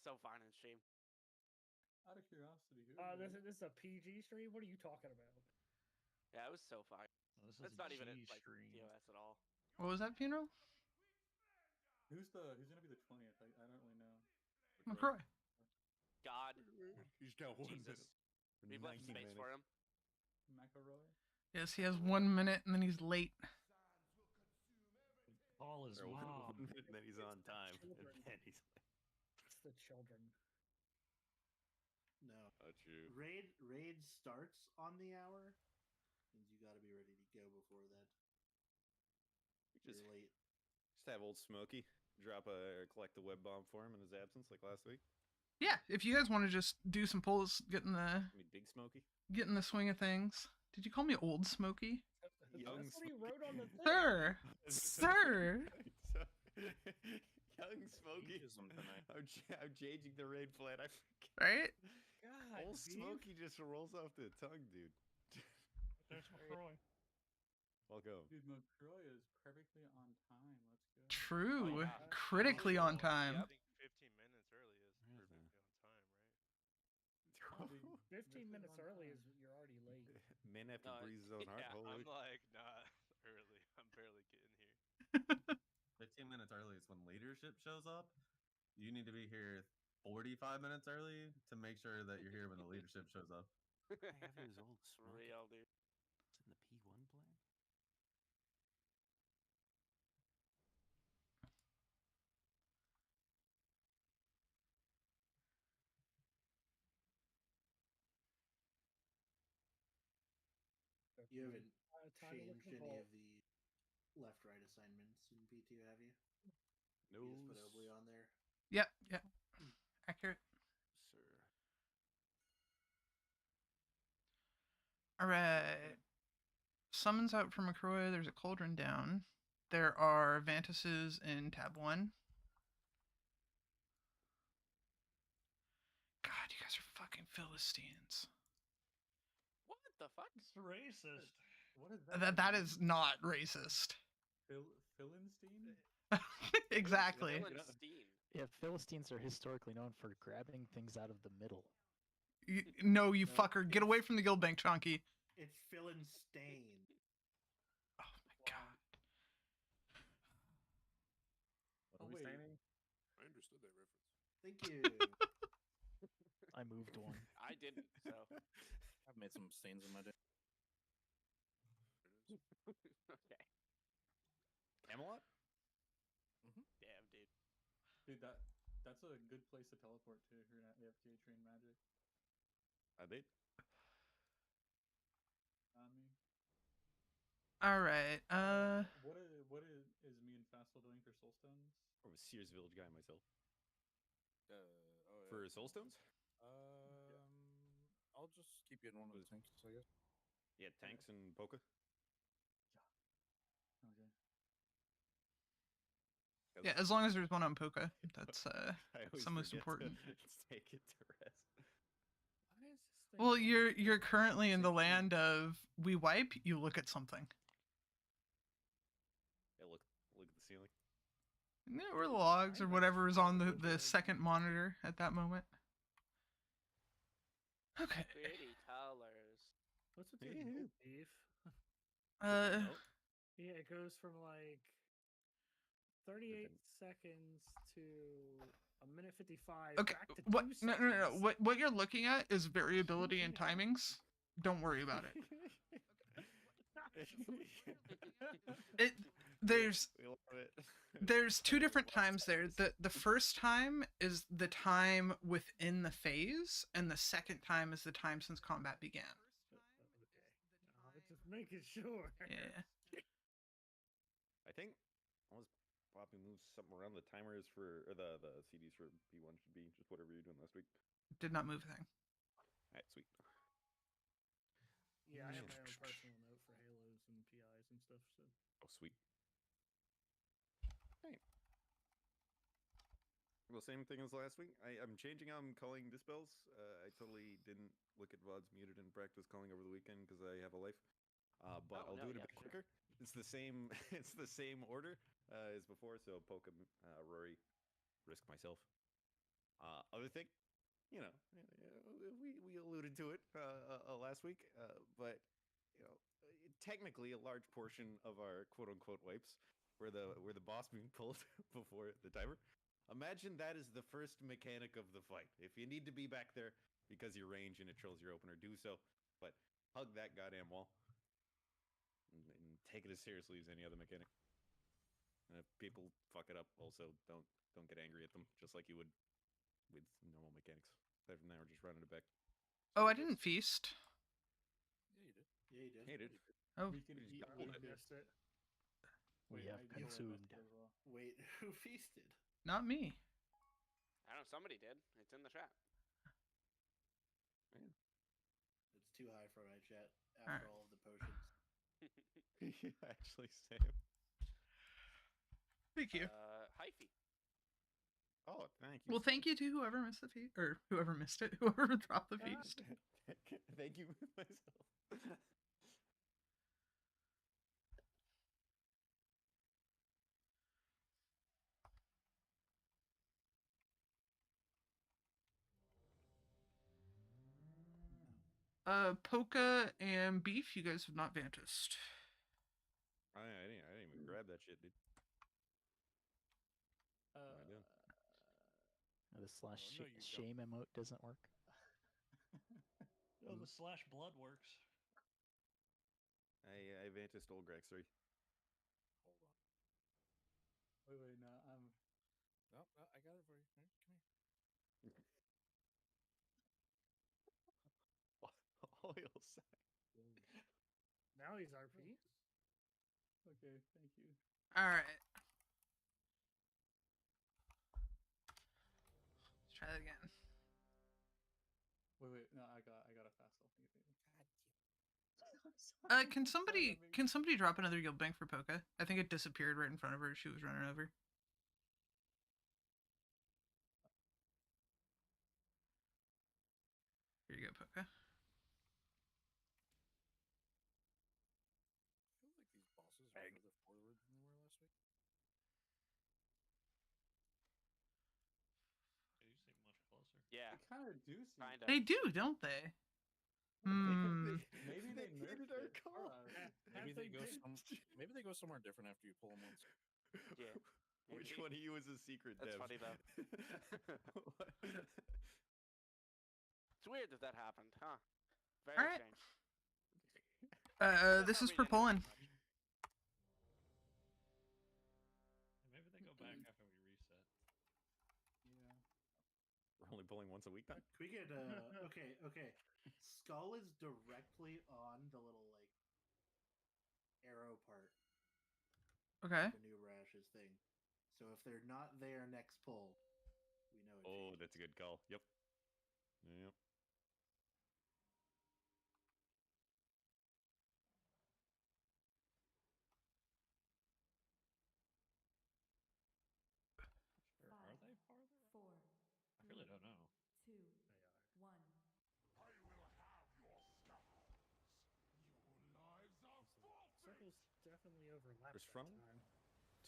so fine in stream. Out of curiosity, who? This is a PG stream. What are you talking about? Yeah, it was so fine. This It's is not a even G like stream. TOS at all. What was that funeral? Who's gonna be the 20th? I don't really know. McCroy. God, He's got 1 Jesus. minute. We've left 19 space minutes. for him. McElroy. Yes, he has 1 minute and then he's late. Call his Or mom. 1 minute, and then he's on time. Children. And then he's like, It's the children. No. oh, true. Raid starts on the hour, and you got to be ready to go before that. Just, You're late. just have old Smokey collect a web bomb for him in his absence, like last week. Yeah, if you guys want to just do some pulls, get in I mean, Big Smokey. the swing of things. Did you call me old Smokey? Young That's what he wrote on the thing. Sir! Sir! Young Smokey. Ageism tonight. I'm changing the raid plan. I forget. Right? God, Old Beef. Smokey just rolls off the tongue, dude. There's McCroy. Welcome. Dude, McCroy is perfectly on time. Let's go. True. Oh, yeah. Critically on time. I think 15 minutes early is Where is perfectly on time, right? 15 minutes early is you're already late. Men have to No, breathe his own heart. Yeah, Holy. I'm like, nah, early. I'm barely getting here. 15 minutes early is when leadership shows up. You need to be here 45 minutes early to make sure that you're here when the leadership shows up. I have his old Smokey. Real, dude. It's in the P1 plan. You haven't Time to look changed at the any vault. of the left-right assignments in P2, have you? No, You just put Obley on there. Yep, yep. Accurate. sir. Alright. Summons out for McCroy. There's a cauldron down. There are Vantuses in tab 1. God, you guys are fucking Philistines. What the fuck? It's racist. What is that? That is not racist. Philistine? Exactly. Philistine. Yeah, Philistines are historically known for grabbing things out of the middle. No, you No, fucker. Get away from the guild bank, Chonky. It's Philin Stain. Oh my god. What are Oh, we wait. saying? I understood that reference. Thank you. I moved one. I didn't, so. I've made some stains in my day. Okay. Camelot? Damn, dude. Dude, that's a good place to teleport to if you're not AFK train magic. I did. Me. Alright, What is me and Fastel doing for soulstones? I'm a Sears Village guy myself. Oh, For soulstones? I'll just keep getting one of the tanks, I guess. Yeah, tanks and Poke. Okay. yeah, as long as there's one on Poka. That's I always the most forget to important. Take it to rest. Why is this thing Well, on? you're currently in the 16. land of we wipe, you look at something. Yeah, look at the ceiling. Yeah, or the logs or whatever is on the second monitor at that moment. Okay. Pretty colors. What's with Yeah. your beef? Nope. Yeah, it goes from like 38 Depends. seconds to a minute 55. Okay. Back to What? 2 No. seconds. What you're looking at is variability in timings. Don't worry about it. It there's We love it. there's two different times there. The first time is the time within the phase, and the second time is the time since combat began. Just making sure. Yeah. I think I was probably move something around. The timers for or the CDs for P1 should be just whatever you're doing last week. Did not move a thing. Alright, sweet. Yeah, I have my own personal note for Halos and PIs and stuff. So Oh, sweet. Right. Well, same thing as last week. I'm changing how I'm calling dispels. I totally didn't look at VODs muted and practice calling over the weekend because I have a life. But Oh, I'll no, do it a yeah, bit sure. quicker. It's the same. It's the same order as before. So Poke, Rory, Risk myself. Other thing, we alluded to it last week, but technically a large portion of our quote unquote wipes were the boss being pulled before the timer. Imagine that is the first mechanic of the fight. If you need to be back there because your range and it trolls your opener, do so. But hug that goddamn wall and take it as seriously as any other mechanic. And if people fuck it up, also don't get angry at them, just like you would with normal mechanics. Aside from that, we're just running it back. Oh, I didn't feast. Yeah, you did. Hey, dude. Oh, We can eat doubled what it. we missed it. We have I feel like consumed. that's as well. Wait, who feasted? not me. I don't know. Somebody did. It's in the chat. It's too high for my chat Alright. after all of the potions. Actually, same. Thank you. Hyphy. Oh, thank you. Well, thank you to whoever missed the feast, or whoever missed it, whoever dropped the feast. Thank you myself. Polka and beef, you guys have not vantished. I didn't even grab that shit, dude. What am I doing? The slash Oh, no, you don't. shame emote doesn't work. Oh, the slash blood works. I vantished old Grex 3. Wait, no, I'm. No, I got it for you. Here, come here. Oil sack. Now he's RP. Okay, thank you. All right. Let's try that again. Wait, no, I got a fast selfie. Can somebody drop another guild bank for Polka? I think it disappeared right in front of her as she was running over. Here you go, Polka. I feel like these bosses are further forward than they were last week. They do seem much closer. Yeah. I kind of do see. Kinda. They do, don't they? Hmm. Maybe they nerfed our it. call. Maybe they go somewhere different after you pull them once. Yeah. Which Maybe. one of you is a secret That's dev? funny, though. It's weird that that happened, huh? Very Alright. strange. This is Not for reading Poland. much. Maybe they go back after we reset. Yeah. We're only pulling once a week then? Can we get okay. Skull is directly on the little like arrow part Okay. of the new Rash's thing. So if they're not there next pull, we know it. Oh, changed. that's a good call. Yep. Yep. Are they farther? I really don't know. Circles definitely overlap. First that frontal? time.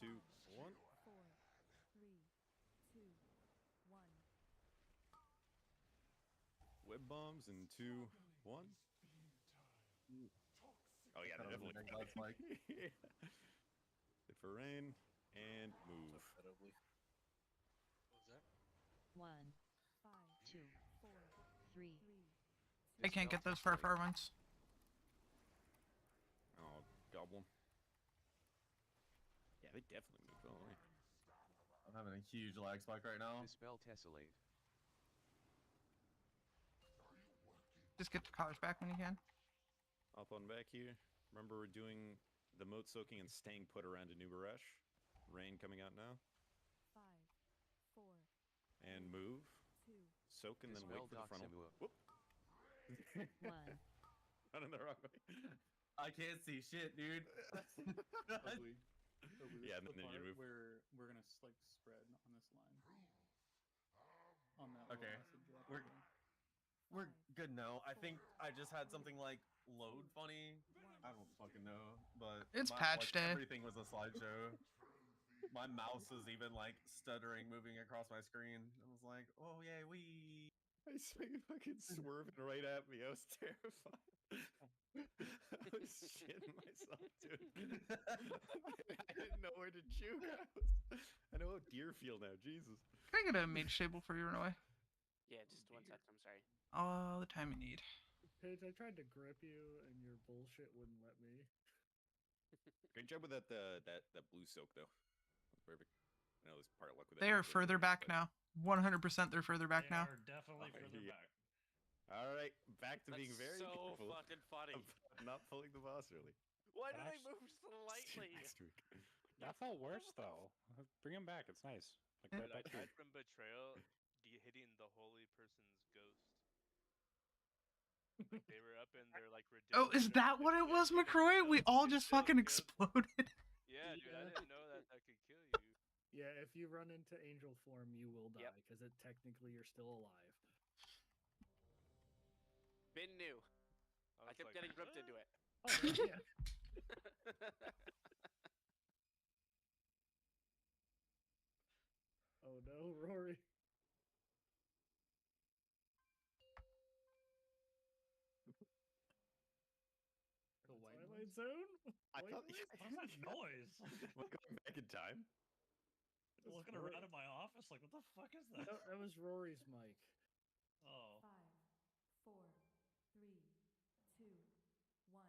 2, 1. Web bombs in 2, 1. Oh yeah, they're definitely. That's like Hit for rain and move. Incredibly. What was that? 1, 2, 3. I can't get those far ones. Oh, gobble 'em. Yeah, they definitely moved all the way. I'm having a huge lag spike right now. Dispel Tessellate. Just get the collars back when you can. Up on back here. Remember, we're doing the moat soaking and staying put around a new Barash. Rain coming out now. 5, 4, And move. 2, Soak and then wait for the frontal. Whoop. 1. Running the wrong way. I can't see shit, dude. Ugly. Yeah, the and then you part move. where we're gonna like spread on this line. On that. little Okay, acid drop we're- area. We're good now. I think I just had something like load funny. I don't fucking know, but It's patch day. Everything was a slideshow. My mouse is even like stuttering, moving across my screen. I was like, "Oh yeah, I saw you fucking swerving right at me. I was terrified. I was shitting myself, dude. I didn't know where to juke. I know how deer feel now. Jesus. Can I get a mage table for you run away? Yeah, just 1 second. I'm sorry. All the time you need. Paige, I tried to grip you, and your bullshit wouldn't let me. Great job with that that blue soak though. That's perfect. I know there's part of luck with They that. are further back now. 100% they're further back They now. are definitely Oh, further yeah. back. All right, back to being That's very so careful fucking funny. of not pulling the boss early. Why But do they actu- move slightly? Next week. That felt worse though. Bring him back. It's nice. Like right Dude, back here. aside from betrayal, hitting the holy person's ghost. Like they were up in their like Oh, ridiculous. is that what it was, McCroy? We all just fucking exploded. Yeah, dude, I Yeah. didn't know that could kill you. Yeah, if you run into angel form, you will die Yep. because it technically you're still alive. Been new. I was kept like, getting ripped into it. Oh, yeah. Oh no, Rory. The white Twilight noise? Zone? I White thought. noise? What's that noise? Am I going back in time? Looking around in my office, like, what the fuck is that? That was Rory's mic. Oh. 5, 4, 3, 2, 1.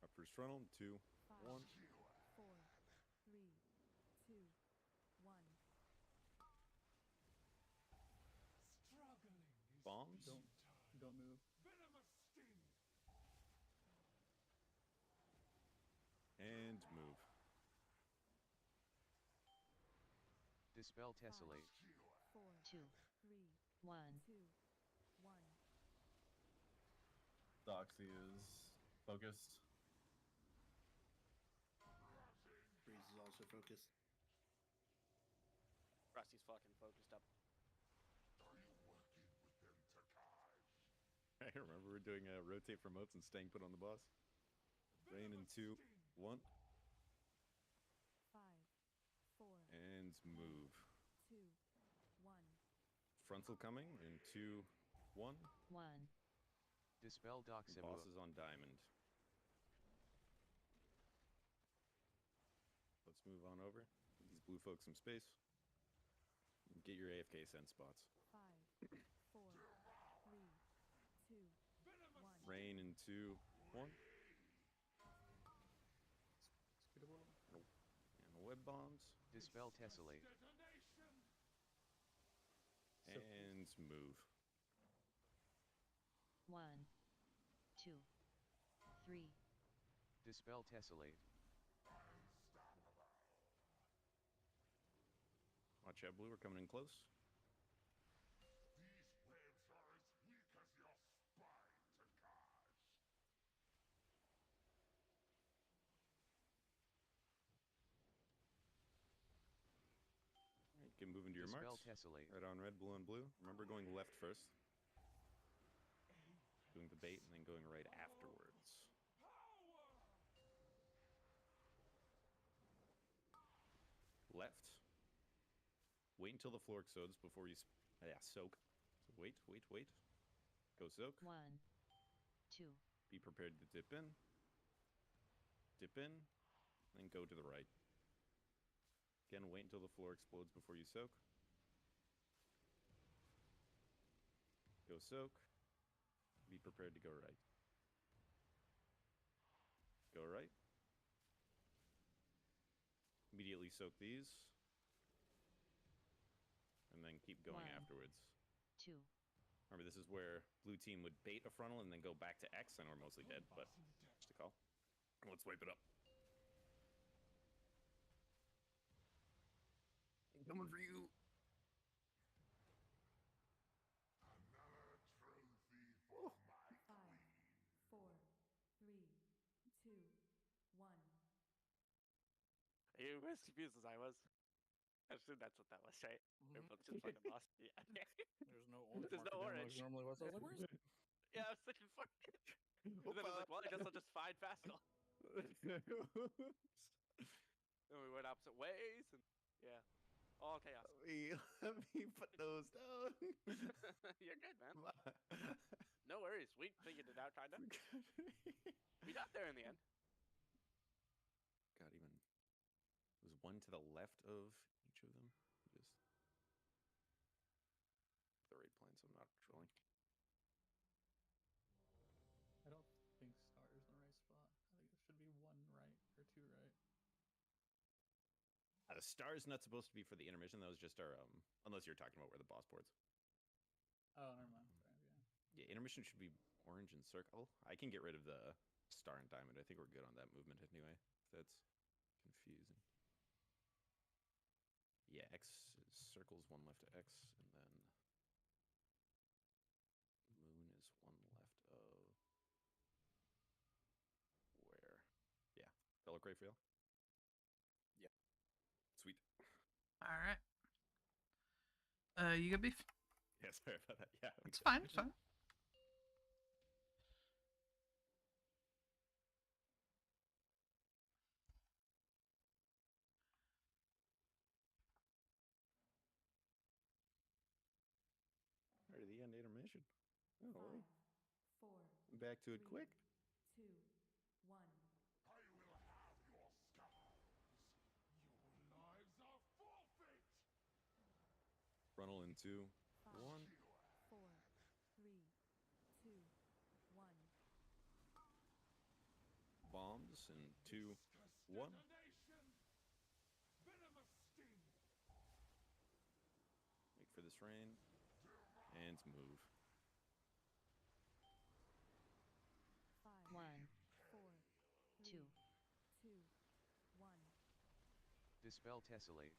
Up first frontal. 2, 5, 1. 4, 3, 2, 1. Bombs. Don't move. And move. Dispel tessellate. 4, 2, 3, 1. 2, 1. Doxy is focused. Breeze is also focused. Rusty's fucking focused up. I remember we're doing a rotate for motes and staying put on the boss. Rain in 2, 1, 5, 4, and move. 2, 1. Frontal coming in 2, 1. 1. Dispel Doc Boss is on diamond. Let's move on over. Give these blue folks some space. Get your AFK send spots. 5, 4, 3, 2, 1. Rain in 2, 1. And web bombs. Dispel Tessellate. And move. 1, 2, 3. Dispel Tessellate. Watch out, blue. We're coming in close. Alright, get moving to your Dispel marks. Tessellate. Red on red, blue on blue. Remember going left first. Doing the bait and then going right afterwards. Left. Wait until the floor explodes before you soak. So wait. Go soak. 1, 2. Be prepared to dip in. Dip in. Then go to the right. Again, wait until the floor explodes before you soak. Go soak. Be prepared to go right. Go right. Immediately soak these. And then keep going 1, afterwards. 2. Remember, this is where blue team would bait a frontal and then go back to X, and we're mostly dead, but just a call. Let's wipe it up. Coming for you. 5, 4, 3, 2, 1. Are you as confused as I was? I assume that's what that was, right? Everyone's just fucking lost. Yeah. There's no orange. There's no marker down orange. like normally was. I was like, where's it? Yeah, I was thinking, fuck. And then I was like, well, I guess I'll just find Fascal. And we went opposite ways, and yeah, all chaos. Let me put those down. You're good, man. No worries. We figured it out, kinda. We got there in the end. God, even was one to the left of each of them. Just the right plan, so I'm not trolling. I don't think star is in the right spot. I think it should be 1 right or 2 right. The star is not supposed to be for the intermission. That was just our unless you're talking about where the boss boards. Oh, never mind. Sorry, yeah. Yeah, intermission should be orange and circle. I can get rid of the star and diamond. I think we're good on that movement anyway. If that's confusing. Yeah, X is circles 1 left of X, and then moon is 1 left of where? Yeah, fellow Crayfield. Yeah, sweet. All right. You good, Beef? Yeah, sorry about that. Yeah, It's fine. It's fine. Right at the end intermission. Oh, 5, 4, back to it 3, quick. 2, 1. Frontal in 2, 5, 1. 4, 3, 2, 1. Bombs in 2, 1. Wait for this rain. And move. 5, 1, 4, 2, 2, 1. Dispel Tessellate.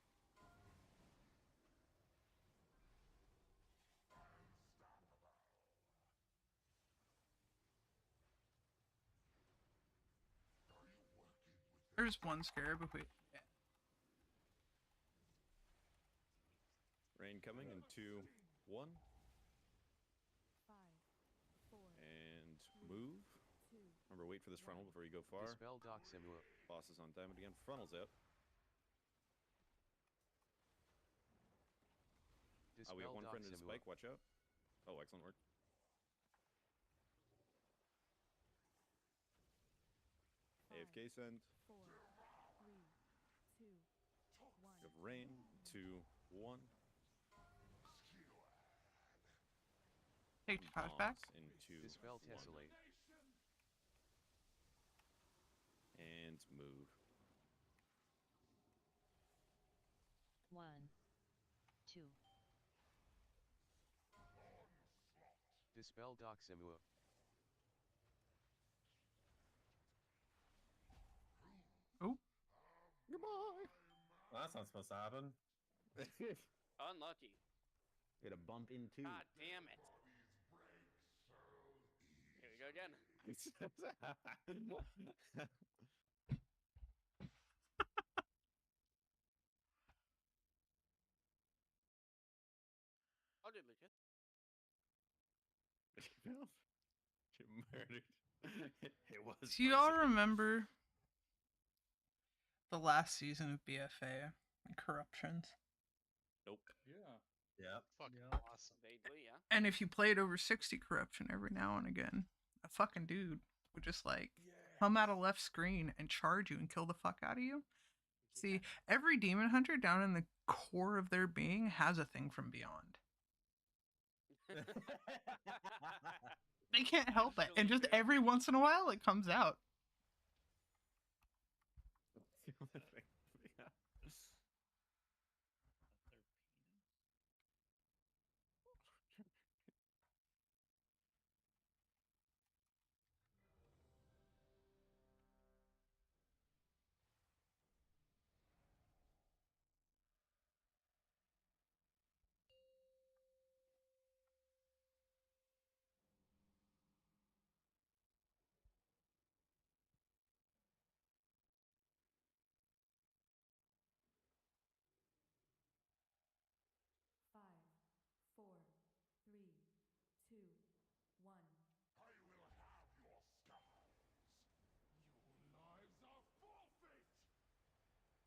There's one scarab. If we. Yeah. Rain coming in 2, 1. 5, 4, And move. 2. Remember, wait for this frontal before you go far. Dispel Doximua. Boss is on diamond again. Frontal's out. Dispel We have one friend in Doximua. spike. Watch out. Oh, excellent work. 5, AFK send. 4, 3, 2, 1. You have rain. 2, 1. Take powers back. In 2, Dispel 1. Tessellate. And move. 1, 2. Dispel Doximua. Oh. Goodbye. Well, that's not supposed to happen. Unlucky. Get a bump in 2. God damn it. Here we go again. I'll do legit. Get murdered. It was. Do you all remember the last season of BFA and Corruptions? Nope. Yeah. Yep. Fucking Yeah. awesome. Vaguely, yeah. And if you played over 60 Corruption every now and again, a fucking dude would just like come out of left screen and charge you and kill the fuck out of you. See, every demon hunter down in the core of their being has a thing from beyond. They can't help it, and just every once in a while it comes out. Yeah.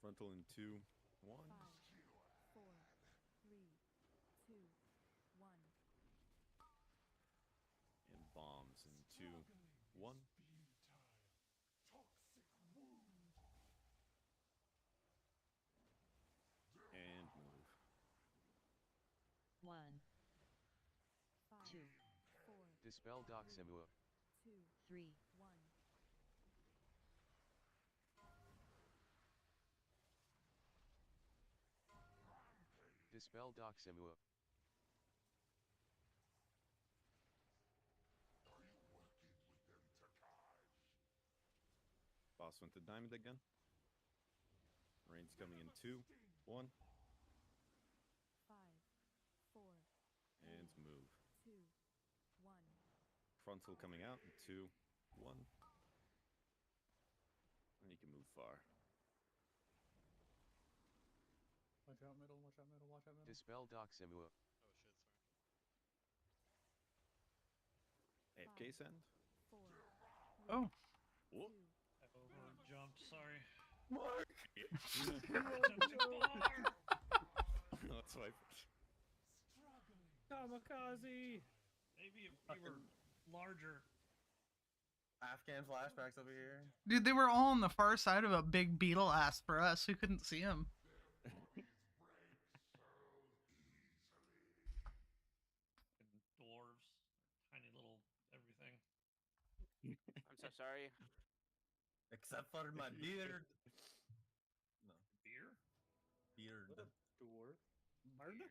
Frontal in 2, 1. 5, 4, 3, 2, 1. And bombs in 2, 1. And move. 1, 5, 2. 4, Dispel Doc Semua. 2, 3. 1. Dispel Doc Semua. Boss went to diamond again. Rain's coming in 2, 1. 5, 4, And move. 2, 1. Frontal coming out in 2, 1. And you can move far. Watch out middle, watch out middle, watch out middle. Dispel Doc Semua. AFK send. 4, Oh. Whoop. I over jumped. Sorry. Mark! Let's swipe. Kamikaze. Maybe if you were larger. Afghan flashbacks over here. Dude, they were all on the far side of a big beetle ass for us. We couldn't see him. Dwarves, tiny little everything. I'm so sorry. Except for my beard. No. Beer? Beard. Dwarf. Marta?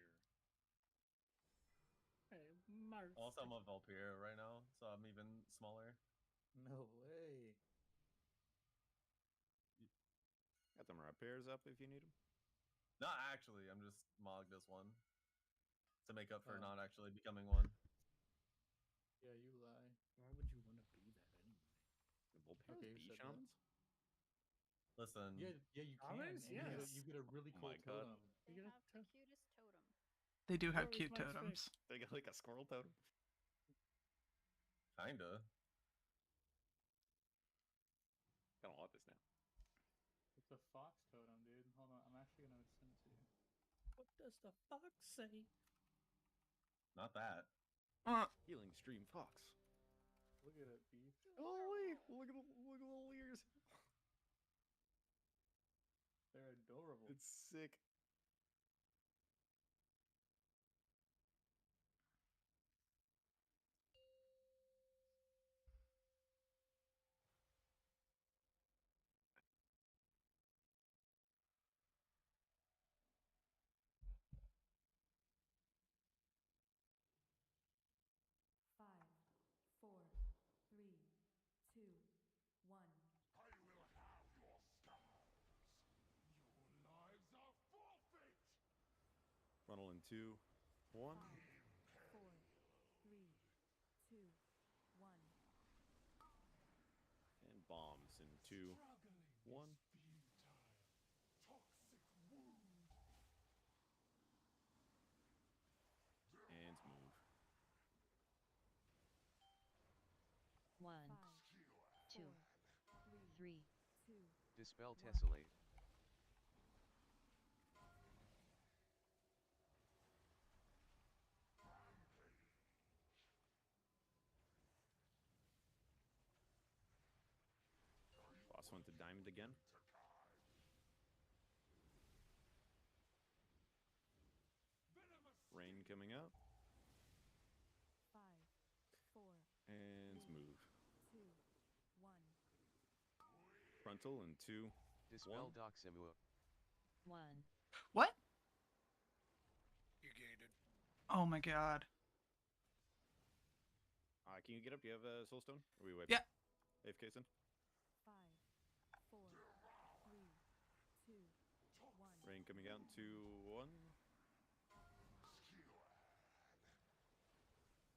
Hey, Marta. Also, I'm a Valkyria right now, so I'm even smaller. No way. Got them repairs up if you need them. Not actually, I'm just mogged as one. To make up for Oh. not actually becoming one. Yeah, you lie. Why would you want to be that anyway? The Volpera Okay, you bee said shamans? Listen. Yeah, yeah, you can. Ours? And Yes. you get a really Oh cool my God. totem. You They get a have to- the cutest totem. They do have Where's cute my totems. They got like a squirrel totem. Kinda. Kinda want this now. It's a fox totem, dude. Hold on, I'm actually gonna send it to you. What does the fox say? Not that. Healing stream fox. Look at it, beef. Holy! Look at the little ears. They're adorable. It's sick. Five, 4, 3, 2, 1. Funnel in 2, 1. 4, 3, 2, 1. And bombs in 2, 1. And move. 1, 5, 2, 4, 3. 2. Dispel Tessellate. Boss went to diamond again. Rain coming out. 5, 4, And move. 2, 1. Frontal in 2, Dispel 1. Doc Semua. 1. What? You gated. Oh my god. Can you get up? Do you have a soulstone? Or we wait? Yeah. AFK son? 5, 4, 3, 2, 1. Rain coming out in 2, 1.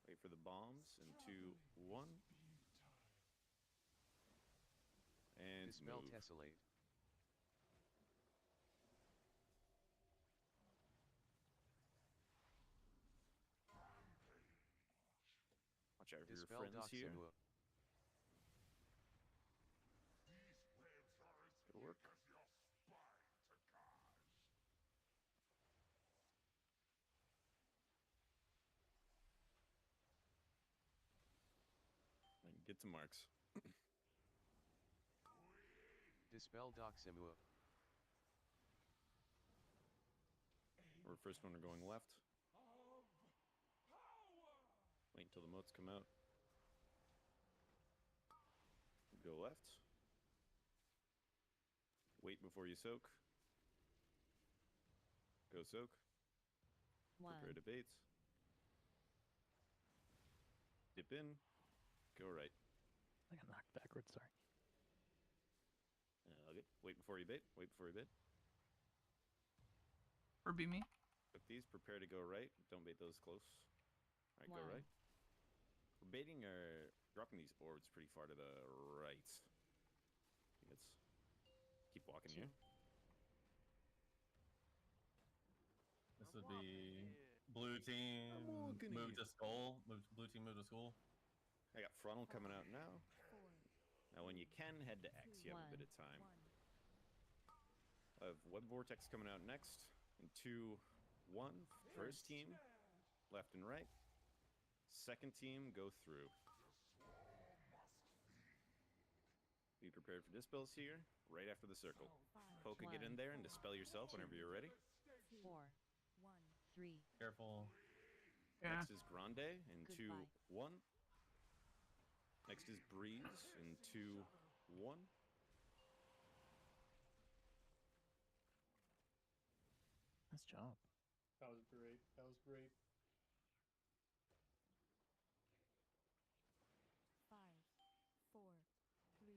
Wait for the bombs in 2, 1. And Dispel move. Tessellate. Watch out for your Dispel friends Doc here. Semua. Good work. Get to marks. Dispel Doximua. We're first one are going left. Wait until the motes come out. Go left. Wait before you soak. Go soak. 1. Prepare to bait. Dip in. Go right. I got knocked backwards, sorry. Okay. Wait before you bait. Wait before you bait. Or be me. Cook these. Prepare to go right. Don't bait those close. Alright, go 1. right. We're baiting or dropping these orbs pretty far to the right. Let's keep walking 2. here. This would be blue team move to skull. Blue team move to school. I got frontal coming out now. Now when you can head to X, you have a bit of time. I have web vortex coming out next. In 2, 1. First team, left and right. Second team, go through. Be prepared for dispels here, right after the circle. Poke, get in there and dispel yourself whenever you're ready. 4. 3. Careful. Yeah. Next is Grande in 2, Goodbye. 1. Next is Breeze in 2, 1. Nice job. That was great. That was great. 5, 4, 3,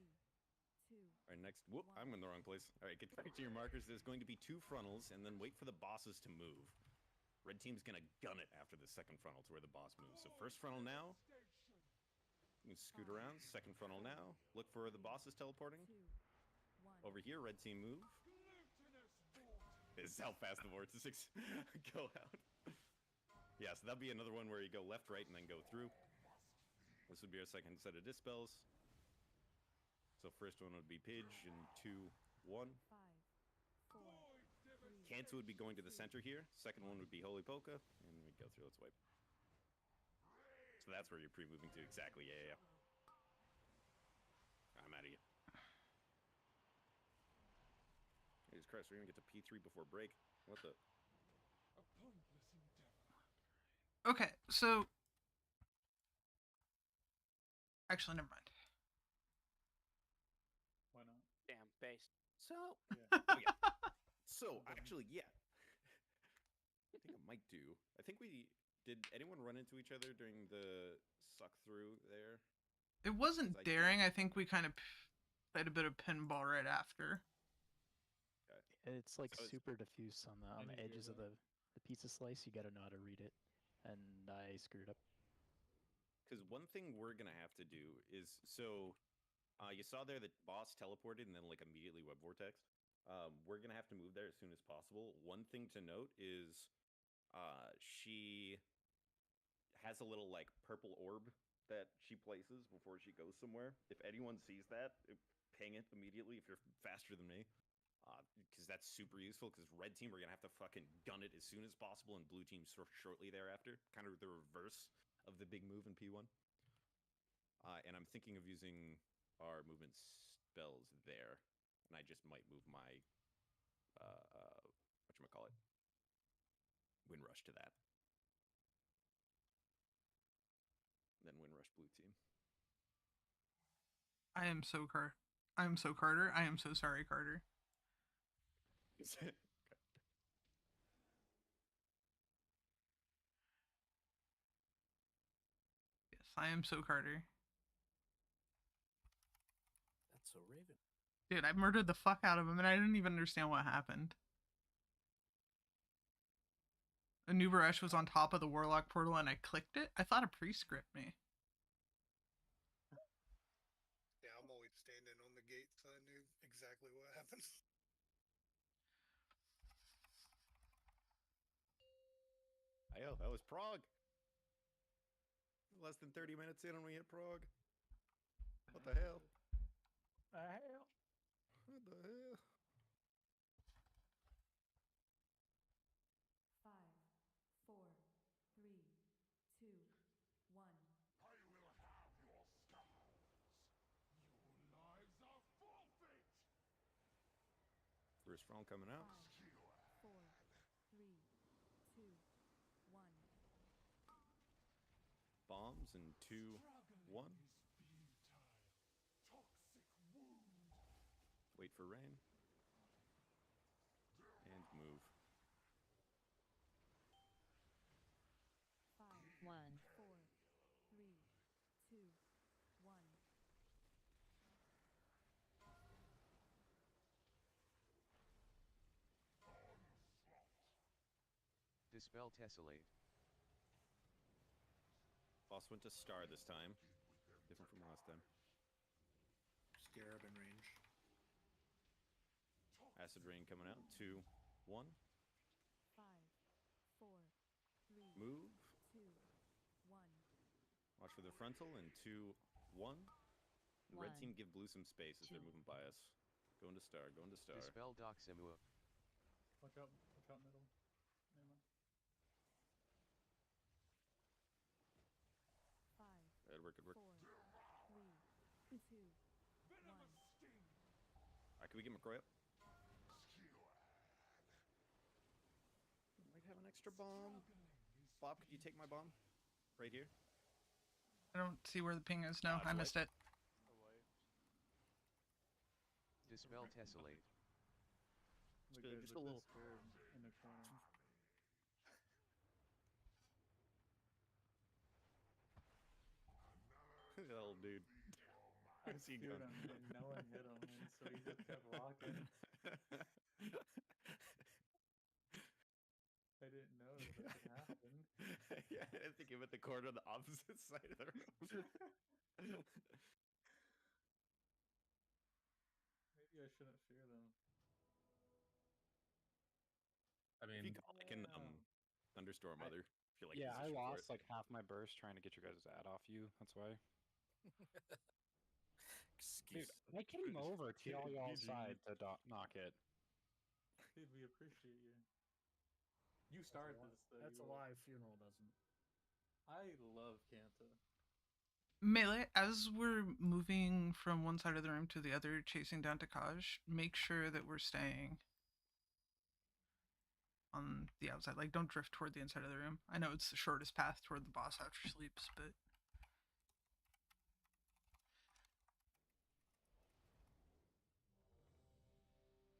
2. All right, next. Whoop, I'm in the wrong place. All right, get back to your markers. There's going to be 2 frontals, and then wait for the bosses to move. Red team's gonna gun it after the second frontal to where the boss moves. So first frontal now. You can scoot around. Second frontal now. Look for the bosses teleporting. 2, 1. Over here, red team move. This is how fast the vortices go out. Yeah, so that'd be another one where you go left, right, and then go through. This would be our second set of dispels. So first one would be Pidge in 2, 1. 5, 4, 3. Kanto would be going to the center here. Second one would be Holy Polka, and we'd go through. Let's wipe. So that's where you're pre-moving to. Exactly. Yeah. I'm out of here. Jesus Christ, we're gonna get to P3 before break. What the? Okay, so actually, never mind. Why not? Damn, base. So, Yeah. oh, yeah. So actually, yeah. I think I might do. I think we did. Anyone run into each other during the suck through there? It wasn't 'Cause I daring. I think we kind of played a bit of pinball right after. It's like So it's- super diffuse on the didn't hear edges of that. the pizza slice. You gotta know how to read it, and I screwed up. Because one thing we're gonna have to do is you saw there that boss teleported and then like immediately web vortex. We're gonna have to move there as soon as possible. One thing to note is she has a little like purple orb that she places before she goes somewhere. If anyone sees that, ping it immediately if you're faster than me. Because that's super useful, because red team, we're going to have to fucking gun it as soon as possible, and blue team shortly thereafter. Kind of the reverse of the big move in P1. And I'm thinking of using our movement spells there. And I just might move my, whatchamacallit, Windrush to that. Then Windrush blue team. I am so Carter. I am so Carter. I am so sorry, Carter. Okay. Yes, I am so Carter. That's so Raven. Dude, I murdered the fuck out of him, and I didn't even understand what happened. Anubaresh was on top of the Warlock portal, and I clicked it. I thought a pre-script me. Yeah, I'm always standing on the gate, so I knew exactly what happened. Ayo, that was Prague. Less than 30 minutes in and we hit Prague. What the hell? What the hell? What the hell? 5, 4, 3, 2, 1. First frontal coming out. 5, 4, 3, 2, 1. Bombs in 2, 1. Wait for rain. And move. 5, 1. 4, 3, 2, 1. Dispel Tessellate. Boss went to Star this time. Different from last time. Scarab in range. Acid Rain coming out. 2, 1. 5, 4, 3, Move. 2, 1. Watch for the frontal in 2, 1. Red 1, team give blue some space as they're 2. moving by us. Going to Star. Going to Star. Dispel Doximua. Watch out middle. Never mind. 5, Good work. Good work. 4, 3, 2, 1. Alright, can we get McCroy up? Might have an extra bomb. Bob, could you take my bomb? Right here. I don't see where the ping is. No, it's I missed it. Dispel Tessellate. The good, good just with a little- this bird in the corner. That old dude. I Where's he shoot going? him and no one hit him, and so he just kept walking. I didn't know that could happen. Yeah, I think him at the corner on the opposite side of the room. Maybe I shouldn't fear them. I If mean, you call, I can thunderstorm other. If you're like, yeah, I positioned for lost it. like half my burst trying to get your guys' ad off you. That's why. Dude, I came over to y'all's side to knock it. Dude, we appreciate you. You started this, though. That's a you will. lie. Funeral doesn't. I love Kanta. Melee, as we're moving from one side of the room to the other, chasing down Takaj, make sure that we're staying on the outside. Like, don't drift toward the inside of the room. I know it's the shortest path toward the boss after sleeps, but...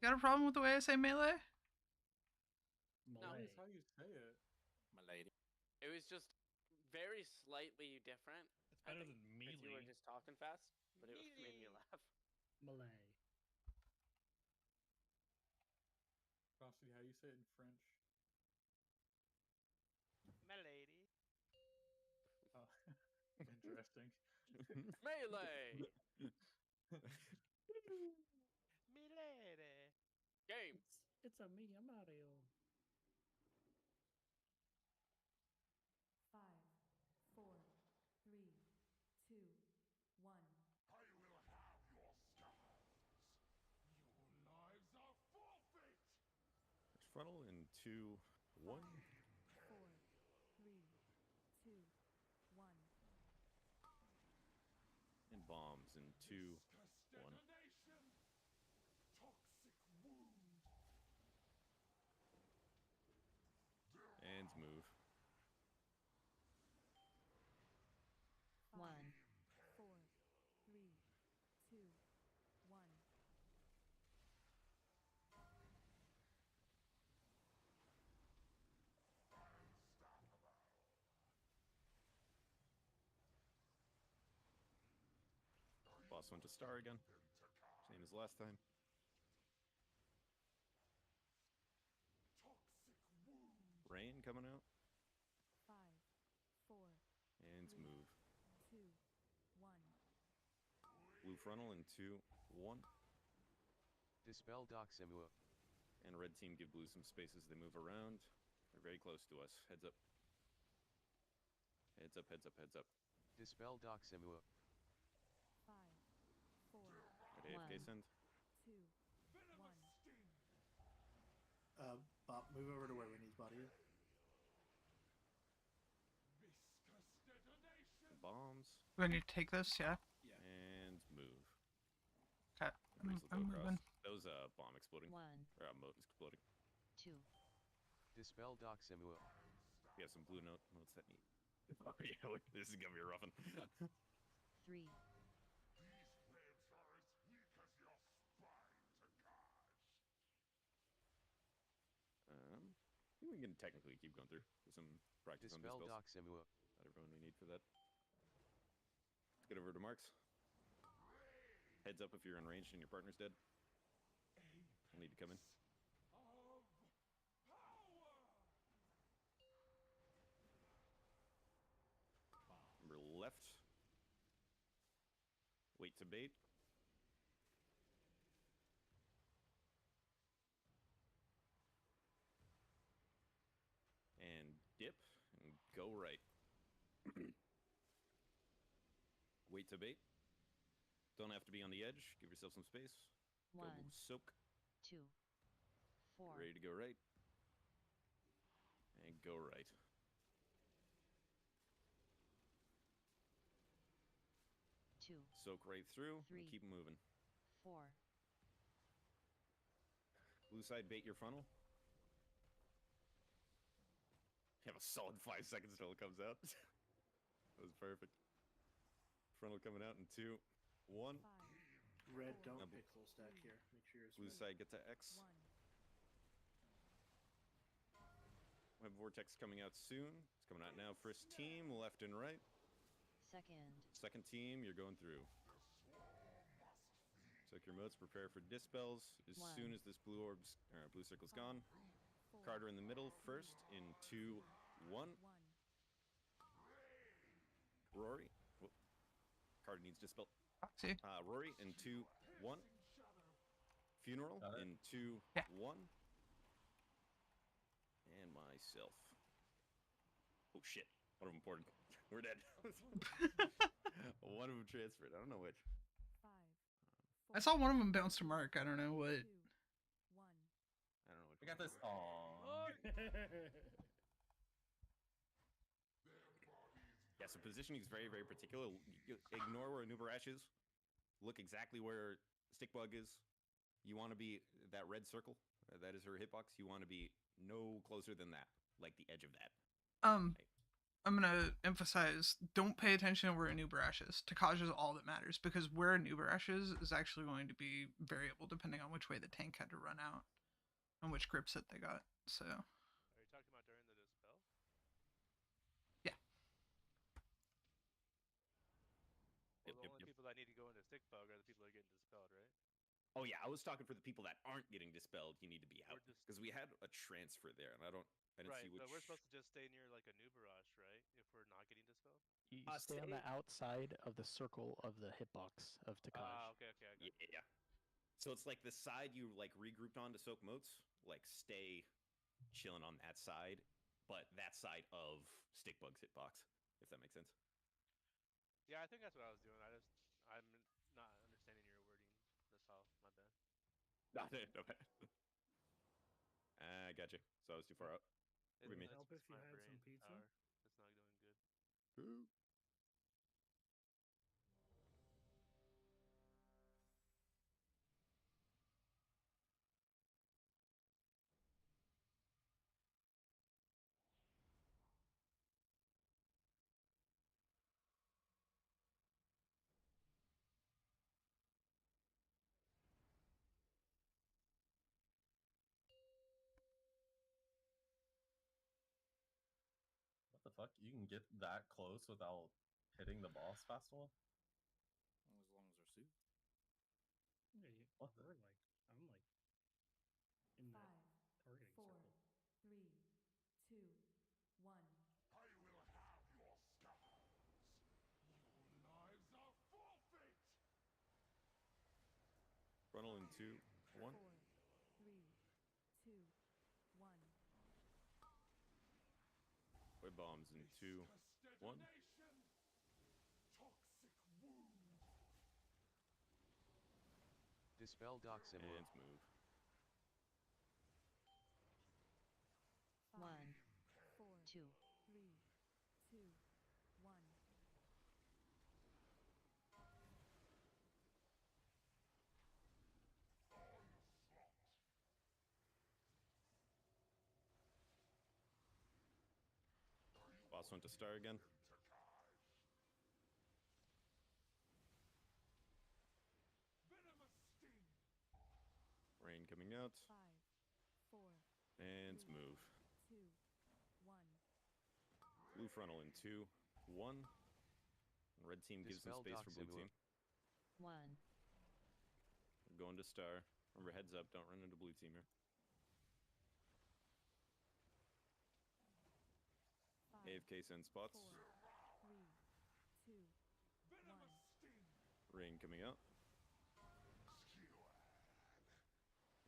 You got a problem with the way I say melee? No. That's how you say it. My lady. It was just very slightly different. It's better than Because you were melee. just talking fast, but it made me laugh. Malay. Frosty, how you say it in French? My lady. Oh, interesting. Melee! Me lady. Game! It's a me, a Mario. 5, 4, 3, 2, 1. Frontal in 2, 1. 4, 3, 2, 1. And bombs in 2, 1. And move. 5, 1. 4, 3, 2, 1. Boss went to Star again. Same as last time. Rain coming out. 5, 4, And move. 2, 1. Blue frontal in 2, 1. Dispel Doximua. And red team give blue some space as they move around. They're very close to us. Heads up. Heads up, heads up, heads up. Dispel Doximua. 5, 4, At AFK 1. send. 2, 1. Bob, move over to where Winnie's body is. Bombs. We need to take this, yeah? And move. Okay, Breeze will I'm go across. moving. They'll That was a bomb exploding. 1. Or a moat exploding. 2. Dispel Doximua. We have some blue notes that need. Oh yeah, this is gonna be a rough one. 3. I think we can technically keep going through with some practice on Dispel dispels. Doximua. Not everyone we need for that. Let's get over to Marks. Heads up if you're unranged and your partner's dead. I'll need to come in. Number left. Wait to bait. And dip and go right. Wait to bait. Don't have to be on the edge. Give yourself some space. 1. Go soak. 2. 4. Ready to go right. And go right. Soak right through. 3. And keep moving. 4. Blue side, bait your funnel. You have a solid 5 seconds till it comes out. That was perfect. Frontal coming out in 2, 1. Red, don't pixel stack here. Make sure you're Blue side, get to X. Web Vortex coming out soon. It's coming out now. First team, left and right. Second team, you're going through. Soak your motes, prepare for dispels. As soon as this blue circle's gone. Carter in the middle first in 2, 1. Rory. Whoop. Carter needs dispel. Rory in 2, 1. Funeral in 2, 1. And myself. Oh shit. One of them poured. We're dead. One of them transferred. I don't know which. I saw one of them bounce to Mark. I don't know what. I don't know which. We got this. Aww. Yeah, so positioning is very, very particular. You ignore where Nubarash is. Look exactly where Stickbug is. You want to be that red circle. That is her hitbox. You want to be no closer than that, like the edge of that. I'm gonna emphasize: don't pay attention to where a Nubarash is. Takaj is all that matters, because where a Nubarash is actually going to be variable depending on which way the tank had to run out and which grip set they got. So. Are you talking about during the dispel? Yeah. Well, the only people that need to go into Stickbug are the people that are getting dispelled, right? Oh yeah, I was talking for the people that aren't getting dispelled. You need to be out because we had a transfer there, and I didn't see which. But we're supposed to just stay near like a Nubarash, right? If we're not getting dispelled. You stay on the outside of the circle of the hitbox of Takaj. Okay, I got it. Yeah. So it's like the side you like regrouped on to soak motes, like stay chilling on that side, but that side of Stickbug's hitbox, if that makes sense. Yeah, I think that's what I was doing. I'm not understanding your wording. That's all. My bad. No bad. I got you. So I was too far out. Would it help if you had some pizza? It's not doing good. Ooh. What the fuck? You can get that close without hitting the boss fast enough? As long as they're suited. Yeah, What the? I'm like in that targeting 4, circle. 3, 2, 1. Frontal in 2, 1. 4, 3, 2, 1. Web bombs in 2, 1. Dispel Doximua. And move. 1, 4, 2. 3, 2, 1. Boss went to star again. Rain coming out. 5, 4, And 3, move. 2, 1. Blue frontal in 2, 1. Red team gives some Dispel space for blue Doximua. team. 1, Going to star. Remember, heads up. Don't run into blue team here. 5, AFK send spots. 4, 3, 2, 1. Rain coming out.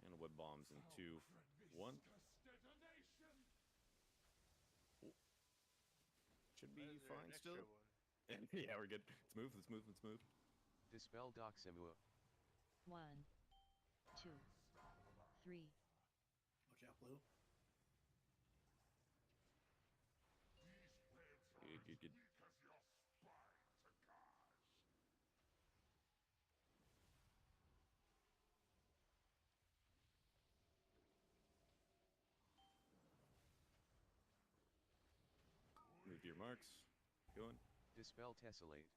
And web bombs in 2, 1. Should be Is there an fine extra still. one? Yeah, we're good. Let's move. Let's move. Let's move. Dispel Doximua. 1, 2, 3, Watch out, Blue. Good, good, good. Move your marks. Going. Dispel Tessellate.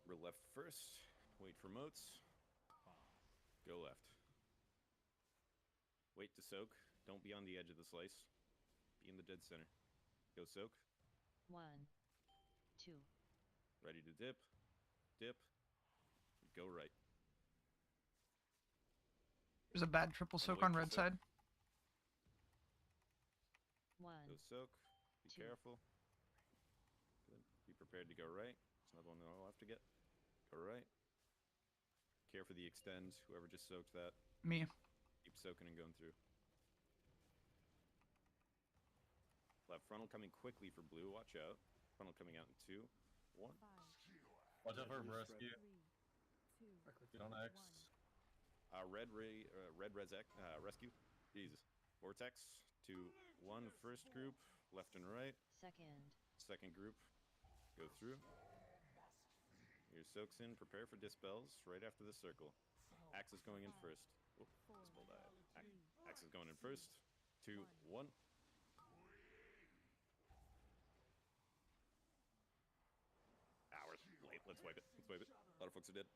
We're left first. Wait for moats. Go left. Wait to soak. Don't be on the edge of the slice. Be in the dead center. Go soak. 1, 2, Ready to dip. Dip. Go right. There's a bad triple soak wait on for red soak. side. 1, Go soak. Be Two. careful. Good. Be prepared to go right. There's another one that I'll have to get. Go right. Care for the extend. Whoever just soaked that. Me. Keep soaking and going through. Left frontal coming quickly for blue. Watch out. Frontal coming out in 2, 1. 5, Watch out for rescue. 3, 2, Get on X. 1. Red rescue. Jesus. Vortex. 2, 1. First group. Left and right. second, Second group. Go through. Your soaks in. Prepare for dispels right after the circle. Axe is going in first. Oh, 4, dispel died. 3, Axe is going in first. 2, 1. Hours late. Let's wipe it. Let's wipe it. A lot of folks are dead.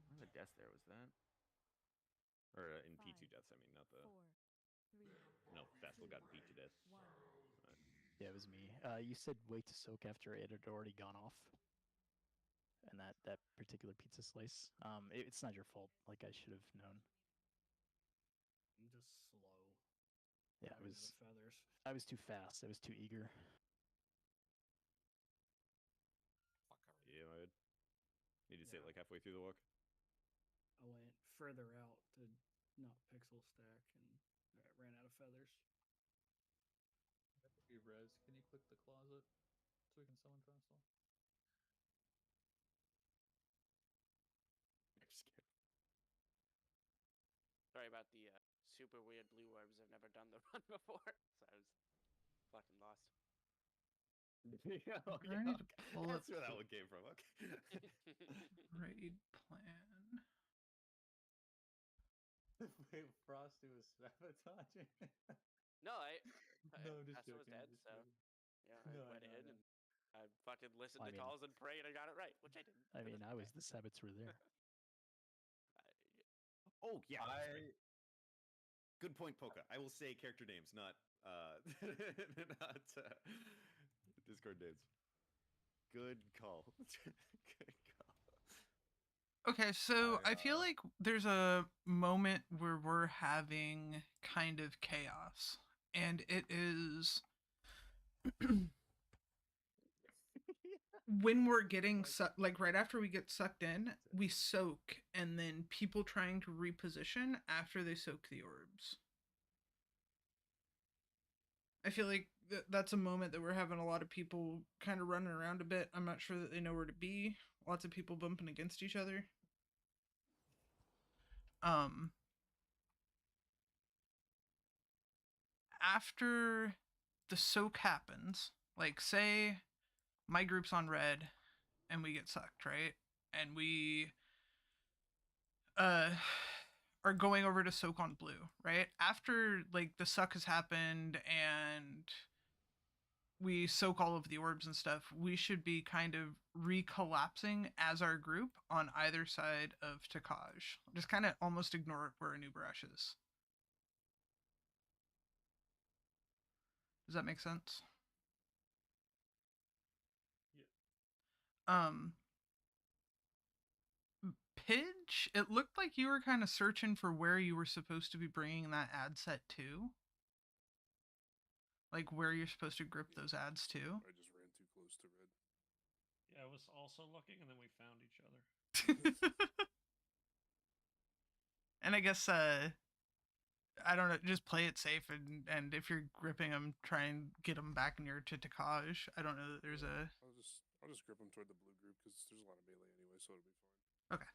What the death there was that? Or in P2 deaths, I mean, not the. 4, 3, No, Vassal got beat to death. 1. Yeah, it was me. You said wait to soak after it had already gone off. And that particular pizza slice. It's not your fault. Like, I should have known. I'm just slow. Yeah, Getting rid of the feathers. I was too fast. I was too eager. Yeah, I need to say it like halfway through the walk. I went further out to not pixel stack and I ran out of feathers. Be res. Can you click the closet so we can summon Vassal? I'm scared. Sorry about the super weird blue orbs. I've never done the run before, so I was fucking lost. Yeah, I need to pull up That's where that one came from. Okay. raid plan. Wait, Frosty was sabotaging. No, No, I'm just Vassal was joking, dead, just so joking. yeah, No, I went no, in no. and I fucking listened I to mean- calls and prayed I got it right, which I didn't. I but mean, that's I was okay. the saboteur there. Oh yeah. that's right. Good point, Poka. I will say character names, not not Discord names. Good call. Good call. Okay, so I feel like there's a moment where we're having kind of chaos, and it is when we're getting like right after we get sucked in, we soak, and then people trying to reposition after they soak the orbs. I feel like that's a moment that we're having a lot of people kind of running around a bit. I'm not sure that they know where to be. Lots of people bumping against each other. After the soak happens, like say my group's on red and we get sucked, right? And we are going over to soak on blue, right? After like the suck has happened and we soak all of the orbs and stuff, we should be kind of recollapsing as our group on either side of Takaj. Just kind of almost ignore where Anubarash is. Does that make sense? Yeah. Pidge, it looked like you were kind of searching for where you were supposed to be bringing that ad set to. Like where you're supposed to grip those ads to. I just ran too close to red. Yeah, I was also looking, and then we found each other. And I guess I don't know, just play it safe, and if you're gripping them, try and get them back near to Takaj. I don't know that there's a. I'll just grip them toward the blue group because there's a lot of melee anyway, so it'll be fine. Okay.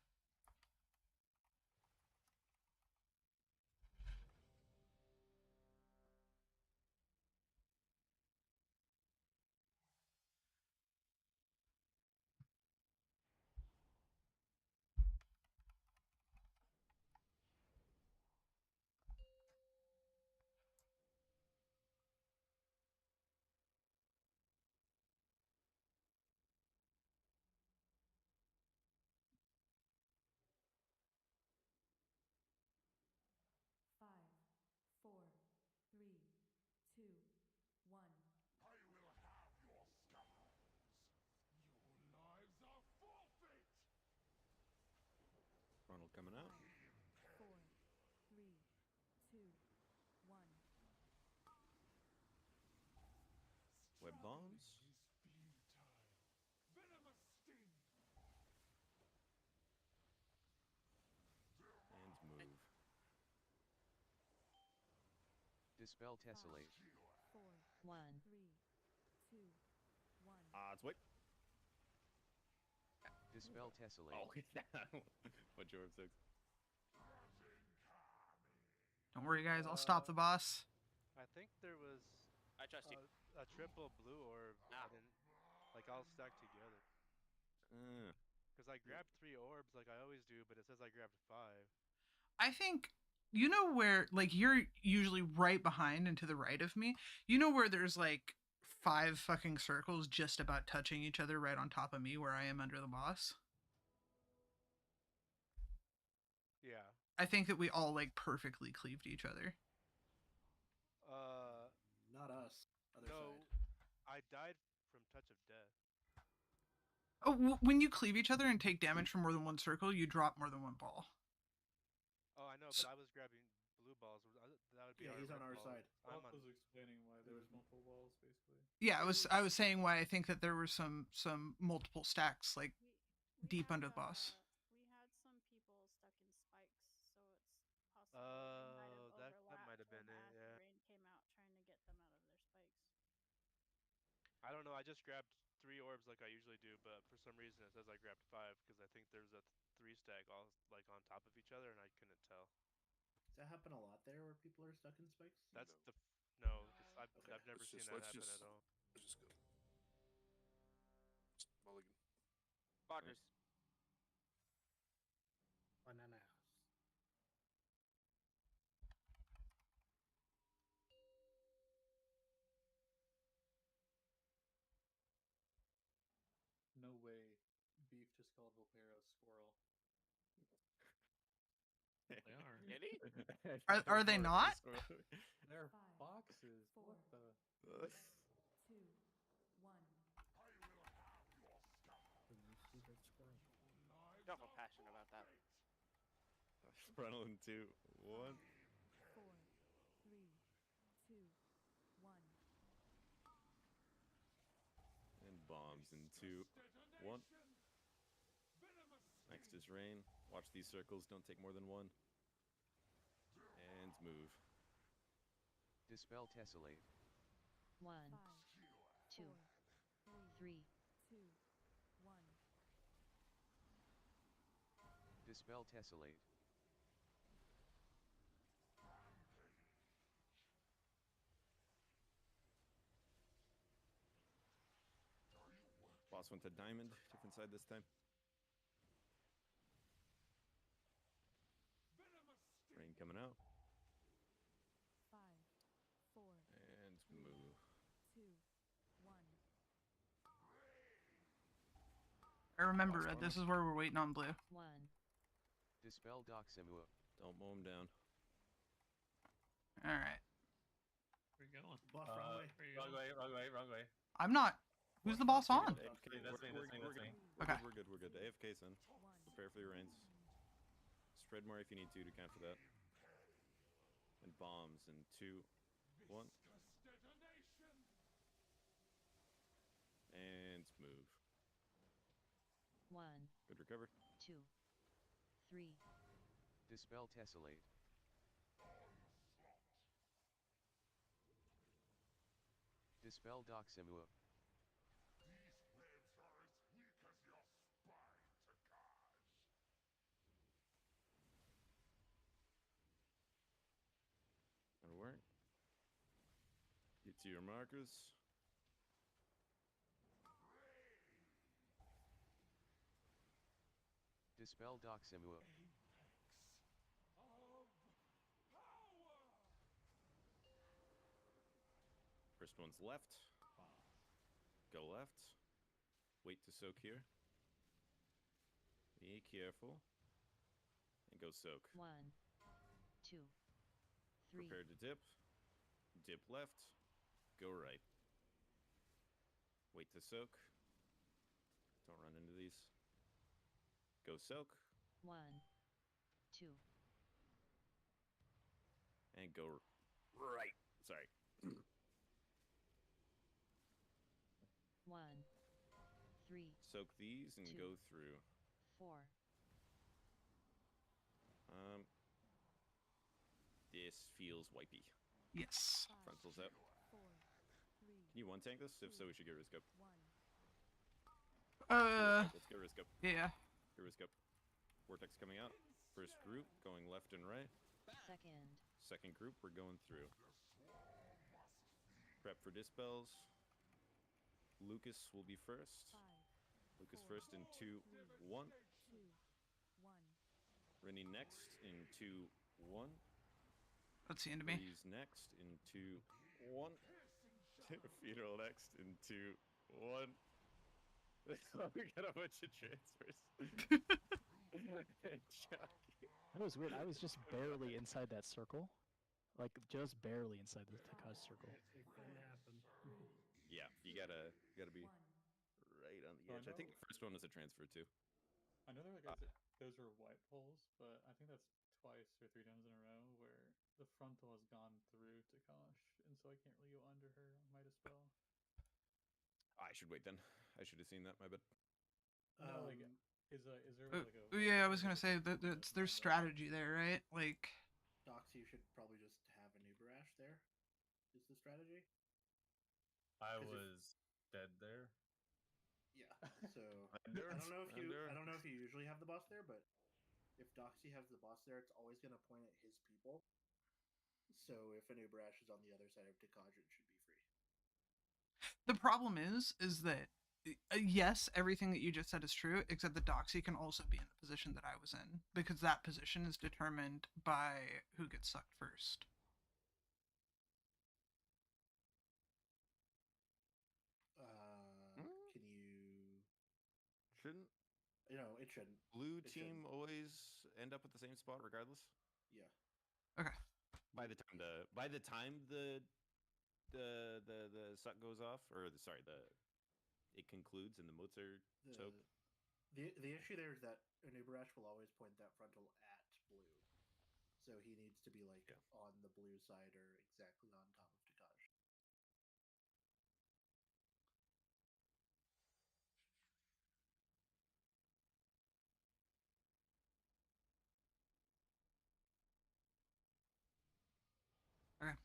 Ronald coming out. 4, 3, 2, 1. Web bombs. And move. Dispel Tessellate. 4, 1. 3, 2, 1. Odds, wait. Dispel Tessellate. Oh, what your 6? Don't worry, guys. I'll stop the boss. I think there was I trust you. a triple blue orb. I didn't, like all stacked together. Because I grabbed 3 orbs like I always do, but it says I grabbed 5. I think you know where, like, you're usually right behind and to the right of me. You know where there's like 5 fucking circles just about touching each other right on top of me where I am under the boss? Yeah. I think that we all like perfectly cleaved each other. Not us. Other No, side. I died from touch of death. Oh, when you cleave each other and take damage from more than one circle, you drop more than one ball. Oh, I know, but I was grabbing blue balls. That would be Yeah, he's on our balls. side. I'm Bob on. was explaining why there was multiple balls, basically. Yeah, I was saying why I think that there were some multiple stacks like deep under the boss. We had some people stuck in spikes, so it's possible Oh, they that might have been it. Yeah. Rain came out trying to get them out of their spikes. I don't know. I just grabbed 3 orbs like I usually do, but for some reason it says I grabbed 5 because I think there's a 3 stack all like on top of each other, and I couldn't tell. Does that happen a lot there where people are stuck in spikes? That's no. I've never Let's seen just- that let's happen just- at all. Let's just go. Mulligan. Blockers. Bananas. No way. Beef just called Volpero squirrel. They are. Did he? Are they not? They're foxes. What the? 2, 1. Don't feel passionate about that. Ronald in 2, 1. 4, 3, 2, 1. And bombs in 2, 1. Next is rain. Watch these circles. Don't take more than 1. And move. Dispel Tessellate. 5, 1, 2, 3. 2, 1. Dispel Tessellate. Boss went to diamond, different side this time. Rain coming out. 5, 4, And move. 2, 1. I remember red. This is where we're waiting on blue. 1. Dispel Doximua. Don't mow him down. All right. Where you going? Buff wrong way. Wrong way. I'm not. Who's the boss on? AFK, that's me. Okay. We're good. AFK's in. Prepare for your reigns. Spread more if you need to counter that. And bombs in 2, 1. And move. 1. Good recover. 2. 3. Dispel Tessellate. Dispel Doximua. That'll work. Get to your markers. Dispel Doximua. First one's left. Go left. Wait to soak here. Be careful. And go soak. 1. 2. 3. Prepare to dip. Dip left. Go right. Wait to soak. Don't run into these. Go soak. 1. 2. And go right. Sorry. 1. 3. Soak these and 2. go through. 4. This feels wipey. Yes. Frontal's out. 4, 3, Can you one tank this? If so, we should get risk up. 1. Let's get risk up. Yeah. Get risk up. Vortex coming out. First group going left and right. Second. Second group, we're going through. Prep for dispels. Lucas will be first. 5, Lucas 4, first in 2, 1. 2, 1. Rennie next in 2, 1. That's the end of me. Breeze next in 2, 1. Funeral next in 2, 1. We got a bunch of transfers. That was weird. I was just barely inside that circle. Like, just barely inside the Takaj circle. Yeah, you gotta be right on the edge. I think the first one was a transfer too. I know those were wipe holes, but I think that's twice or 3 times in a row where the frontal has gone through Takash, and so I can't really go under her on my dispel. I should wait then. I should have seen that. My bad. No, like, is there like a? Yeah, I was gonna say that there's strategy there, right? Like. Doxy should probably just have a Nuber Ash there. Is the strategy? I was dead there. Yeah. So I don't know if you usually have the boss there, but if Doxy has the boss there, it's always gonna point at his people. So if a Nuber Ash is on the other side of Takaj, it should be free. The problem is that yes, everything that you just said is true, except that Doxy can also be in the position that I was in, because that position is determined by who gets sucked first. Can you? Shouldn't? No, it shouldn't. Blue It team shouldn't. always end up at the same spot regardless. Yeah. Okay. By the time the suck goes off, or it concludes and the motes are soaked. The issue there is that a Nuber Ash will always point that frontal at blue, so he needs to be like on the blue side or exactly on top of Takaj. Okay.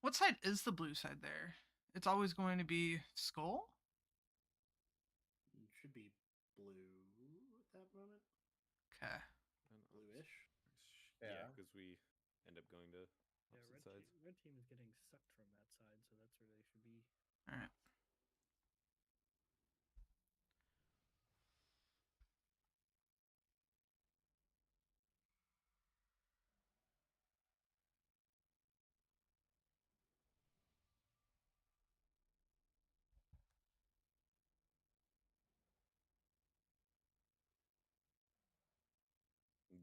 What side is the blue side there? It's always going to be skull? It should be blue at that moment. Okay. Bluish. Yeah, because we end up going to opposite sides. Red team is getting sucked from that side, so that's where they should be. Alright.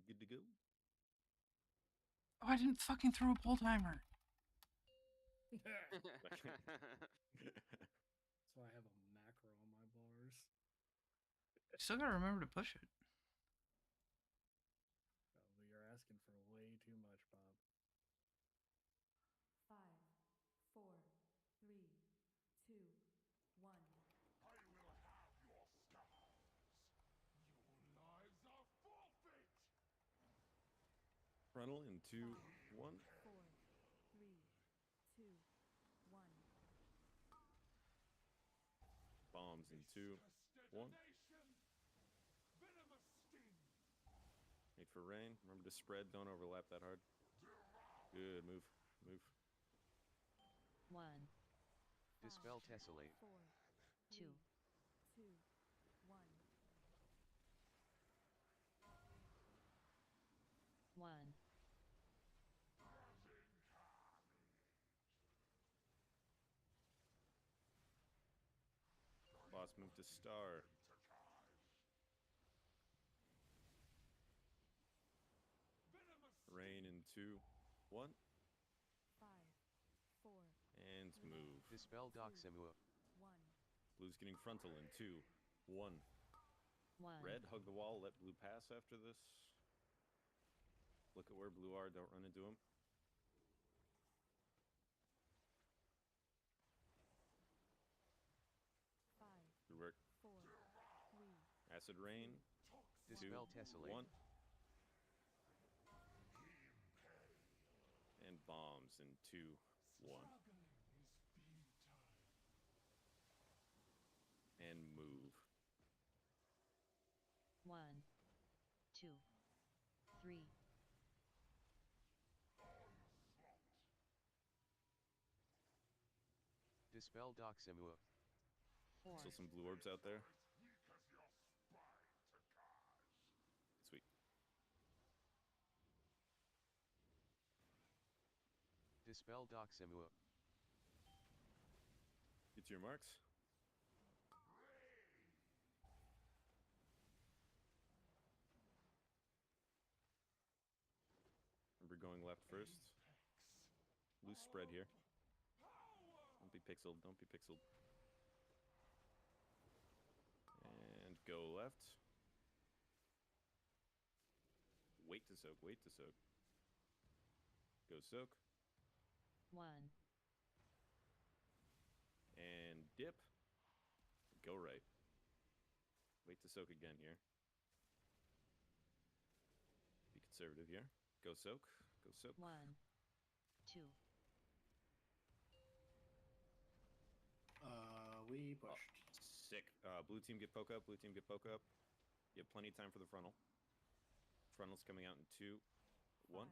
Good to go. Oh, I didn't fucking throw a pull timer. So I have a macro on my bars. Still gotta remember to push it. Oh, you're asking for way too much, Bob. 5, 4, 3, 2, 1. Frontal in 2, 1. 4, 3, 2, 1. Bombs in 2, 1. Wait for rain. Remember to spread. Don't overlap that hard. Good. Move. Move. 1, Dispel Tessellate. 4, 2, 2, 1. 1. Boss move to star. Rain in 2, 1. 5, 4, And move. Dispel Doxemua. 1. Blue's getting frontal in 2, 1. 1. Red, hug the wall. Let blue pass after this. Look at where blue are. Don't run into them. Good work. 4, 3. Acid rain. Dispel 2, Tessellate. 1. And bombs in 2, 1. And move. 1, 2, 3. Dispel Doxemua. 4. Still some blue orbs out there. Sweet. Dispel Doxemua. Get to your marks. Remember going left first. Loose spread here. Don't be pixeled. Don't be pixeled. And go left. Wait to soak. Wait to soak. Go soak. 1. And dip. Go right. Wait to soak again here. Be conservative here. Go soak. Go soak. 1, 2. We pushed. Sick. Blue team get poke up. Blue team get poke up. You have plenty of time for the frontal. Frontal's coming out in 2, 1. 4,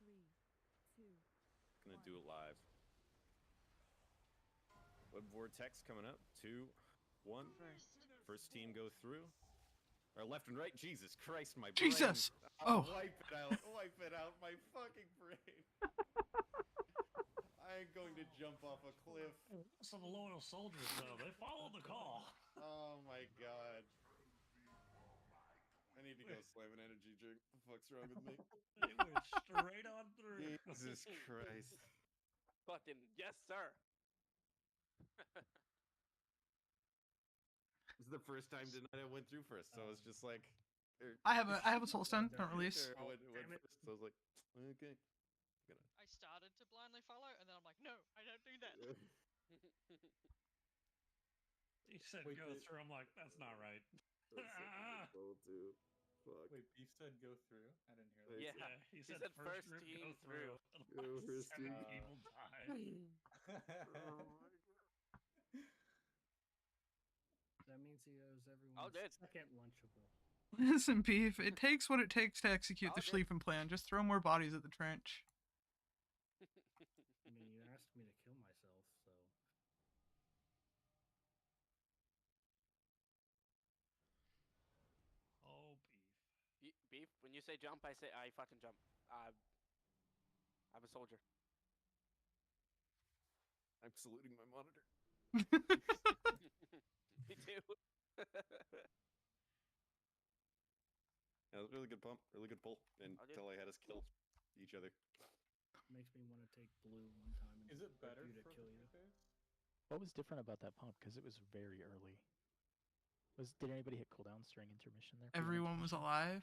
3, 2. Gonna do it live. Web vortex coming up. 2, 1. First team go through. Or left and right. Jesus Christ, my brain. Jesus! Oh. Wipe it out. Wipe it out. My fucking brain. I'm going to jump off a cliff. Some loyal soldiers, though. They followed the call. Oh my god. I need to go slam an energy drink. What the fuck's wrong with me? They went straight on through. Jesus Christ. Fucking yes, sir. This is the first time tonight I went through first, so it's just like. I have a soul stone. Don't release. Went first, so I was like, okay. I started to blindly follow, and then I'm like, no, I don't do that. He said go through. I'm like, that's not right. Fuck. Wait, Beef said go through. I didn't hear that. Yeah, he he said, said first group team go through. Go first 7 team. people died. That means he owes everyone Oh, dude. second Lunchable. Listen, Beef, it takes what it takes to execute Oh, the dude. Schlieffen plan. Just throw more bodies at the trench. I mean, you asked me to kill myself, so. Oh, Beef. Beef, when you say jump, I say I fucking jump. I'm a soldier. I'm saluting my monitor. Me too. That was a really good pump, really good pull, until I had us kill each other. Makes me want to take blue one time and Is it get better you to for kill you. face? What was different about that pump? Because it was very early. Did anybody hit cooldowns during intermission there? Everyone was alive.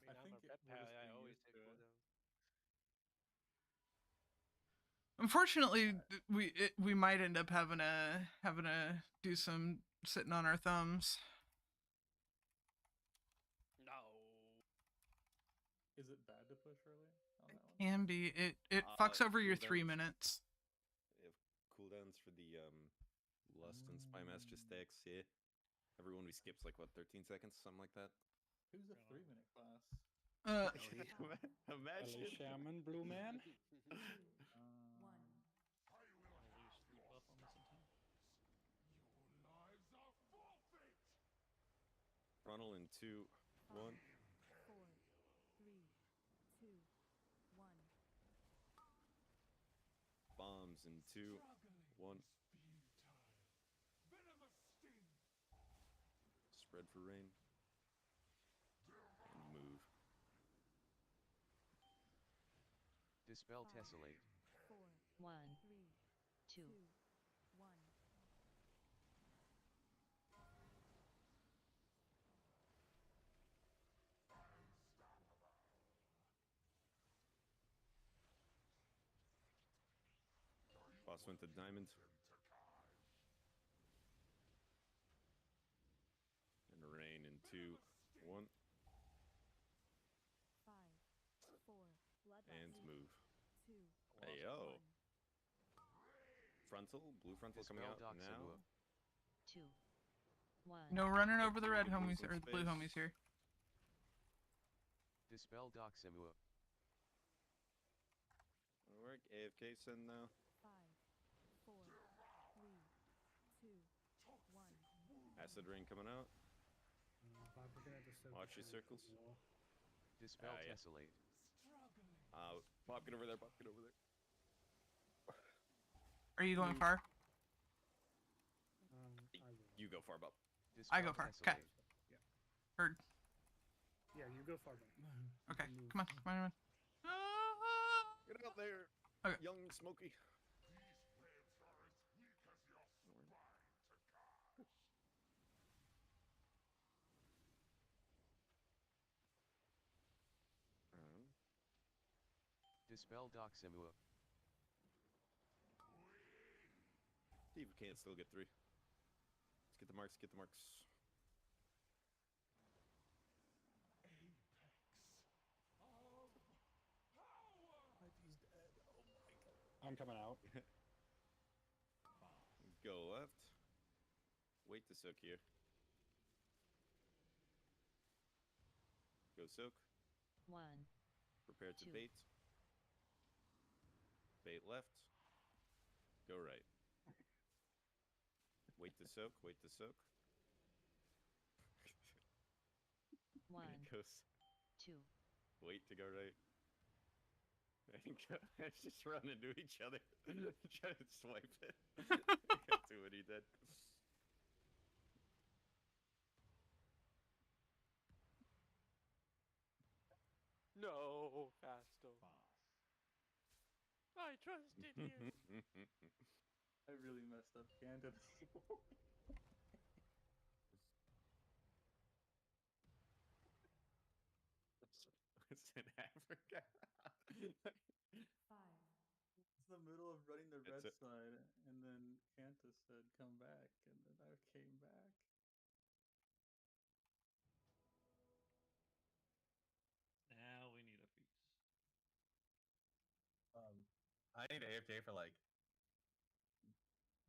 I think on a red we're pad, just I getting always used take to it. cooldowns. Unfortunately, we might end up having to do some sitting on our thumbs. No. Is it bad to push early on that one? Can be. It fucks over your 3 minutes. If cooldowns for the Lust and Spy Master stacks, yeah. Every one we skips like what, 13 seconds, something like that. Who's a 3-minute class? Imagine. Shaman, Blue Man. Frontal in 2, 1. 4, 3, 2, 1. Bombs in 2, 1. Spread for rain. And move. Dispel Tessellate. 4, 1, 3, 2, 1. Boss went to diamond. And rain in 2, 1. 5, 4, And move. 2, Hey, yo. Frontal, blue frontal coming out Dispel now. Doximua. 2, 1. No running over the red homies or the blue homies here. Dispel Doximua. That'll work. AFK send now. 5, 4, 3, 2, 1. Acid rain coming out. We're gonna have to soak Watch it your through. circles. Dispel Yeah. Tessellate. Pop, get over there. Pop, get over there. Are you going far? You go far, Bob. I go far. Okay. Heard. Yeah, you go far back. Okay. Come on. Come on. Get out there, Okay. young Smokey. Dispel Doximua. See if we can't still get 3. Let's get the marks. Get the marks. I'm coming out. Go left. Wait to soak here. Go soak. 1, Prepare to 2. bait. Bait left. Go right. Wait to soak. Wait to soak. 1, Goes. 2. Wait to go right. And go. Just run into each other. Try to swipe it. Do what he did. No, Fasto. I trusted you. I really messed up Canada. It's in Africa. 5. It's the middle of running the red It's side, and then Cantus said, "Come back," and then I came back. I need AFK for like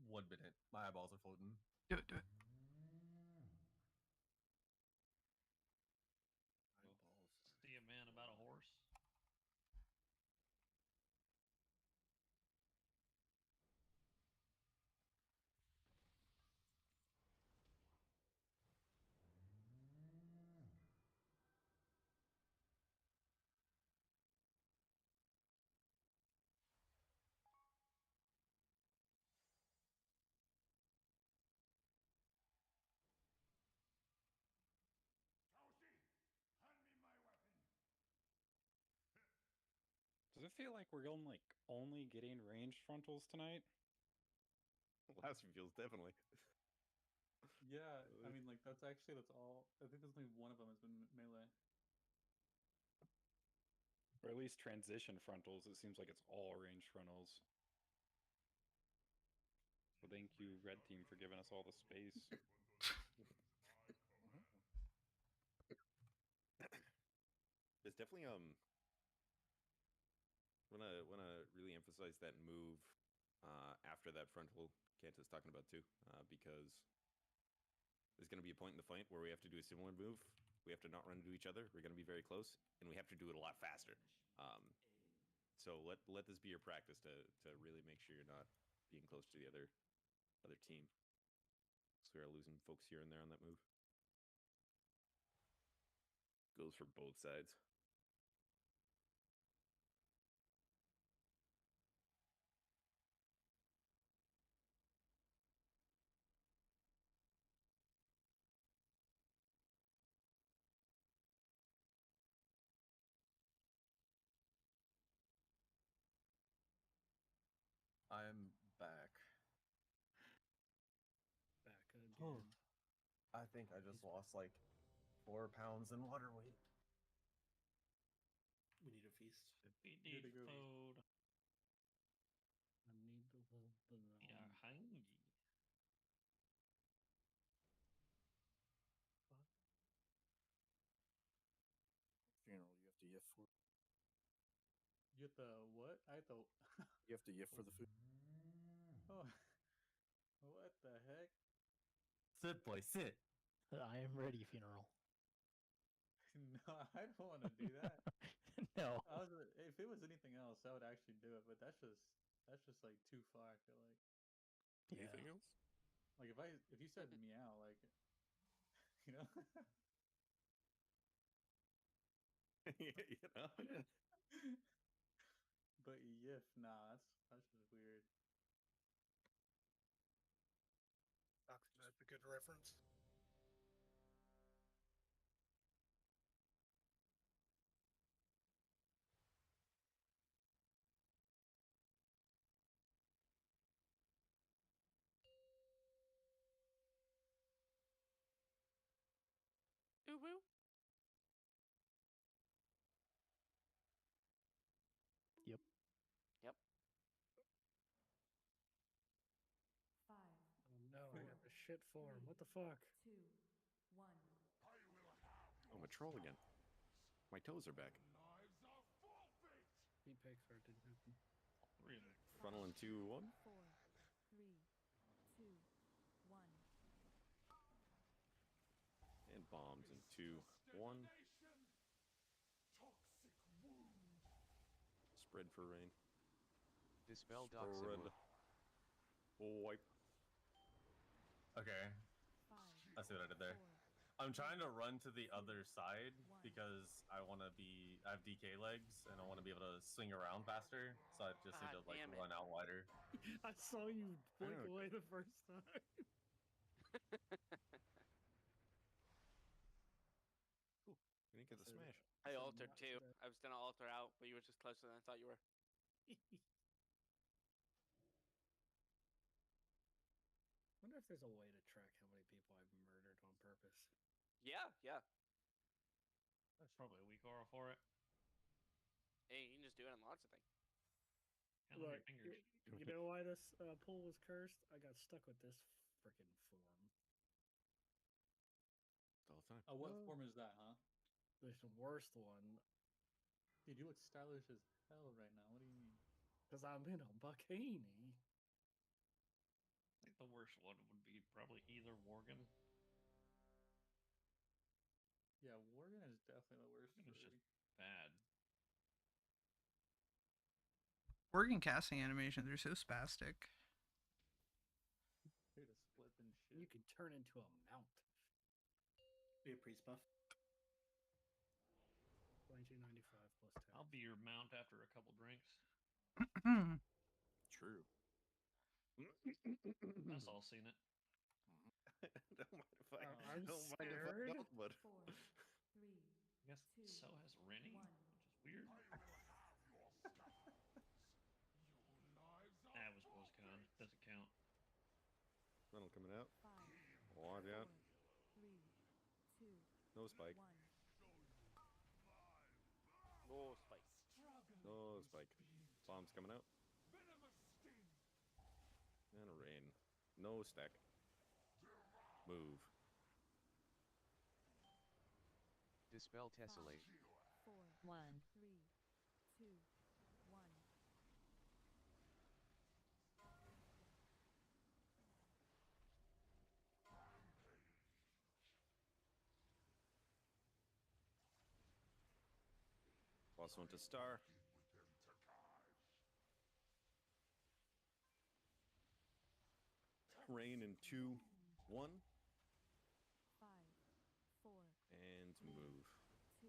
1 minute. My eyeballs are floating. Do it, do it. See a man about a horse. Does it feel like we're only getting ranged frontals tonight? Last few feels definitely. Yeah, I mean, like that's all. I think there's only one of them has been melee. Or at least transition frontals. It seems like it's all ranged frontals. So thank you, Red Team, for giving us all the space. There's definitely wanna really emphasize that move after that frontal Kanta's talking about too, because there's gonna be a point in the fight where we have to do a similar move. We have to not run into each other. We're gonna be very close, and we have to do it a lot faster. So let this be your practice to really make sure you're not being close to the other team. So we are losing folks here and there on that move. Goes for both sides. I'm back. Back again. I think I just lost like 4 pounds in water weight. We need a feast. We need food. I need the little banana. We are hungry. Funeral, you have to yiff for. You have to what? I have to. You have to yiff for the food. Oh, what the heck? Sit, boy, sit. I am ready, funeral. No, I don't want to do that. No. If it was anything else, I would actually do it. But that's just like too far. I feel like. Anything else? Like if you said meow, like, you know. You know. But yiff, nah, that's just weird. That's a good reference. Ooh woo. Yep. Yep. 5. Oh no, I got the shit form. What the fuck? 2, 1. Oh, I'm a troll again. My toes are back. He picks or it didn't happen. Really? Frontal in 2, 1. 4, 3, 2, 1. And bombs in 2, 1. Spread for rain. Dispel Spread. Doximua. Wipe. Okay. 5, I see what I did there. 4, I'm trying to run to the other side because I want to I have DK legs and I want to be able to swing around faster. So I just need to like damn it. run out wider. I saw you blink away the first time. Ooh, we didn't get the smash. I altered too. I was gonna alter out, but you were just closer than I thought you were. Wonder if there's a way to track how many people I've murdered on purpose. Yeah, yeah. There's probably a weak aura for it. Hey, you can just do it on lots of things. Count on your Look, fingers. you know why this pool was cursed? I got stuck with this freaking form. All the time. Oh, what form is that, huh? This worst one. Dude, you look stylish as hell right now. What do you mean? Because I'm in a bikini. I think the worst one would be probably either Worgen. Yeah, Worgen is definitely the worst. It's just bad. Worgen casting animations are so spastic. Here to split and shit. You can turn into a mount. Be a priest buff. 2295 plus 10. I'll be your mount after a couple drinks. True. That's all seen it. Don't mind if I. I'm don't mind if I scared. don't, but. 4, 3, I guess so has Rennie, which is weird. That was BlizzCon. Doesn't count. Funnel coming out. 5, Watch out. 3, 2, No spike. 1. Oh, spike. No spike. Bombs coming out. And a rain. No stack. Move. Dispel Tessellate. 4, 1. 3, 2, 1. Boss went to star. Rain in 2, 1. 5, 4, And move. 2,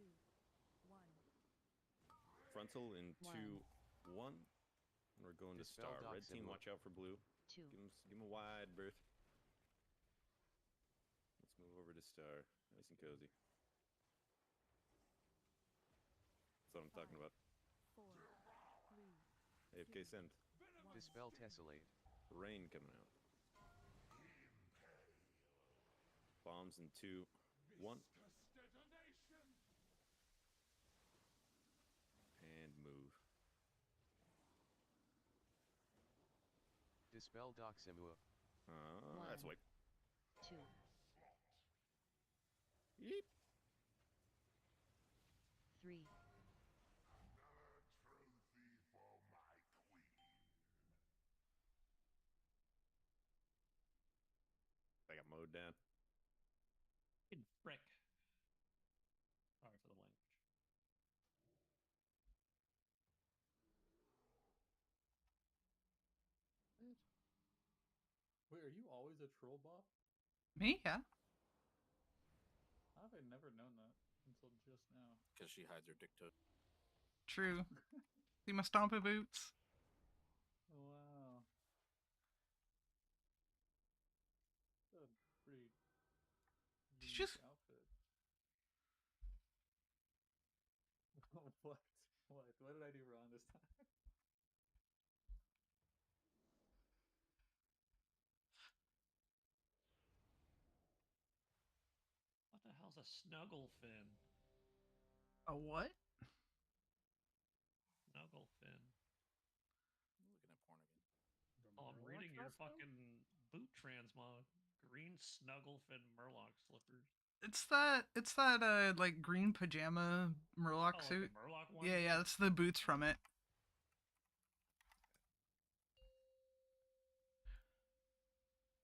1. Frontal in 2, 1. And we're going to Dispel star. Doc Red team, symbol. watch out for blue. 2. Give him a wide berth. Let's move over to star. Nice and cozy. That's what I'm talking about. 4, 3, AFK send. Dispel Tessellate. Rain coming out. Bombs in 2, 1. And move. Dispel Doximua. That's wipe. 2. Yeep. 3. I got mowed down. Fucking frick. Sorry for the language. Wait, are you always a troll bot? Me? Yeah. How have I never known that until just now? Because she hides her dick toe. True. See my stompy boots? Wow. That's a pretty Did you unique just... outfit. What? What? What did I do wrong this time? What the hell's a snuggle fin? A what? Snuggle fin. I'm looking at porn again. Oh, I'm Murloc reading your costume? fucking boot transmog. Green snuggle fin Murloc slippers. It's that like green pajama Murloc Oh, like suit. the Murloc one? Yeah, yeah, that's the boots from it.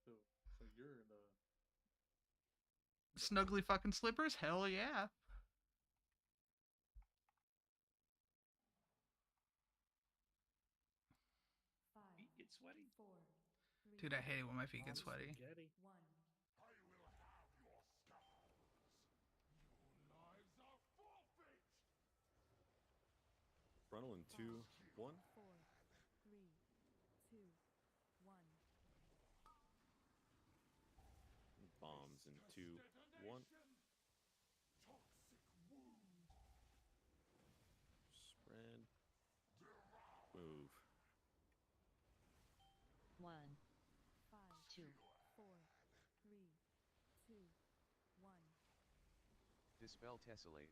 So you're the Snuggly fucking slippers? Hell yeah. Feet get sweaty. 4, 3, Dude, I hate it when my feet get Mom's sweaty. spaghetti. 1. Frontal in 2, 1. 4, 3, 2, 1. Bombs in 2, 1. Spread. Move. 1. 5, 2. 4, 3, 2, 1. Dispel Tessellate.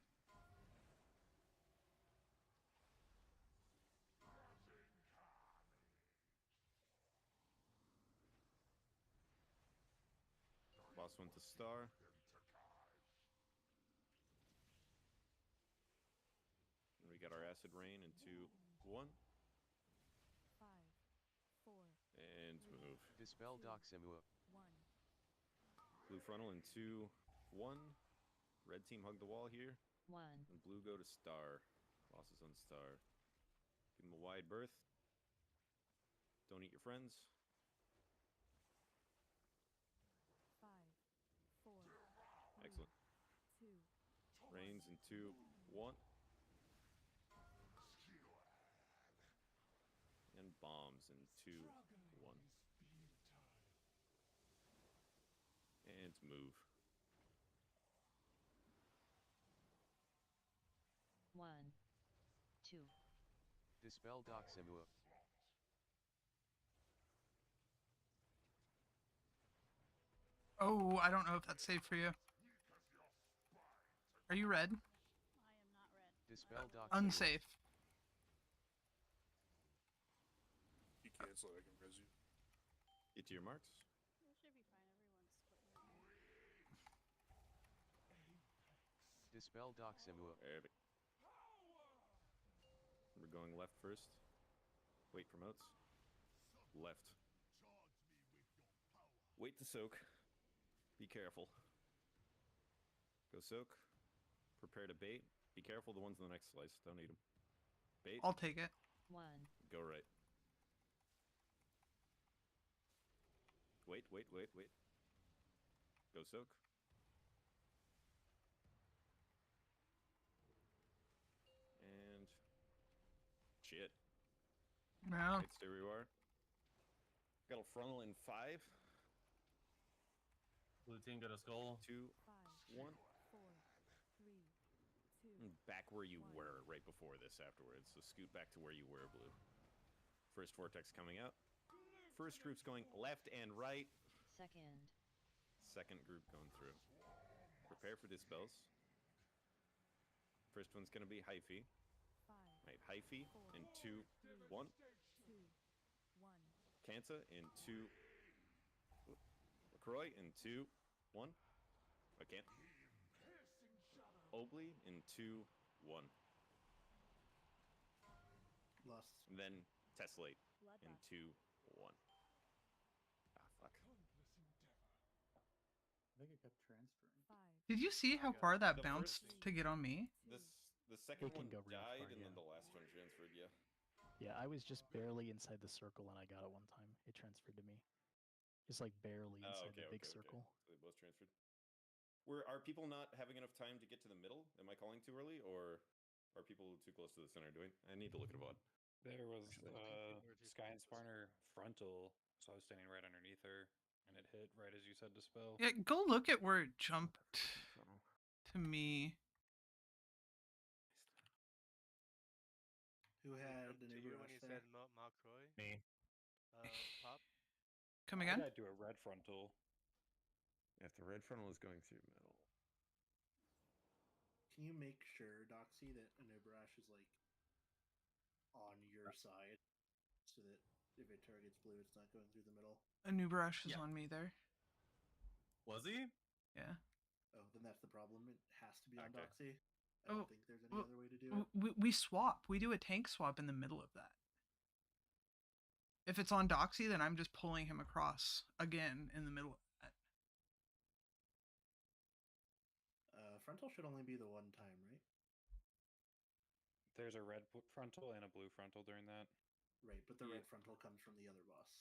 Boss went to star. And we got our acid rain in 2, 1. move. Dispel Doximua. Blue frontal in 2, 1. Red team hug the wall here. 1. And blue go to star. Losses on star. Give them a wide berth. Don't eat your friends. 5, 4, Excellent. 2, Rains in 2, 1. And bombs in 2, 1. And move. 1, 2. Dispel Doximua. Oh, I don't know if that's safe for you. Are you red? Dispel Doximua. Unsafe. You cancel it, I can res you. Get to your marks. Dispel Doximua. We're going left first. Wait promotes. Left. Wait to soak. Be careful. Go soak. Prepare to bait. Be careful the ones in the next slice. Don't eat them. Bait. I'll take it. 1. Go right. Wait. Go soak. And shit. No. Right, stay where you are. Got a frontal in 5. Blue team got a skull. 2, 1. 4, 3, 2. And back where you were right before this afterwards. So scoot back to where you were, blue. First vortex coming out. First group's going left and right. Second. Second group going through. Prepare for dispels. First one's going to be hyphy. 5, Right, hyphy in 2, 1. 2, 1. Kansa in 2. LaCroix in 2, 1. I can't. Obley in 2, 1. Lost. And then Tessellate in Bloodbath. 2, 1. Ah, fuck. I think it kept transferring. 5. Did you see how Okay. far that The bounced first- to get on me? The second It can one go real died, far, and then yeah. the last one transferred, yeah. Yeah, I was just barely inside the circle and I got it one time. It transferred to me. Just like barely inside the big circle. So they both transferred. Are people not having enough time to get to the middle? Am I calling too early, or are people too close to the center? I need to look at a VOD. There was Sky and Sparner frontal, so I was standing right underneath her, and it hit right as you said dispel. Yeah, go look at where it jumped to me. Who had To an you Uber when rush you there? said Malcroy? Me. Pop? Come I again? gotta do a red frontal. If the red frontal is going through middle. Can you make sure, Doxy, that an Uber rush is like on your side, so that if it targets blue, it's not going through the middle? Anubarash is on me there. Was he? Yeah. Oh, then that's the problem. It has to be on Okay. Doxy. I don't think there's any other way to do it. We swap. We do a tank swap in the middle of that. If it's on Doxy, then I'm just pulling him across again in the middle of that. Frontal should only be the one time, right? There's a red frontal and a blue frontal during that. Right, but the red frontal comes from the other boss.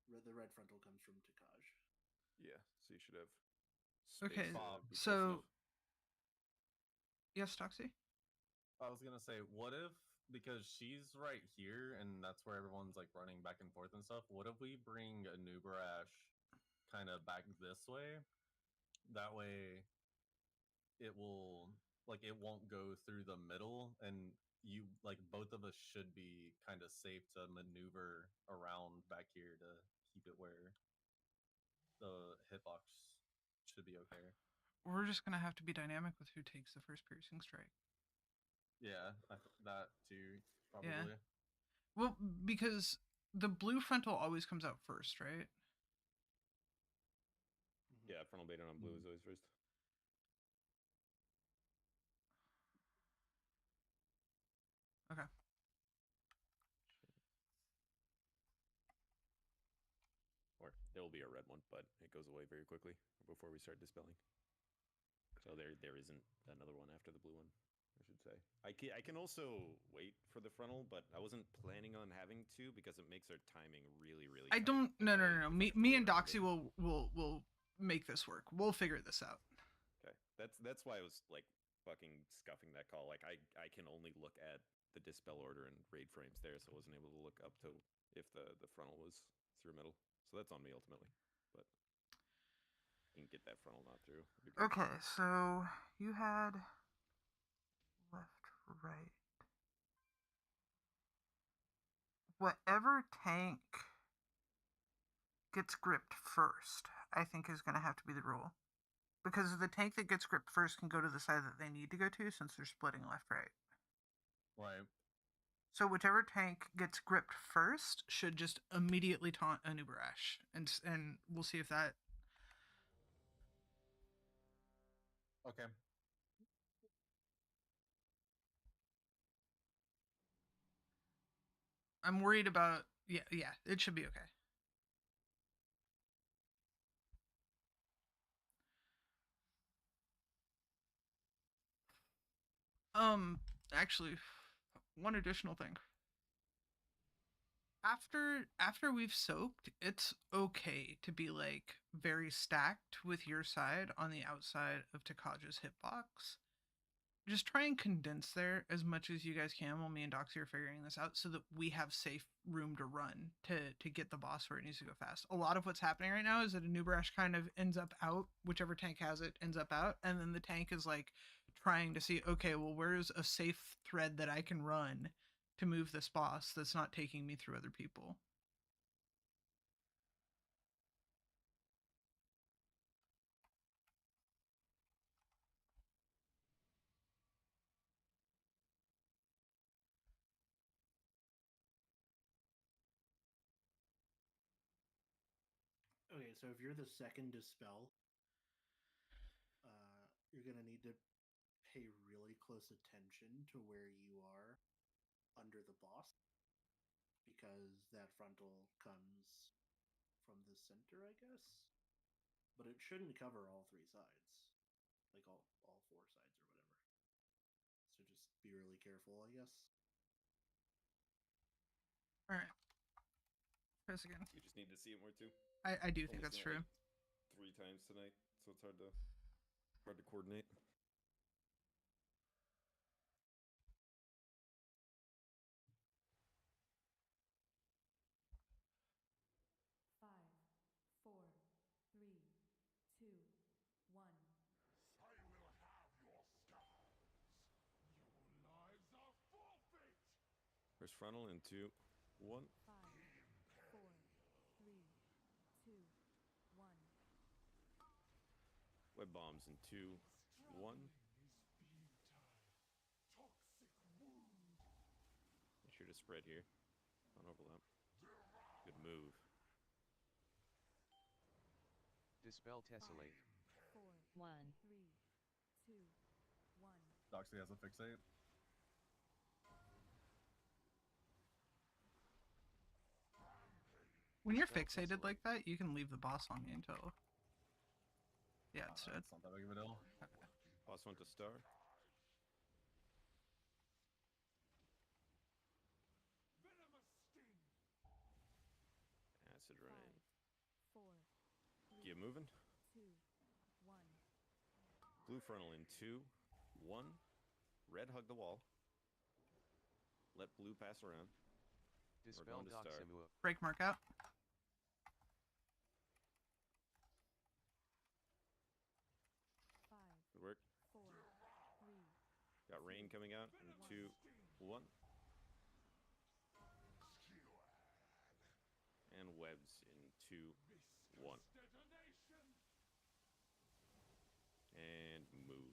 The red frontal comes from Takaj. Yeah, so you should have. Okay, space to be close so enough. yes, Doxy. I was gonna say, what if, because she's right here and that's where everyone's like running back and forth and stuff, what if we bring a Nubarash kind of back this way? That way it will, like, it won't go through the middle, and you, like, both of us should be kind of safe to maneuver around back here to keep it where the hitbox should be okay. We're just gonna have to be dynamic with who takes the first piercing strike. Yeah, that too, probably. Yeah. Well, because the blue frontal always comes out first, right? Yeah, frontal bait on blue is always first. Okay. There will be a red one, but it goes away very quickly before we start dispelling. So there isn't another one after the blue one, I should say. I can also wait for the frontal, but I wasn't planning on having to because it makes our timing really, really I tight. don't. No. Me and Doxy will make this work. We'll figure this out. Okay, that's why I was like fucking scuffing that call. Like I can only look at the dispel order and raid frames there, so I wasn't able to look up to if the frontal was through middle. So that's on me ultimately, but you can get that frontal not through. Okay, so you had left, right. Whatever tank gets gripped first, I think is going to have to be the rule. Because the tank that gets gripped first can go to the side that they need to go to since they're splitting left-right. Right. So whichever tank gets gripped first should just immediately taunt a Nubarash. And we'll see if that... Okay. I'm worried about... Yeah, it should be okay. Actually, one additional thing. After we've soaked, it's okay to be like very stacked with your side on the outside of Takaja's hitbox. Just try and condense there as much as you guys can while me and Doxy are figuring this out so that we have safe room to run to get the boss where it needs to go fast. A lot of what's happening right now is that a Nubarash kind of ends up out, whichever tank has it ends up out, and then the tank is like trying to see, okay, well, where's a safe thread that I can run to move this boss that's not taking me through other people. Okay, so if you're the second dispel, you're gonna need to pay really close attention to where you are under the boss, because that frontal comes from the center, I guess. But it shouldn't cover all three sides, like all 4 sides or whatever. So just be really careful, I guess. All right. Press again. You just need to see it more too. I do think that's true. Like 3 times tonight, so it's hard to coordinate. First frontal in 2, 1. 5, 4, 3, 2, 1. Web bombs in 2, 1. Make sure to spread here. Don't overlap. Good move. Dispel Tessellate. 1. 3, 2, 1. Doxy has a fixate. When you're fixated like that, you can leave the boss on me until... Yeah, it's dead. It's not that big of a deal. Okay. Boss went to star. Acid rain. 4, 3, Get moving. 2, 1. Blue frontal in 2, 1. Red hug the wall. Let blue pass around. Dispel Doximua. Break mark out. 5, Good work. 4, 3. Got rain coming out in 2, 1. And webs in 2, 1. And move.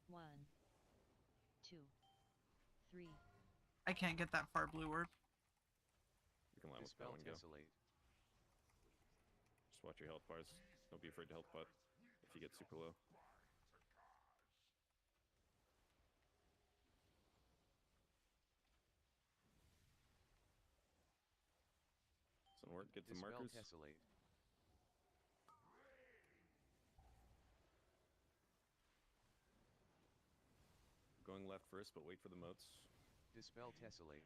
1, 2, 3. I can't get that far blue word. You can line with that Dispel one, go. Tessellate. Just watch your health bars. Don't be afraid to health pot if you get super low. Get some Dispel markers. Tessellate. Going left first, but wait for the moats. Dispel Tessellate.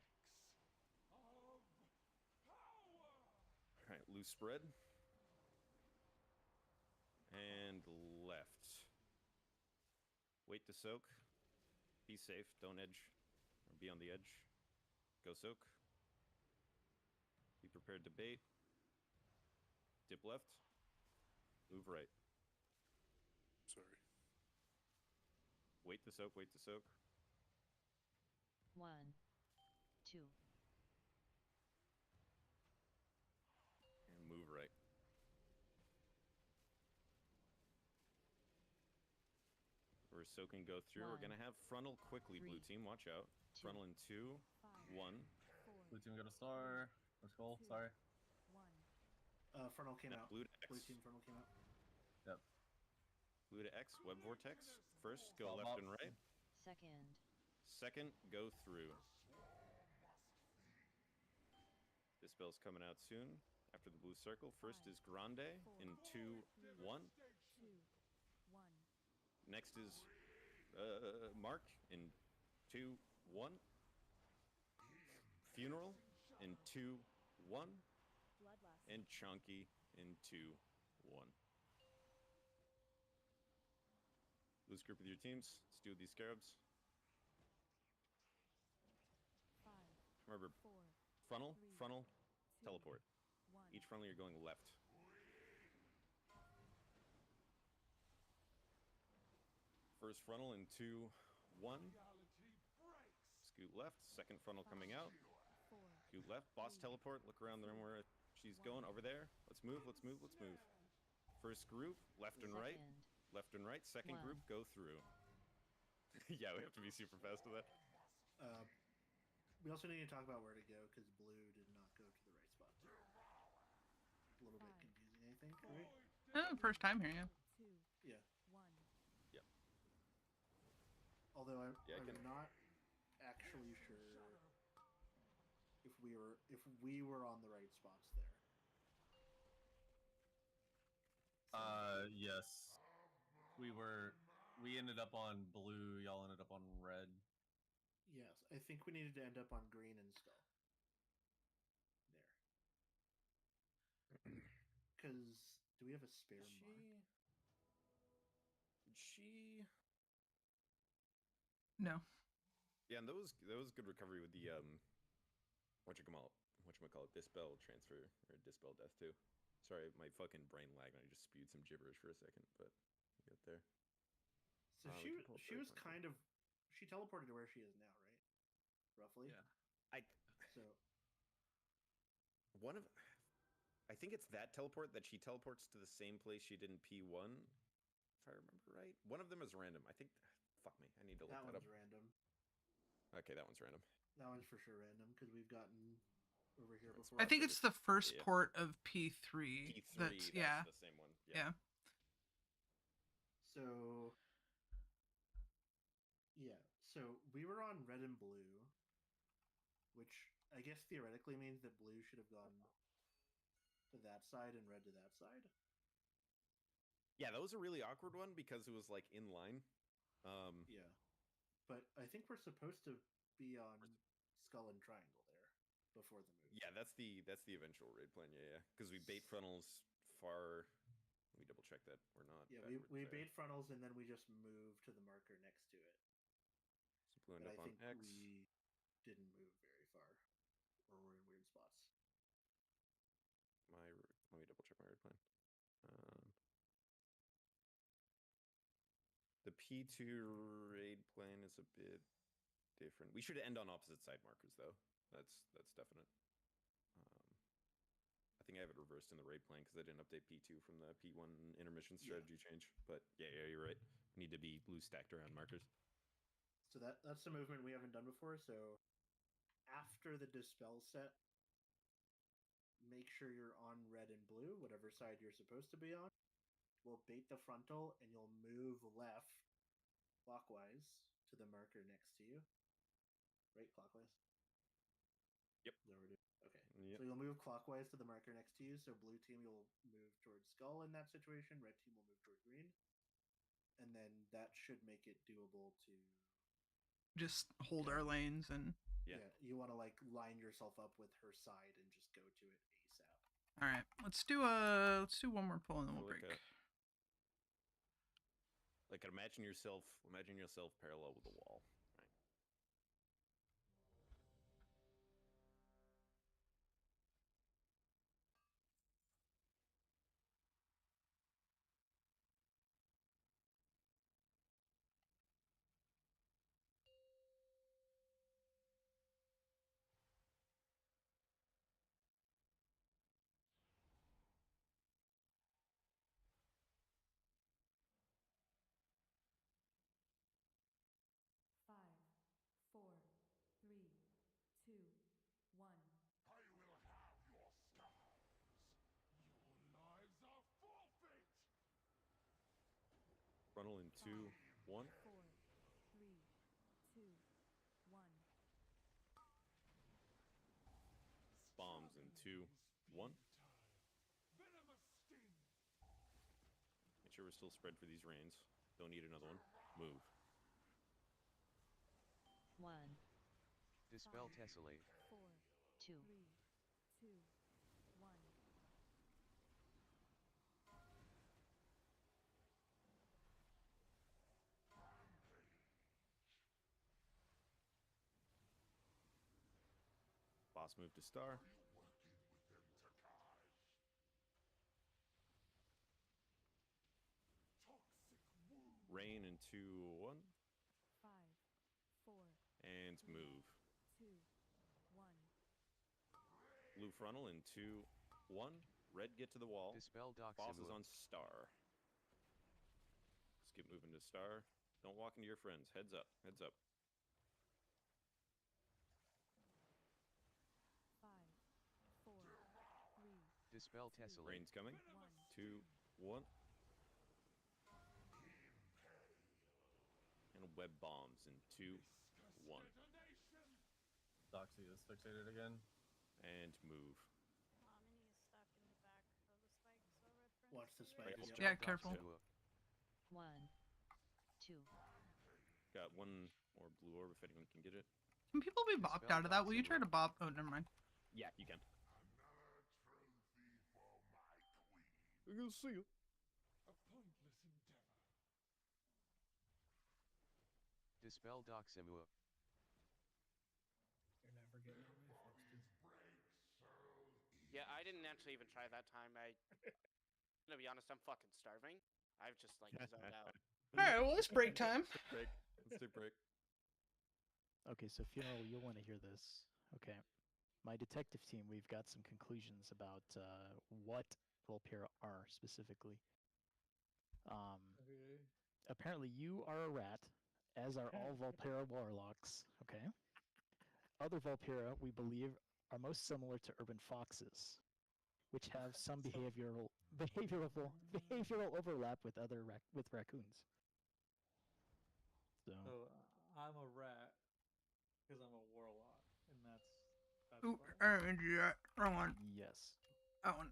Alright, loose spread. And left. Wait to soak. Be safe, don't edge. Or be on the edge. Go soak. Be prepared to bait. Dip left. Move right. Sorry. Wait to soak, wait to soak. 1, 2, And move right. We're soaking, go through. We're gonna have frontal quickly, blue team. Watch out. Frontal in 2, 1. Blue team got a star. Let's go. Sorry. Frontal came Now out. blue to X. Blue team frontal came out. Yep. Blue to X, web vortex. First, go Bob left up. and right. second, Second, go through. This spell's coming out soon. After the blue circle. First is Grande in 2, 1. Next is Mark in 2, 1. Funeral in 2, 1. And Chunky in 2, 1. Loose group with your teams. Let's do these scarabs. Remember, frontal, teleport. Each frontal you're going left. First frontal in 2, 1. Scoot left. Second frontal coming out. Scoot left. Boss teleport. Look around the room where she's going. Over there. Let's move, let's move, let's move. First group, left and right. Left and right. Second group, go through. Yeah, we have to be super fast with that. We also need to talk about where to go because blue did not go to the right spot. A little bit confusing, I think, right? Oh, first time here, yeah. Yeah. Yep. Although I'm can- not actually sure if we were on the right spots there. Yes. We ended up on blue, y'all ended up on red. Yes, I think we needed to end up on green and skull. There. Because do we have a spare mark? She. No. Yeah, and that was good recovery with the whatchamacallit, dispel transfer or dispel death too. Sorry, my fucking brain lagged and I just spewed some gibberish for a second, but we got there. So she was kind of she teleported to where she is now, right? Roughly. Yeah. I think it's that teleport that she teleports to the same place she did in P1, if I remember right. One of them is random. I think. Fuck me. I need to look that up. That one's random. Okay, that one's random. That one's for sure random because we've gotten over here before. I think it's the first Yeah. port of P3. P3. That's yeah. The same one. Yeah. So. Yeah. So we were on red and blue, which I guess theoretically means that blue should have gone to that side and red to that side. Yeah, that was a really awkward one because it was like in line. Yeah. But I think we're supposed to be on skull and triangle there before the move. Yeah, that's the eventual raid plan. Yeah. Because we bait frontals far. Let me double check that we're not. Yeah, backwards we there. bait frontals and then we just move to the marker next to it. So blue end But up I on think X. we didn't move very far, or we're in weird spots. Let me double check my raid plan. The P2 raid plan is a bit different. We should end on opposite side markers though. That's definite. I think I have it reversed in the raid plan because I didn't update P2 from the P1 intermission strategy change. But yeah, you're right. We need to be blue stacked around markers. So that's the movement we haven't done before. So after the dispel set, make sure you're on red and blue, whatever side you're supposed to be on. We'll bait the frontal and you'll move left clockwise to the marker next to you. Right, clockwise. Yep. Is that what we're doing? Okay. Yep. So you'll move clockwise to the marker next to you. So blue team, you'll move towards skull in that situation. Red team will move towards green. And then that should make it doable to Just hold our lanes and. Yeah. You want to like line yourself up with her side and just go to it ASAP. All right, let's do one more pull and then we'll break. Like imagine yourself parallel with the wall. Right. Frontal in 2, 1. Bombs in 2, 1. Make sure we're still spread for these rains. Don't need another one. Move. 1. Dispel Tessellate. 2. Boss move to star. Rain in 2, 1. And move. Blue frontal in 2, 1. Red get to the wall. Dispel Doc Boss is Simula. on star. Skip moving to star. Don't walk into your friends. Heads up. Heads up. Dispel Tessellate. Rain's coming. 2, 1. And web bombs in 2, 1. Doxy is fixated again. And move. Watch the spike. Yeah, careful. 1. 2. Got one more blue orb if anyone can get it. Can people be bopped out of that? Will you try to bop? Oh, never mind. Yeah, you can. We're gonna see you. Dispel Doc Simua. You're never getting away, Foxton. Yeah, I didn't actually even try that time. To be honest, I'm fucking starving. I've just like zoned out. All right, well it's break time. Break. Let's do break. Okay, so Funeral, you'll want to hear this. Okay. My detective team, we've got some conclusions about what Volpera are specifically. Okay. Apparently you are a rat, as are all Volpera warlocks, okay? Other Volpera, we believe, are most similar to urban foxes, which have some behavioral overlap with with raccoons. So I'm a rat because I'm a warlock, and that's Ooh, fine. I didn't do that. Wrong one. yes. That one.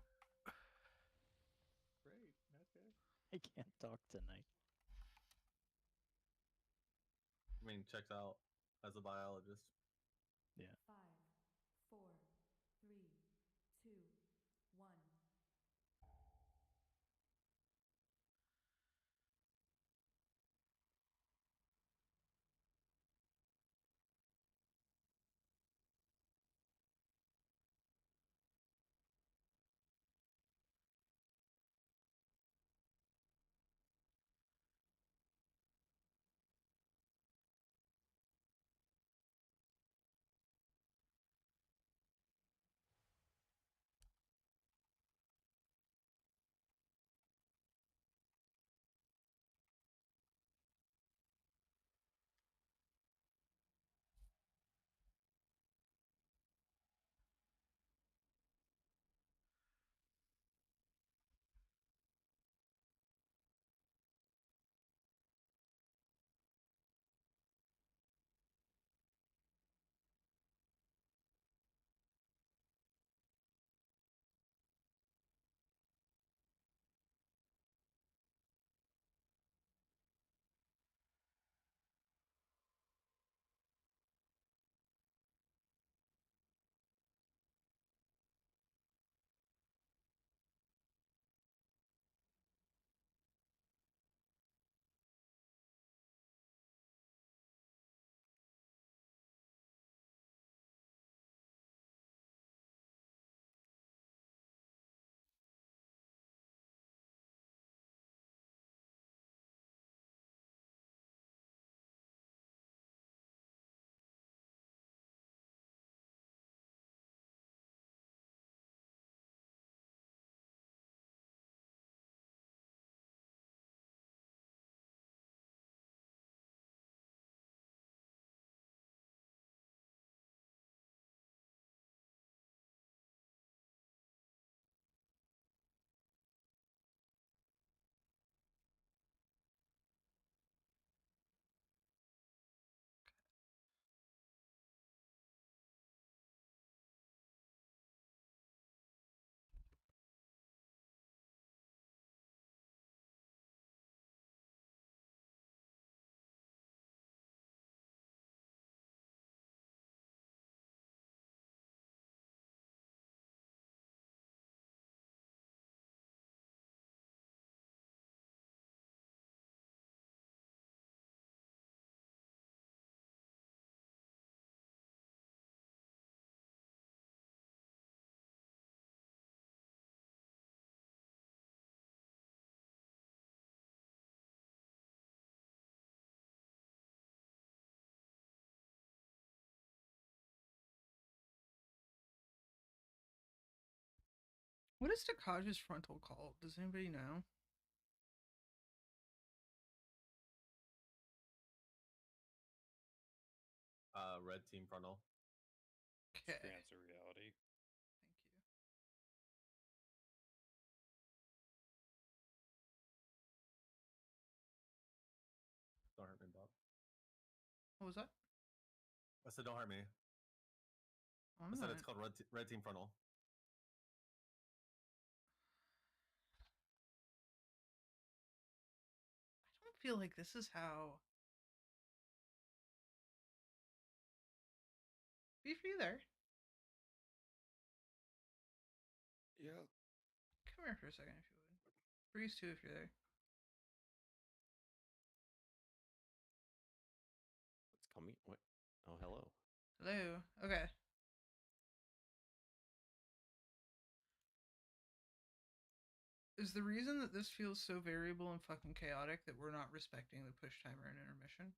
Great. Okay. I can't talk tonight. I mean, checks out as a biologist. Yeah. 5, 4, 3, 2, 1. What is Takaj's frontal called? Does anybody know? Red team frontal. Okay. Grants a reality. Don't hurt me, Bob. What was that? I said don't hurt me. I said it's called red team frontal. I don't feel like this is how. Beef, are you there? Yeah. Come here for a second if you would. Breeze too if you're there. It's coming. What? Oh, hello. Hello. Okay. Is the reason that this feels so variable and fucking chaotic that we're not respecting the push timer and intermission?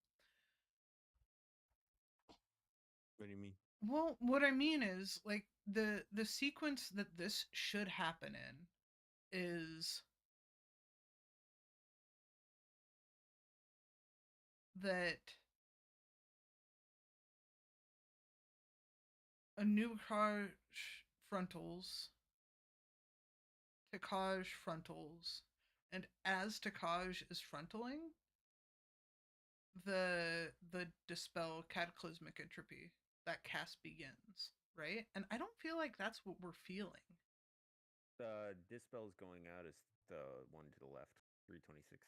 What do you mean? Well, what I mean is, like, the sequence that this should happen in is that Anub'aj frontals, Takaj frontals, and as Takaj is frontaling, the dispel cataclysmic entropy, that cast begins, right? And I don't feel like that's what we're feeling. The dispel's going out is the one to the left, 326.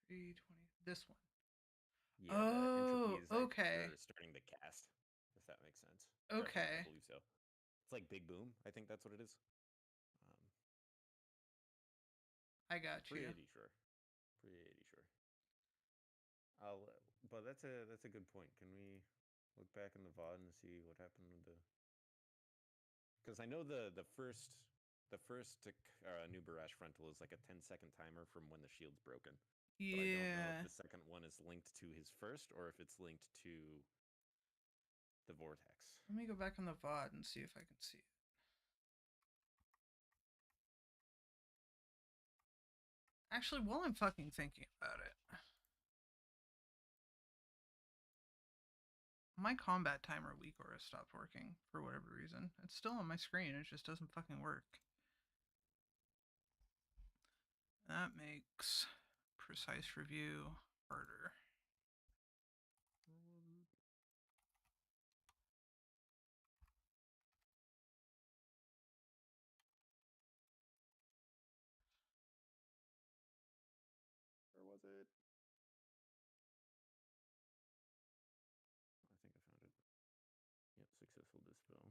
320. This one. Yeah, oh, the entropy is like okay. starting to cast, if that makes sense. Okay. I believe so. It's like Big Boom. I think that's what it is. I got you. Pretty sure. But that's a good point. Can we look back in the VOD and see what happened with the? Because I know the first Anub'aj frontal is like a 10-second timer from when the shield's broken. Yeah. But I don't know if the second one is linked to his first or if it's linked to the vortex. Let me go back in the VOD and see if I can see it. Actually, while I'm fucking thinking about it, my combat timer weak aura stopped working for whatever reason. It's still on my screen, it just doesn't fucking work. That makes precise review harder. Where was it? I think I found it. Yep, successful dispel.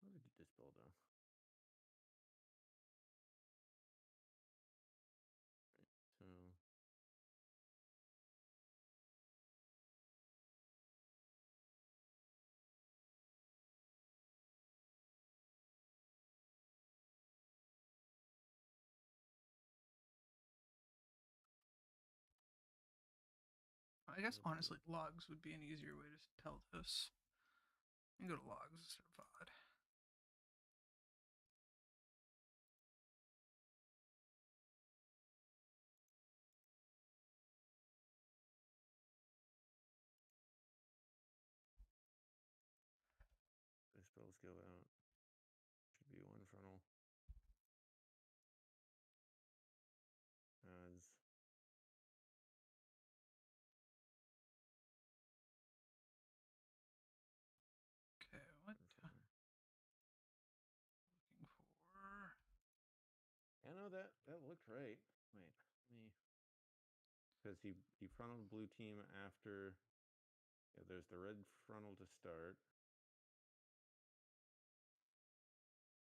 What did it dispel though? Right, so I guess honestly logs would be an easier way to tell this. You can go to logs instead of VOD. dispels go out. Should be one frontal. As Okay, what? Looking for. I know that looked right. Wait, let me. Because he frontaled blue team after. Yeah, there's the red frontal to start.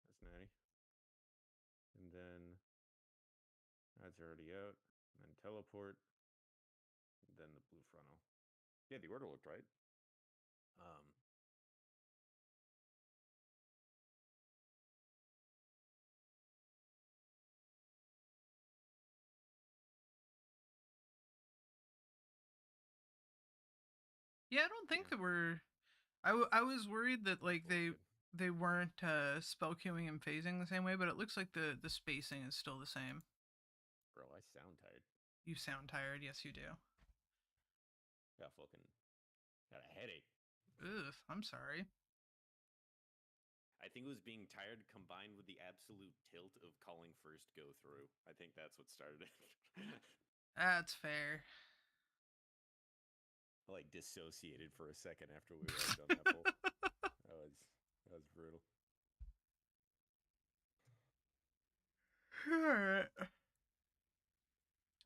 That's natty. And then that's already out. And then teleport. And then the blue frontal. Yeah, the order looked right. Yeah, I don't think that we're. I was worried that like they they weren't spell queuing and phasing the same way, but it looks like the spacing is still the same. Bro, I sound tired. You sound tired. Yes, you do. Got a headache. Ugh, I'm sorry. I think it was being tired combined with the absolute tilt of calling first go through. I think that's what started it. That's fair. I like dissociated for a second after we were done that poll. That was brutal. Alright.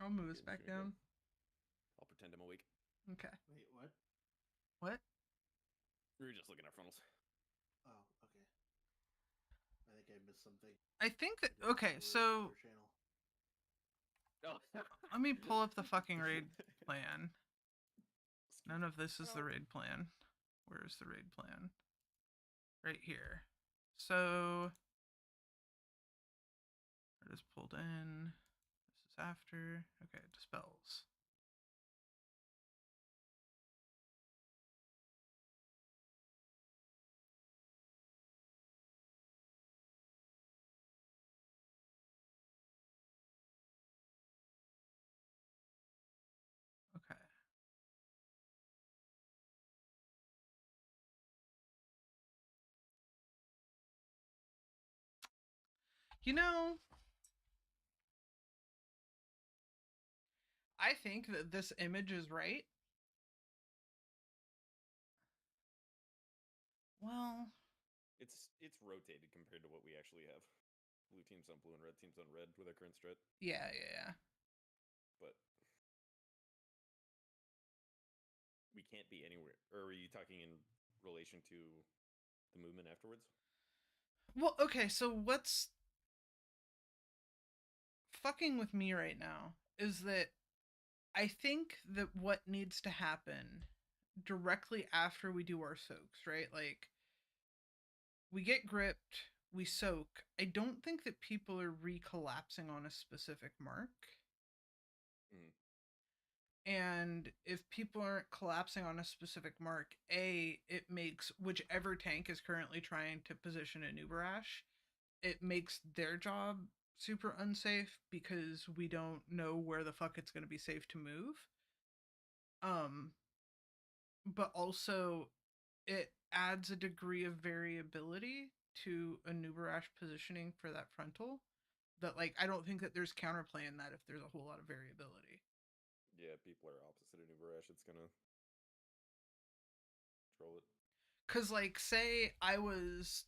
I'll move us back down. I'll pretend I'm awake. Okay. Wait, what? What? We were just looking at frontals. Oh, okay. I think I missed something. I think that okay, so let me pull up the fucking raid plan. None of this is the raid plan. Where's the raid plan? Right here. So it is pulled in. This is after. Okay, dispels. Okay. You know, I think that this image is right. Well, it's rotated compared to what we actually have. Blue team's on blue and red team's on red with our current strat. Yeah. But we can't be anywhere. Or are you talking in relation to the movement afterwards? Well, okay, so what's fucking with me right now is that I think that what needs to happen directly after we do our soaks, right? Like, we get gripped, we soak. I don't think that people are recollapsing on a specific mark. And if people aren't collapsing on a specific mark, it makes whichever tank is currently trying to position a Nubarash, it makes their job super unsafe because we don't know where the fuck it's going to be safe to move. But also it adds a degree of variability to a Nubarash positioning for that frontal that, like, I don't think that there's counterplay in that if there's a whole lot of variability. Yeah, people are opposite of Nubarash. It's gonna troll it. Cause, like, say I was,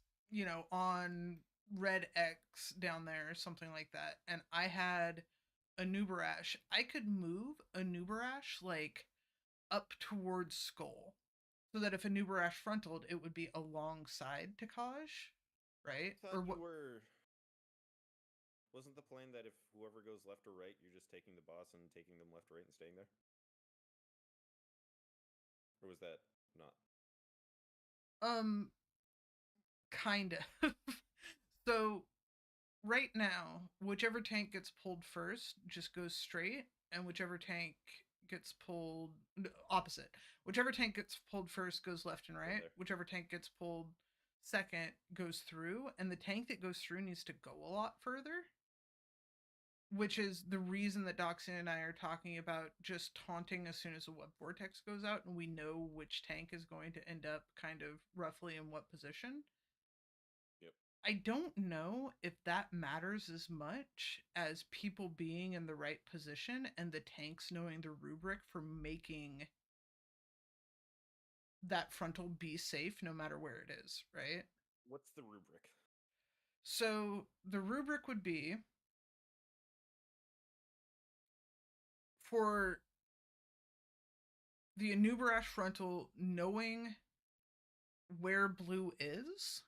on red X down there or something like that, and I had a Nubarash, I could move a Nubarash, like, up towards Skull. So that if a Nubarash frontaled, it would be alongside Takaj, right? Or what? Wasn't the plan that if whoever goes left or right, you're just taking the boss and taking them left or right and staying there? Or was that not? Kind of. So, right now, whichever tank gets pulled first just goes straight, and whichever tank gets pulled opposite. Whichever tank gets pulled first goes left and right. Whichever tank gets pulled second goes through, and the tank that goes through needs to go a lot further. Which is the reason that Doxy and I are talking about just taunting as soon as the web vortex goes out and we know which tank is going to end up kind of roughly in what position. Yep. I don't know if that matters as much as people being in the right position and the tanks knowing the rubric for making that frontal be safe no matter where it is, right? What's the rubric? So the rubric would be for the Anubarash frontal knowing where blue is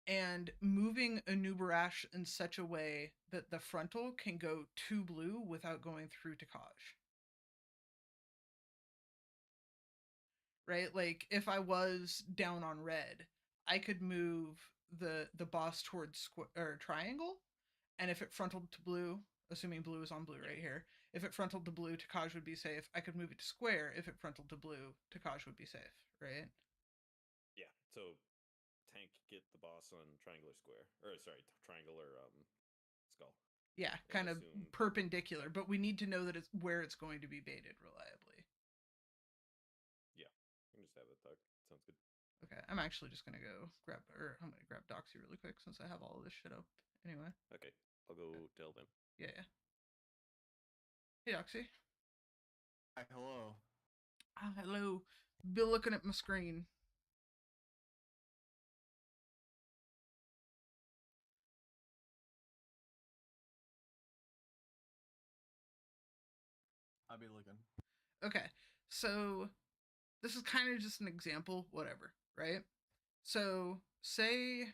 and moving Anubarash in such a way that the frontal can go to blue without going through Takaj. Right? Like, if I was down on red, I could move the boss towards triangle, and if it frontaled to blue, assuming blue is on blue right here, if it frontaled to blue, Takaj would be safe. I could move it to square. If it frontaled to blue, Takaj would be safe, right? Yeah, so tank get the boss on triangular square, or sorry, triangular skull. Yeah, I kind of assume- perpendicular, but we need to know that it's where it's going to be baited reliably. Yeah, we can just have it talk. Sounds good. Okay, I'm actually just gonna go grab, or I'm gonna grab Doxy really quick since I have all of this shit up anyway. Okay, I'll go tell them. Yeah. Hey, Doxy. Hi, hello. Ah, hello. Been looking at my screen. I'll be looking. Okay, so this is kind of just an example, whatever, right? So say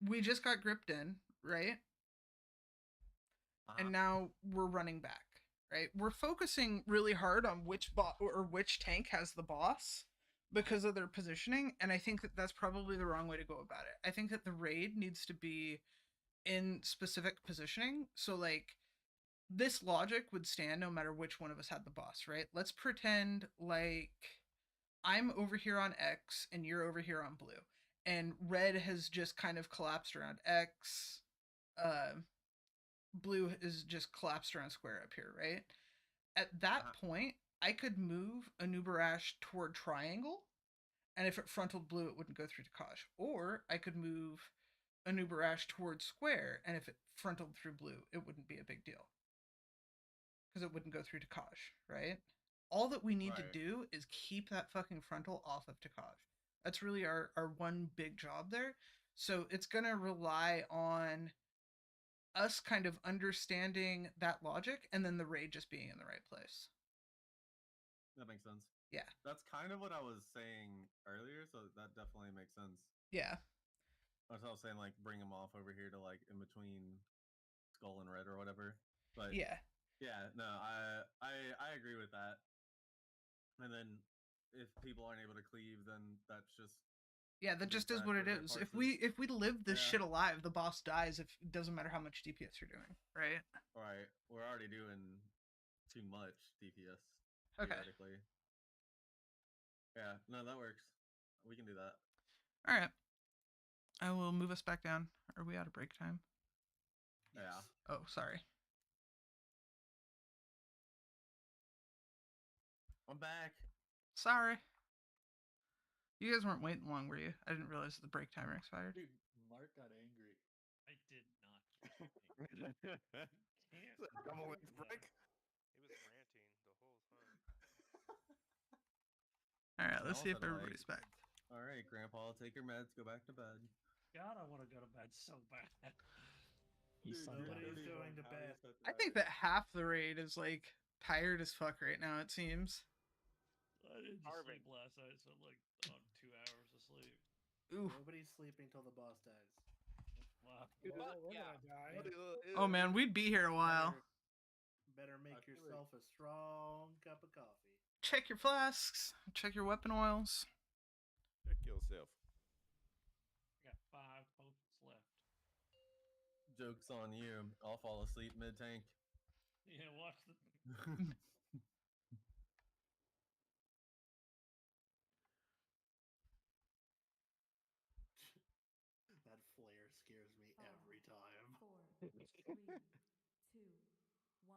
we just got gripped in, right? And now we're running back, right? We're focusing really hard on which bot or which tank has the boss because of their positioning, and I think that that's probably the wrong way to go about it. I think that the raid needs to be in specific positioning. So like this logic would stand no matter which one of us had the boss, right? Let's pretend like I'm over here on X and you're over here on blue, and red has just kind of collapsed around X. Blue is just collapsed around square up here, right? At that point, I could move a Nubarash toward triangle, and if it frontaled blue, it wouldn't go through to Kosh. Or I could move a Nubarash towards square, and if it frontaled through blue, it wouldn't be a big deal. Because it wouldn't go through Takash, right? All that we need to do is keep that fucking frontal off of Takash. That's really our one big job there. So it's going to rely on us kind of understanding that logic and then the raid just being in the right place. That makes sense. Yeah. That's kind of what I was saying earlier, so that definitely makes sense. Yeah. I was saying, like, bring them off over here to, like, in between skull and red or whatever. But yeah. Yeah, no, I agree with that. And then if people aren't able to cleave, then that's just that just is what it is. If we live this shit alive, the boss dies. If it doesn't matter how much DPS you're doing, right? Right. We're already doing too much DPS. Okay. Theoretically. Yeah. No, that works. We can do that. All right. I will move us back down. Are we out of break time? Yeah. Oh, sorry. I'm back. Sorry. You guys weren't waiting long, were you? I didn't realize the break timer expired. Dude, Mark got angry. I did not. Double length break. He was ranting the whole time. All right, let's see if everybody's back. All right, Grandpa, take your meds, go back to bed. God, I want to go to bed so bad. Nobody's going to bed. I think that half the raid is like tired as fuck right now. It seems. I didn't sleep last night, so I'm like on 2 hours of sleep. Ooh. Nobody's sleeping till the boss dies. Wow. Well, we're gonna die. Oh man, we'd be here a while. Better make yourself a strong cup of coffee. Check your flasks. Check your weapon oils. Check yourself. I got 5 potions left. Joke's on you. I'll fall asleep mid-tank. Yeah, watch the... That flare scares me every time. 4, 3, 2, 1.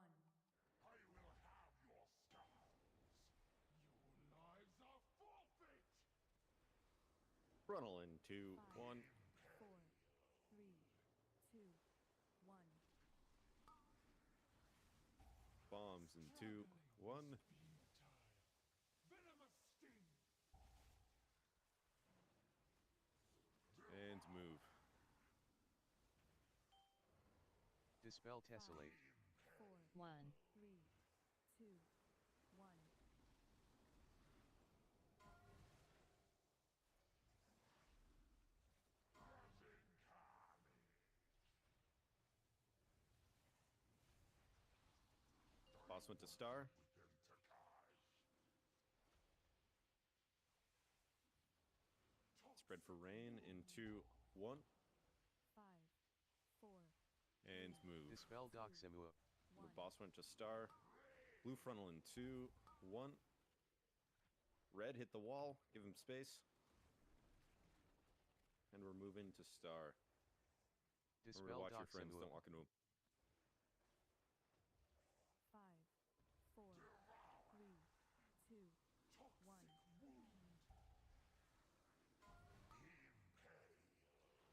Frontal in 2, 1. 4, 3, 2, 1. Bombs in 2, 1. And move. Dispel Tessellate. 4, 1. 3, 2, 1. Boss went to star. Spread for rain in 2, 1. 5, 4. And move. Dispel Doximua. The boss went to star. Blue frontal in 2, 1. Red hit the wall. Give him space. and we're moving to Star. Remember to Dispel watch your Doc friends, Simua. don't walk into them. 5, 4, 3, 2, 1.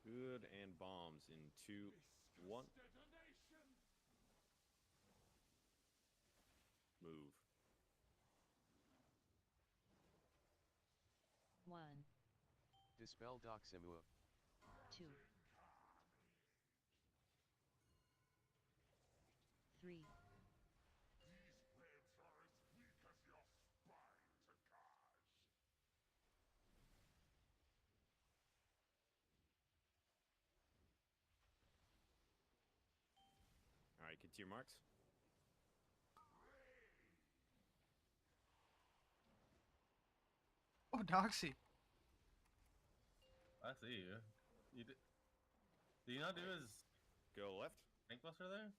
Good, and bombs in 2, 1. Move. 1, Dispel Doc Simua. 2, 3, All right, get to your marks. Oh, Doxy. I see you. Do you not do his Go left. Tank Buster there?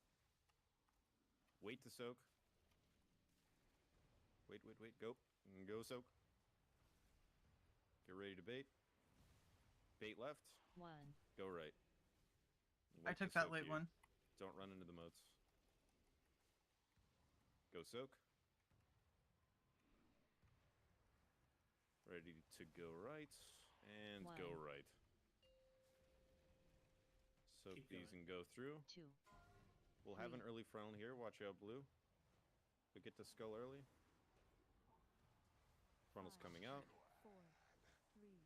Wait to soak. Wait. Go. Go soak. Get ready to bait. Bait left. 1, Go right. I Wait took to that soak late you. one. Don't run into the moats. Go soak. Ready to go right. And go One. right. Soak Keep these going. and go through. 2, We'll have an early frontal here. Watch out, blue. We get to skull early. Frontal's coming out. 4, 3,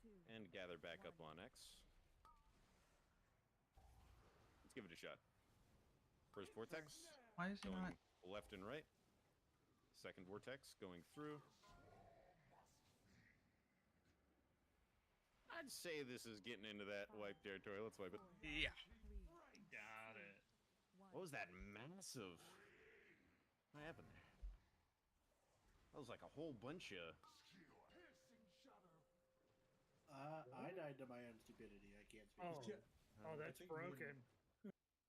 2. And gather back up on X. Let's give it a shot. First vortex. Why is he going not? left and right. Second vortex going through. I'd say this is getting into that wipe territory. Let's wipe it. Yeah. Got it. What was that massive? What happened there? That was like a whole bunch of. I died to my own stupidity. I can't speak. Oh, I that's think broken.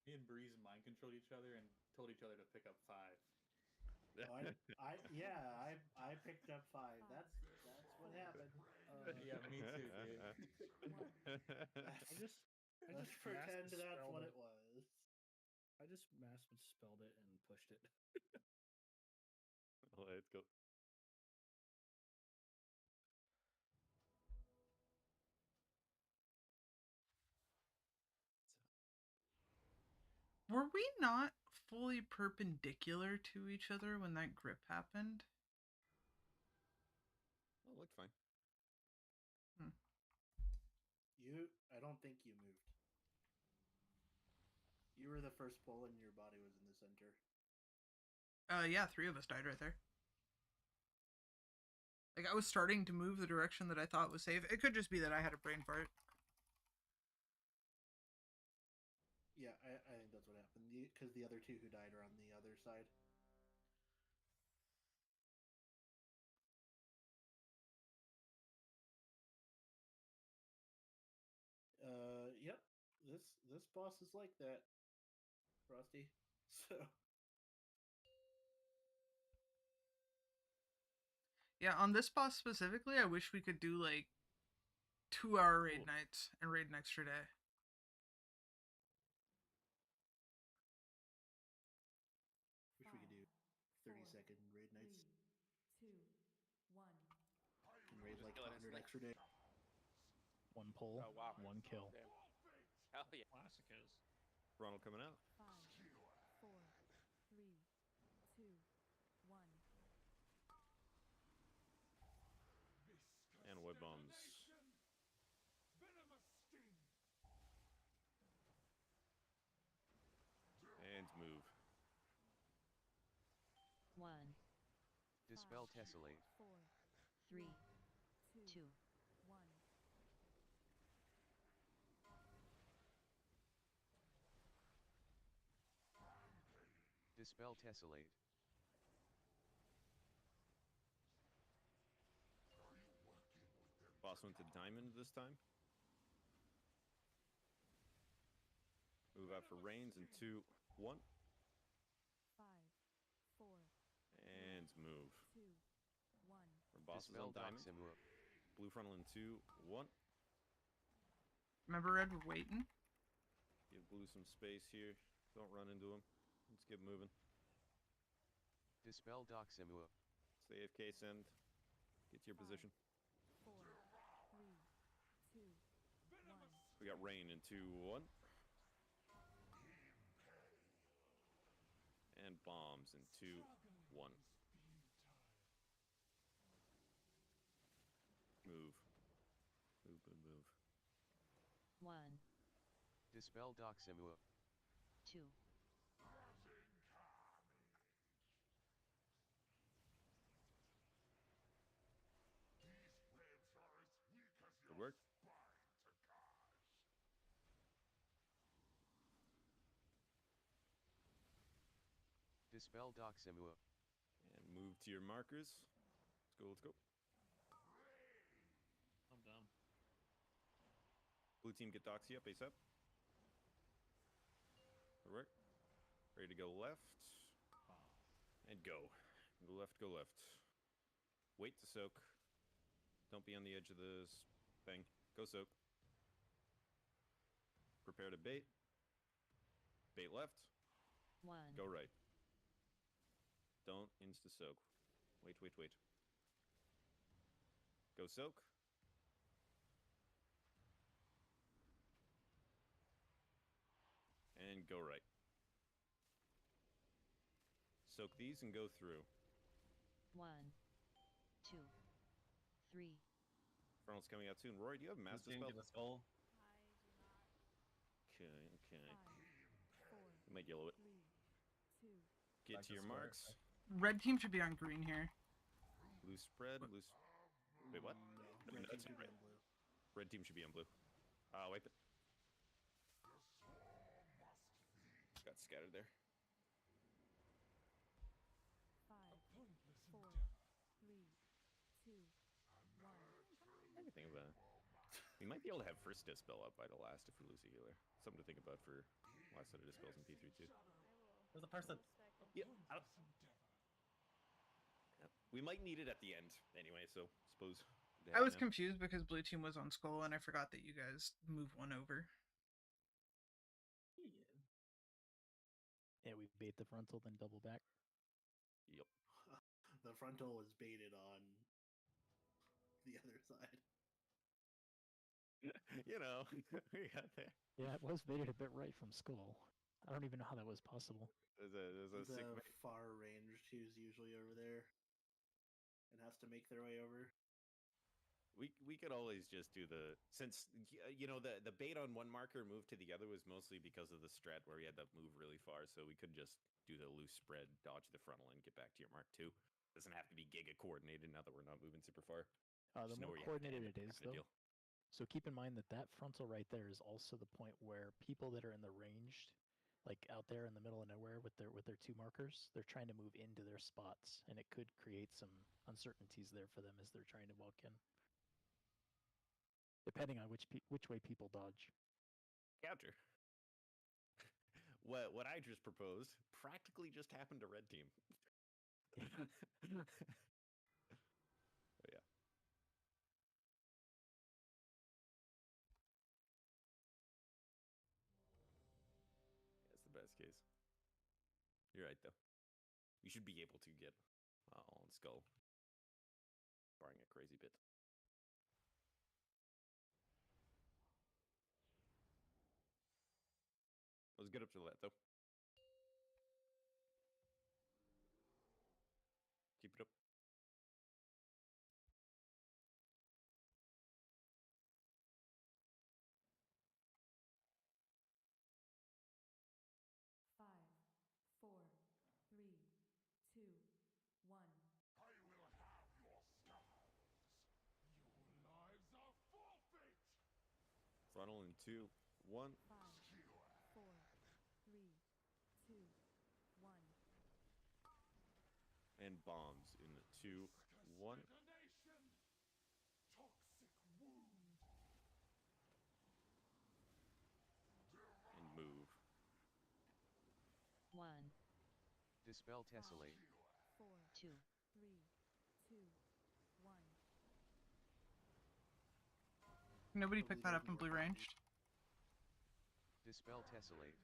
Me and Breeze mind controlled each other and told each other to pick up 5. I picked up 5. That's what happened. Yeah, me too, dude. I just Let's pretend that's what it was. I just mass misspelled it and pushed it. Let's go. Were we not fully perpendicular to each other when that grip happened? Oh, looked fine. I don't think you moved. You were the first pull and your body was in the center. Yeah, 3 of us died right there. Like, I was starting to move the direction that I thought was safe. It could just be that I had a brain fart. Yeah, I think that's what happened. Because the other 2 who died are on the other side. Yep. This boss is like that, Frosty. So. Yeah, on this boss specifically, I wish we could do like 2-hour raid nights and raid an extra day. Wish we could do 30-second raid nights. 2, 1. And raid like 100 extra day. 1 pull, Oh, wow. 1 kill. Damn. Hell yeah. Classic is. Ronald coming out. 5, 4, 3, 2, 1. And white bombs. And move. 1, Dispel Tessellate. 4, 3, 2, 2, 1. Dispel Tessellate. Boss went to diamond this time. Move out for Reigns in 2, 1. 5, 4, And move. 2, 1. Our boss is Dispel on Doc diamond. Simua. Blue frontal in 2, 1. Remember, Red, we're waiting. Give blue some space here. Don't run into him. Let's get moving. Dispel Doximua. Stay AFK, send. Get to your position. 4, 3, 2, 1. We got rain in 2, 1. And bombs in 2, 1. Move. Move, move, move. 1, Dispel Doximua. 2, Good work. Dispel Doximua. And move to your markers. Let's go, let's go. I'm dumb. Blue team, get Doxy up ASAP. Good work. Ready to go left. And go. Go left, go left. Wait to soak. Don't be on the edge of this thing. Go soak. Prepare to bait. Bait left. 1, Go right. Don't insta-soak. Wait, wait, wait. Go soak. And go right. Soak these and go through. 1, 2, 3, Frontal's coming out soon. Rory, do you have Master Team, Spell? get the skull. Okay, okay. 4, You might yellow it. 3, 2, Get Back to to your square. marks. Red team should be on green here. Loose spread, loose... Wait, what? No, No, red that's team should be right. on blue. Red team should be on blue. Wipe it. Got scattered there. 5, 4, 3, 2, 1. I can think of that. We might be able to have first dispel up by the last if we lose a healer. Something to think about for last set of dispels in P3 too. There's a person. Yeah, we might need it at the end anyway, so suppose. I was confused because blue team was on skull and I forgot that you guys move one over. Yeah, we bait the frontal, then double back. Yep. The frontal was baited on the other side. You know, we got there. Yeah, it was baited a bit right from skull. I don't even know how that was possible. There's a sick The bait. far ranged who's usually over there and has to make their way over. We could always just do the, since you know the bait on one marker move to the other was mostly because of the strat where we had to move really far, so we could just do the loose spread, dodge the frontal, and get back to your mark too. Doesn't have to be giga coordinated now that we're not moving super far. The Just know more where you have to coordinated end it is, kinda though. deal. So keep in mind that that frontal right there is also the point where people that are in the ranged, like out there in the middle of nowhere with their 2 markers, they're trying to move into their spots, and it could create some uncertainties there for them as they're trying to walk in, depending on which way people dodge. Counter. What I just proposed practically just happened to red team. But yeah. That's the best case. You're right though. We should be able to get all in skull, barring a crazy bit. Let's get up to that though. Keep it up. Five, four, three, two, one. Frontal in 2, 1. 5, 4, 3, 2, 1. And bombs in 2, 1. And move. 1, Dispel Tessellate. 4, 2, 3, 2, 1. Nobody picked that up in blue ranged. Dispel Tessellate.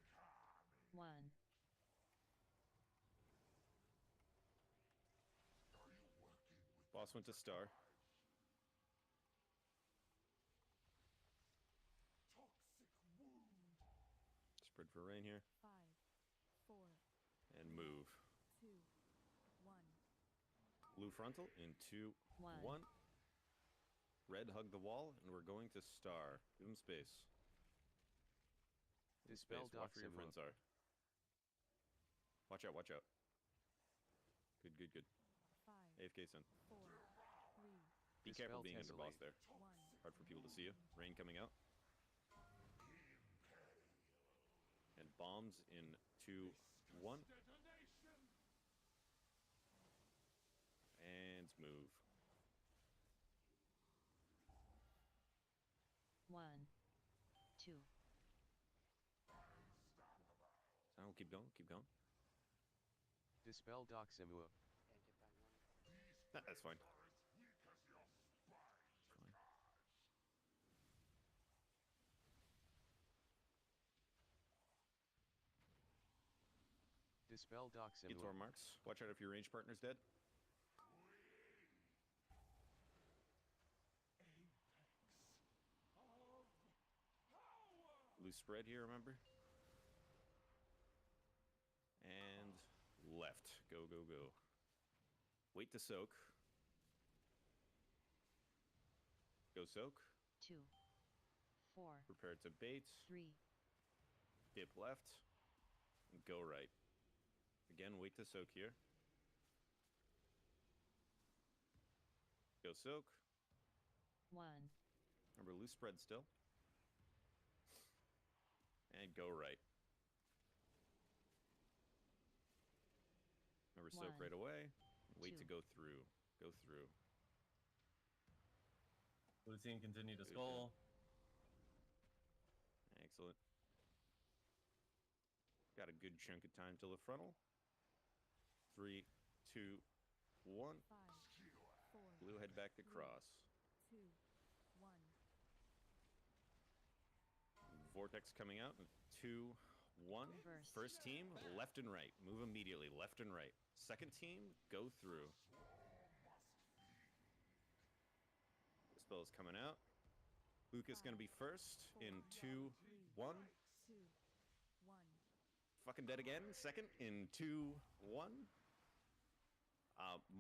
1. Boss went to star. Spread for rain here. 5, 4, And move. 2, 1. Blue frontal in 2, 1. Red hug the wall, and we're going to star. Give him space. Give him Dispel space. Watch where your Doximua. friends are. Watch out, watch out. Good, good, good. 5, AFK son. 4, 3, Be careful Dispel being under boss Tessellate. there. 1. Hard for people to see you. Rain coming out. And bombs in 2, 1. And move. 1, 2. So keep going, keep going. Dispel Doximua. That's fine. Dispel Doximua. Etor marks. Watch out if your range partner's dead. Loose spread here, remember? And left. Go, go, go. Wait to soak. Go soak. 2, 4, Prepare to bait. 3, Dip left. And go right. Again, wait to soak here. Go soak. 1, Remember, loose spread still. And go right. Remember, soak 1, right away. Wait to 2. go through. Go through. Blue team continue to Good, skull. Excellent. Got a good chunk of time till the frontal. 3, 2, 1. 5, 4, Blue head back to cross. 2, 1. Vortex coming out. 2, 1. Reverse. First team, left and right. Move immediately, left and right. Second team, go through. The spell's coming out. Lucas gonna be first in 2, 1. 2, 1. Fucking dead again. Second in 2, 1.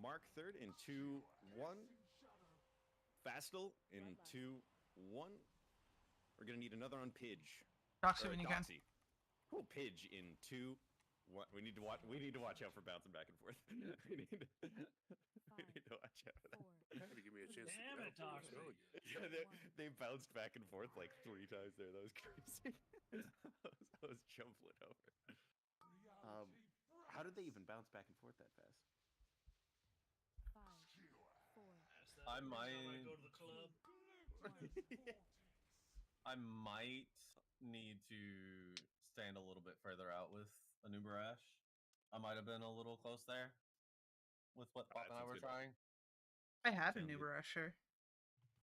Mark third in 2, 1. Fastal in 2, 1. We're gonna need another on Pidge. Doxy Or when you can. Doxy. Oh, Pidge in 2, 1. We need to watch. We need to watch out for bouncing back and forth. we need to watch out for that. Had to give me a chance Damn to it, get out Doxy. there. Yeah, they bounced back and forth like 3 times there. That was crazy. I was jumping over. How did they even bounce back and forth that fast? 5, 4, I I might. go to the club. I might need to stand a little bit further out with Anubarash. I might have been a little close there with what Pop and I sounds were good. trying. I had a Sounds new good. rusher.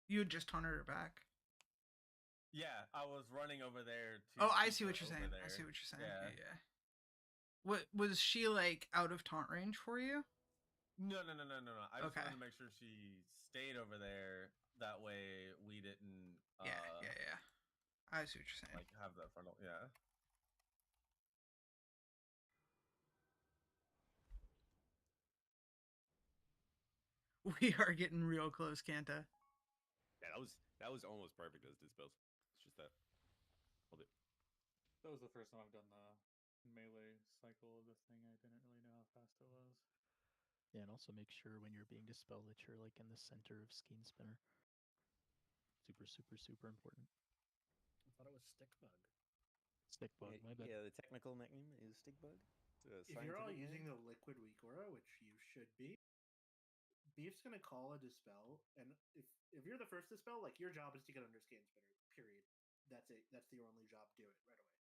You had just taunted her back. Yeah, I was running over there. To Oh, I keep see what her you're over saying. there. I see what you're saying. Yeah. Yeah, yeah. What was she like out of taunt range for you? No. I just Okay. wanted to make sure she stayed over there. That way we didn't. Yeah. I see what you're saying. Like have that frontal. Yeah. We are getting real close, Kanta. Yeah, that was almost perfect as dispels. It's just that. Hold it. That was the first time I've done the melee cycle of the thing. I didn't really know how fast it was. Yeah, and also make sure when you're being dispelled that you're like in the center of Skein Spinner. Super important. I thought it was stick bug. Stick bug, my bad. Yeah, the technical name is stick bug. If you're all using the liquid weak aura, which you should be, Beef's gonna call a dispel, and if you're the first dispel, like your job is to get under Scan Spinner. Period. That's it. That's your only job. Do it right away.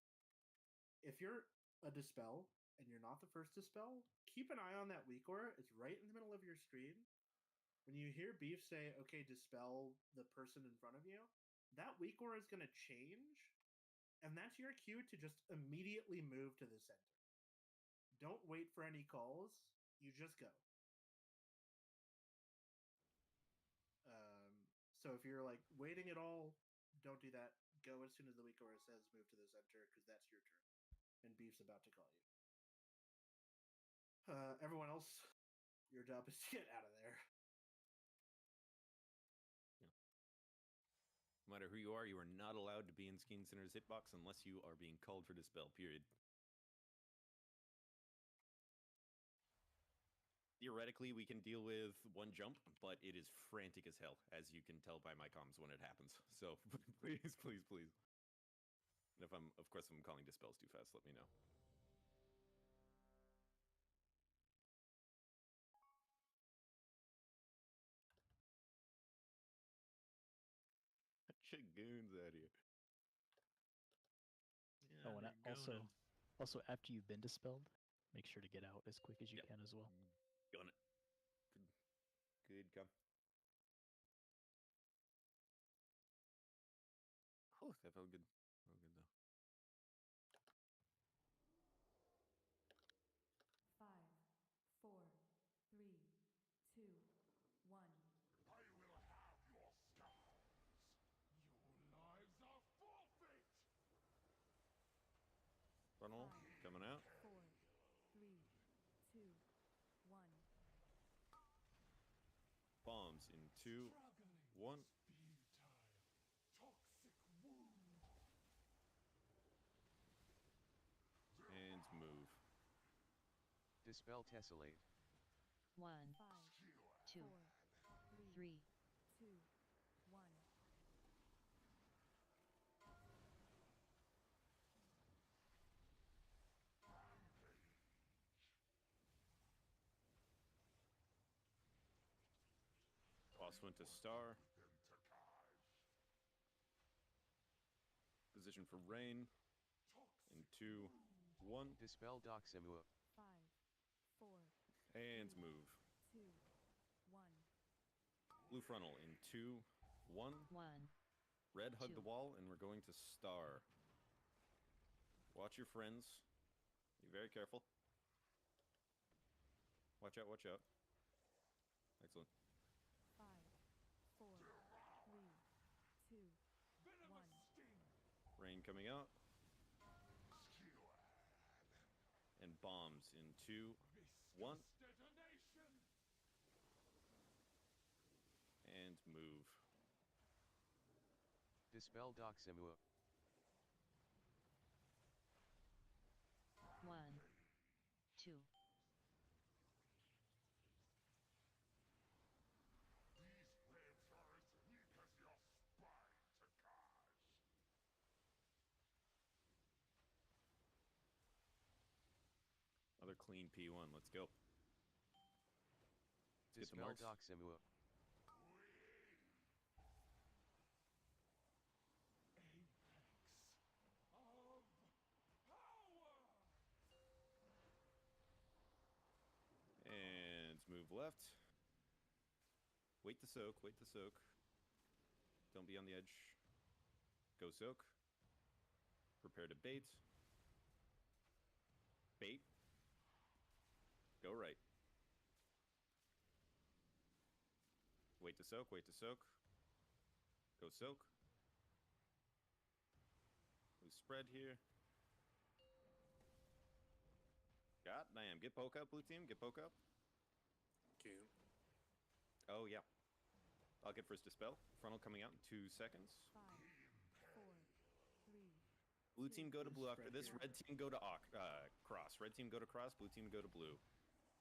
If you're a dispel and you're not the first dispel, keep an eye on that weak aura. It's right in the middle of your screen. When you hear Beef say, "Okay, dispel the person in front of you," that weak aura is gonna change and that's your cue to just immediately move to the center. Don't wait for any calls. You just go. So if you're like waiting at all, don't do that. Go as soon as the weak aura says move to the center, because that's your turn. And Beef's about to call you. Everyone else, your job is to get out of there. No matter who you are not allowed to be in Skeen Center's hitbox unless you are being called for Dispel, period. Theoretically, we can deal with one jump, but it is frantic as hell, as you can tell by my comms when it happens. So please, please, please. And if I'm, of course, if I'm calling Dispels too fast, let me know. Goons out here. Oh, and also after you've been dispelled, make sure to get out as quick as you can as well. Gun it. Good gun. Oh, that felt good. Felt good though. 5, 4, 3, 2, 1. I will have your scars. Your lives are forfeit. Funnel coming out. 4, 3, 2, 1. Bombs in 2, 1. And move. Dispel Tessellate. 1, 2, 3. 2, 1. Boss went to star. Position for rain. In 2, 1. Dispel Doximua. 5, 4. And move. 2, 1. Blue frontal in 2, 1. 1. Red hug 2. the wall, and we're going to star. Watch your friends. Be very careful. Watch out, watch out. Excellent. 5, 4, 3, 2, 1. Rain coming out. And bombs in 2, 1. And move. Dispel Doximua. 1, 2. Another clean P1. Let's go. Let's get the Dispel marks. Doximua. And move left. Wait to soak, wait to soak. Don't be on the edge. Go soak. Prepare to bait. Bait. Go right. Wait to soak, wait to soak. Go soak. We spread here. God damn. Get poke up, blue team. Get poke up. Can't. Oh, yeah. I'll get first dispel. Frontal coming out in 2 seconds. 5, 4, 3. Blue team go to blue after this. Red team go to cross. Red team go to cross. Blue team go to blue.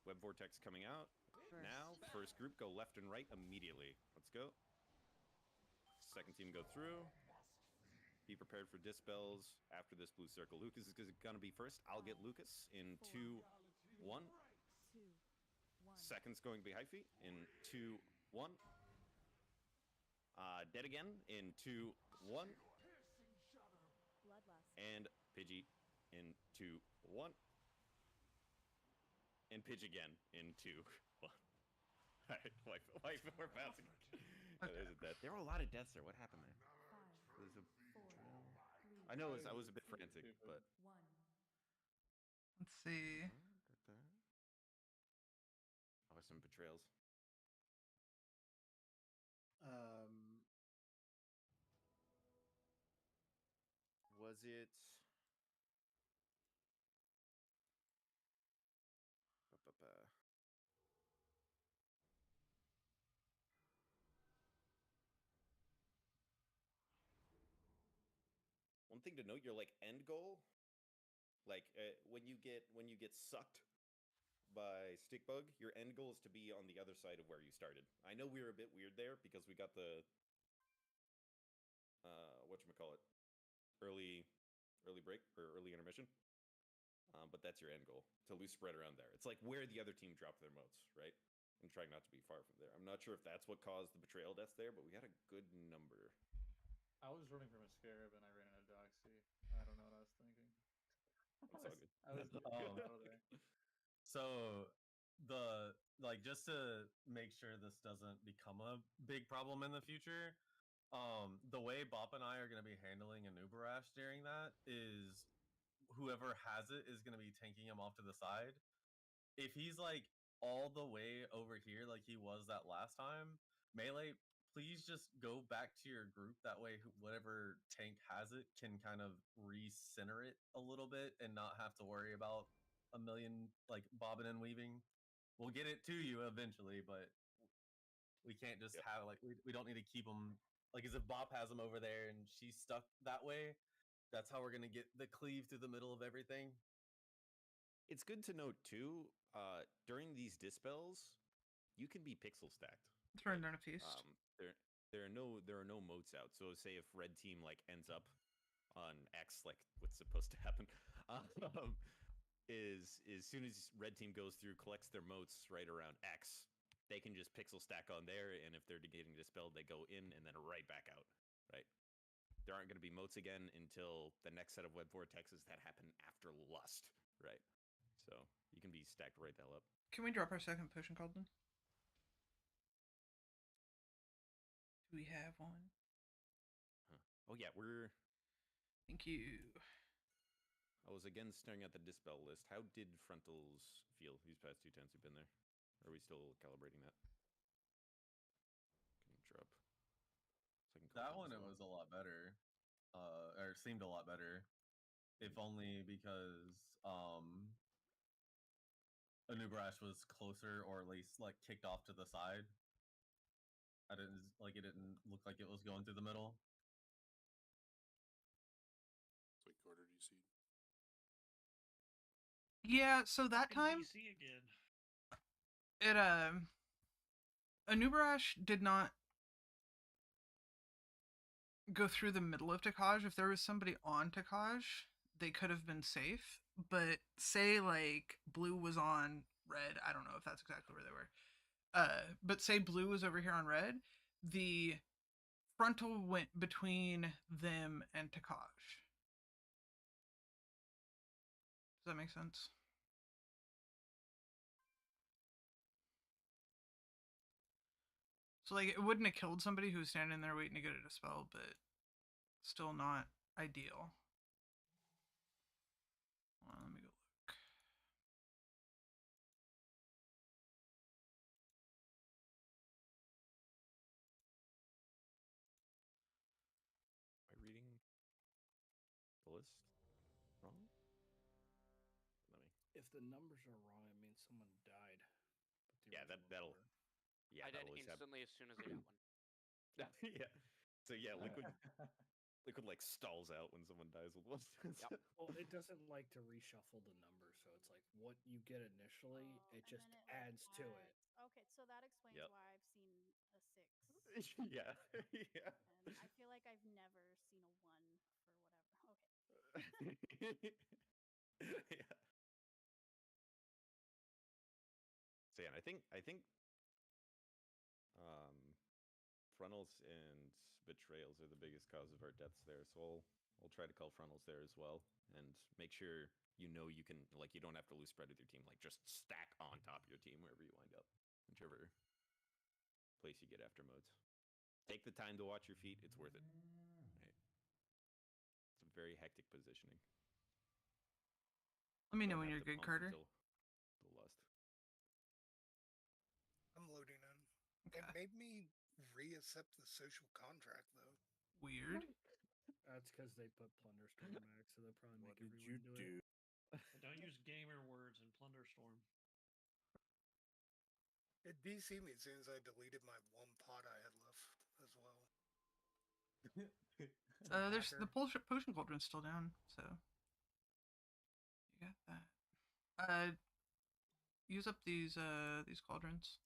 Web vortex coming out. Now, first group go left and right immediately. Let's go. Second team go through. Be prepared for dispels after this blue circle. Lucas is gonna be first. I'll get Lucas in 2, 1. 2, 1. Second's going to be Hyphy in 2, 1. Dead again in 2, 1. Bloodlust. And Pidgey in 2, 1. And Pidge again in 2, 1. Alright, wife, we're bouncing. There's a death. There were a lot of deaths there. What happened there? 5, There's a 4, 3, I know I was a bit frantic, but Let's see. oh, some betrayals. Was it? Ba-ba-ba. One thing to note: your like end goal, like when you get sucked by Stickbug, your end goal is to be on the other side of where you started. I know we were a bit weird there because we got the whatchamacallit, early break or early intermission. But that's your end goal, to loose spread around there. It's like where the other team dropped their motes, right? And trying not to be far from there. I'm not sure if that's what caused the betrayal deaths there, but we had a good number. I was running from a scarab and I ran into Doxy. I don't know what I was thinking. It's all good. I was out of there. So just to make sure this doesn't become a big problem in the future, the way Bop and I are going to be handling Anubarash during that is whoever has it is going to be tanking him off to the side. If he's like all the way over here like he was that last time, Melee, please just go back to your group. That way whatever tank has it can kind of recenter it a little bit and not have to worry about a million like bobbing and weaving. We'll get it to you eventually, but we can't just have like we don't need to keep them like as if Bop has them over there and she's stuck that way. That's how we're gonna get the cleave through the middle of everything. It's good to note too, during these dispels, you can be pixel stacked. It's right down a feast. There are no motes out. So say if red team like ends up on X, like what's supposed to happen, is as soon as red team goes through, collects their motes right around X, they can just pixel stack on there, and if they're getting dispelled, they go in and then right back out, right? There aren't going to be motes again until the next set of web vortexes that happen after Lust, right? So you can be stacked right the hell up. Can we drop our second potion cauldron? Do we have one? Oh yeah, we're... Thank you. I was again staring at the dispel list. How did Frontals feel these past 2 10s you've been there? Or are we still calibrating that? Can you drop? That one, it was a lot better. Or seemed a lot better. If only because Anubarash was closer, or at least like kicked off to the side. It didn't look like it was going through the middle. So Carter DC. Yeah, so that time DC again. It Anubarash did not go through the middle of Takaj. If there was somebody on Takaj, they could have been safe. But say like blue was on red, I don't know if that's exactly where they were. But say blue was over here on red, the frontal went between them and Takaj. Does that make sense? So like it wouldn't have killed somebody who was standing there waiting to get a dispel, but still not ideal. Well, let me go look. Am I reading the list wrong? Let me. If the numbers are wrong, it means someone died. Yeah, that'll. Yeah, I did that'll always happen. instantly as soon as I got one. Yeah. So yeah, liquid like stalls out when someone dies with one. Yep. Well, it doesn't like to reshuffle the numbers, so it's like what you get initially, it just adds to it. Okay, so that explains Yep. why I've seen a 6. Yeah. Yeah. And I feel like I've never seen a 1 for whatever. Okay. Yeah. So yeah, I think frontals and betrayals are the biggest cause of our deaths there. So I'll try to call frontals there as well, and make sure you can you don't have to lose spread with your team. Like just stack on top of your team wherever you wind up, whichever place you get after modes. Take the time to watch your feet. It's worth it. Right. It's a very hectic positioning. Let me know Don't when have you're to good, pump Carter. until lust. I'm loading in. It made me reaccept the social contract, though. Weird. That's because they put Plunderstorm back, so they'll probably make What did everyone you do do? it. Don't use gamer words in Plunderstorm. It DC me as soon as I deleted my one pot I had left as well. There's the potion cauldron's still down, so you got that. Use up these cauldrons.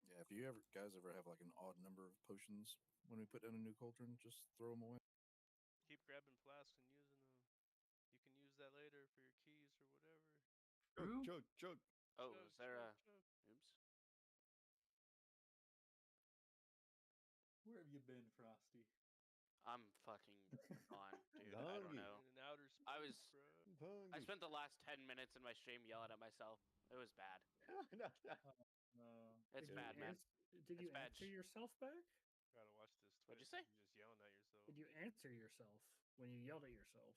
Yeah, if you guys ever have like an odd number of potions when we put down a new cauldron, just throw them away. Keep grabbing flasks and using them. You can use that later for your keys or whatever. Chug. Oh, is there a... Oops. Where have you been, Frosty? I'm fucking gone, dude. I don't Hungry. know. In outer space, I Hungry. spent the last 10 minutes in my stream yelling at myself. It was bad. No. It's bad, man. Did you It's bad. answer yourself back? Gotta watch this. What'd you twist. say? You're just yelling at yourself. Did you answer yourself when you yelled at yourself?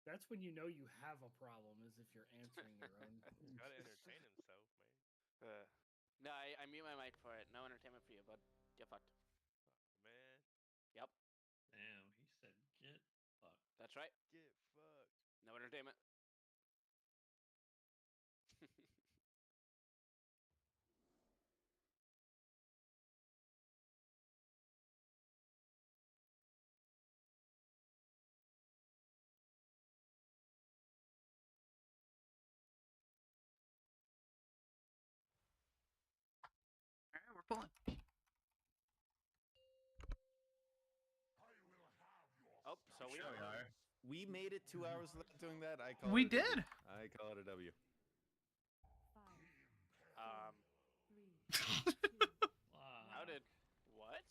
That's when you know you have a problem, is if you're answering your own. Gotta entertain himself, man. No, I mute my mic for it. No entertainment for you, bud. Get fucked. Man, Yep, Damn, he said get fucked. that's right. get fucked. No entertainment. Alright, we're pulling. Oh, so we are. We made it 2 hours without doing that. I call We it a W. did. I call it a W. How did... What?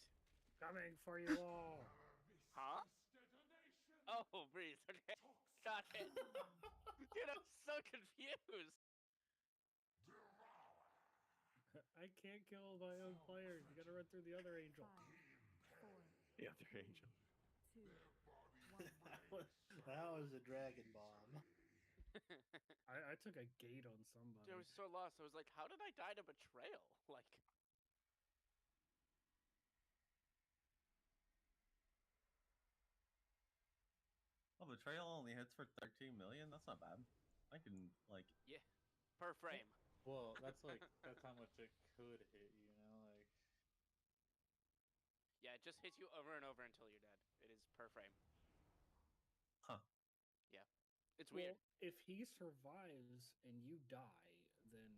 Coming for you all. Huh? Oh, Breeze. Okay. Got it. Dude, I'm so confused. I can't kill my own players. You gotta run through the other angel. The other angel. That was a dragon bomb. I took a gate on somebody. Dude, I was so lost. I was like, how did I die to betrayal? Like... Oh, betrayal only hits for 13 million. That's not bad. I can like. Yeah, per frame. Well, that's how much it could hit, you know, like. Yeah, it just hits you over and over until you're dead. It is per frame. Huh. Yeah. It's weird. Well, if he survives and you die, then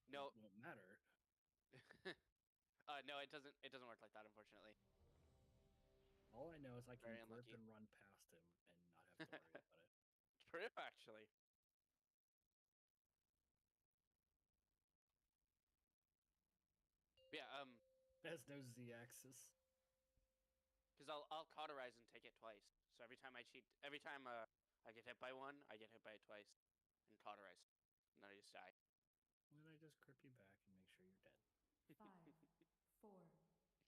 No. it won't matter. No, it doesn't. It doesn't work like that, unfortunately. All I know is I can Very grip unlucky. and run past him and not have to worry about it. True, actually. Yeah. Has no z-axis. Because I'll cauterize and take it twice. So every time I cheat, every time I get hit by one, I get hit by it twice, and cauterize, and then I just die. And then I just grip you back and make sure you're dead. 5, 4,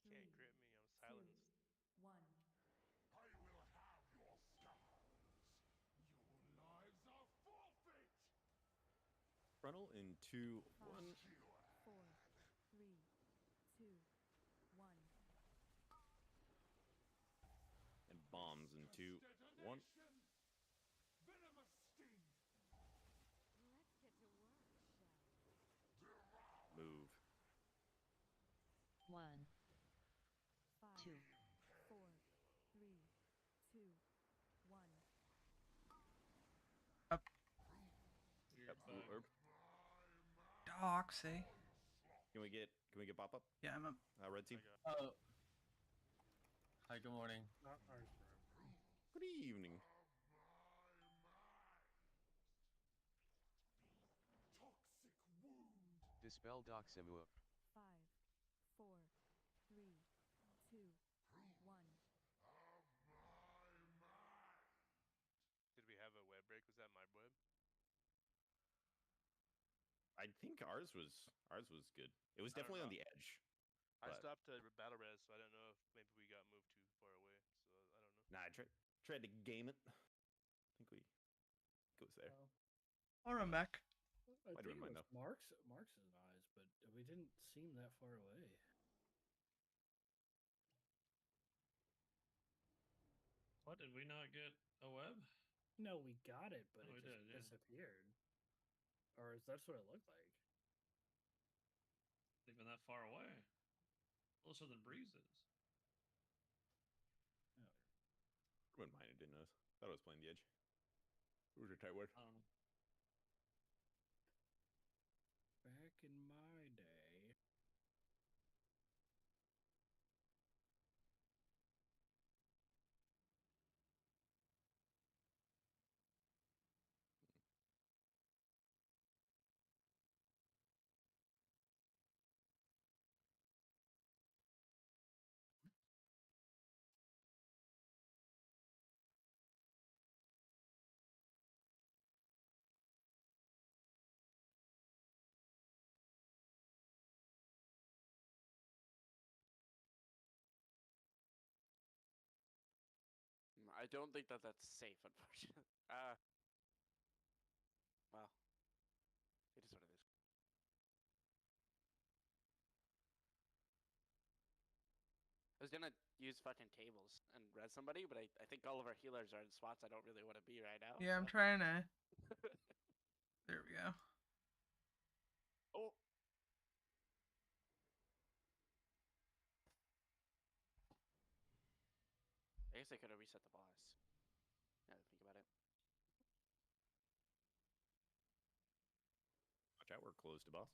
you can't grip me. I'm silenced. 1. I will have your scars. Your lives are forfeit. Frontal in 2, 1. 4, 3, 2, 1. And bombs in 2, 1. Venomous sting. Let's get to work, shall we? Move. 1, 5, 2, 4, 3, 2, 1. Up. Yep, blue herb. Doxy. Can we get pop up? Yeah, I'm up. Red team. Oh. Hi. Good morning. Not ours, bro. Good evening. Toxic wound. Dispel Doximua. 5, 4, 3, 2, 1. Did we have a web break? Was that my web? I think ours was good. It was I don't definitely on know. the edge. I but- stopped at battle res, so I don't know if maybe we got moved too far away. Nah, I tried to game it. I think we goes there. I'll run back. I Why do think we it mind was Marx's eyes, but we didn't seem that far away. What, did we not get a web? No, we got it, but Oh, it we just did, yeah. disappeared. Or that's what it looked like. Even that far away. Closer than breezes. Wouldn't mind it, didn't notice. Thought I was playing the edge. Who's your tight word? Back in my day. I don't think that that's safe, unfortunately. Well, it is what it is. I was gonna use fucking tables and res somebody, but I think all of our healers are in spots I don't really want to be right now. Yeah, I'm trying to. There we go. Oh. I guess I could have reset the boss. Now that I think about it. Watch out, we're close to boss.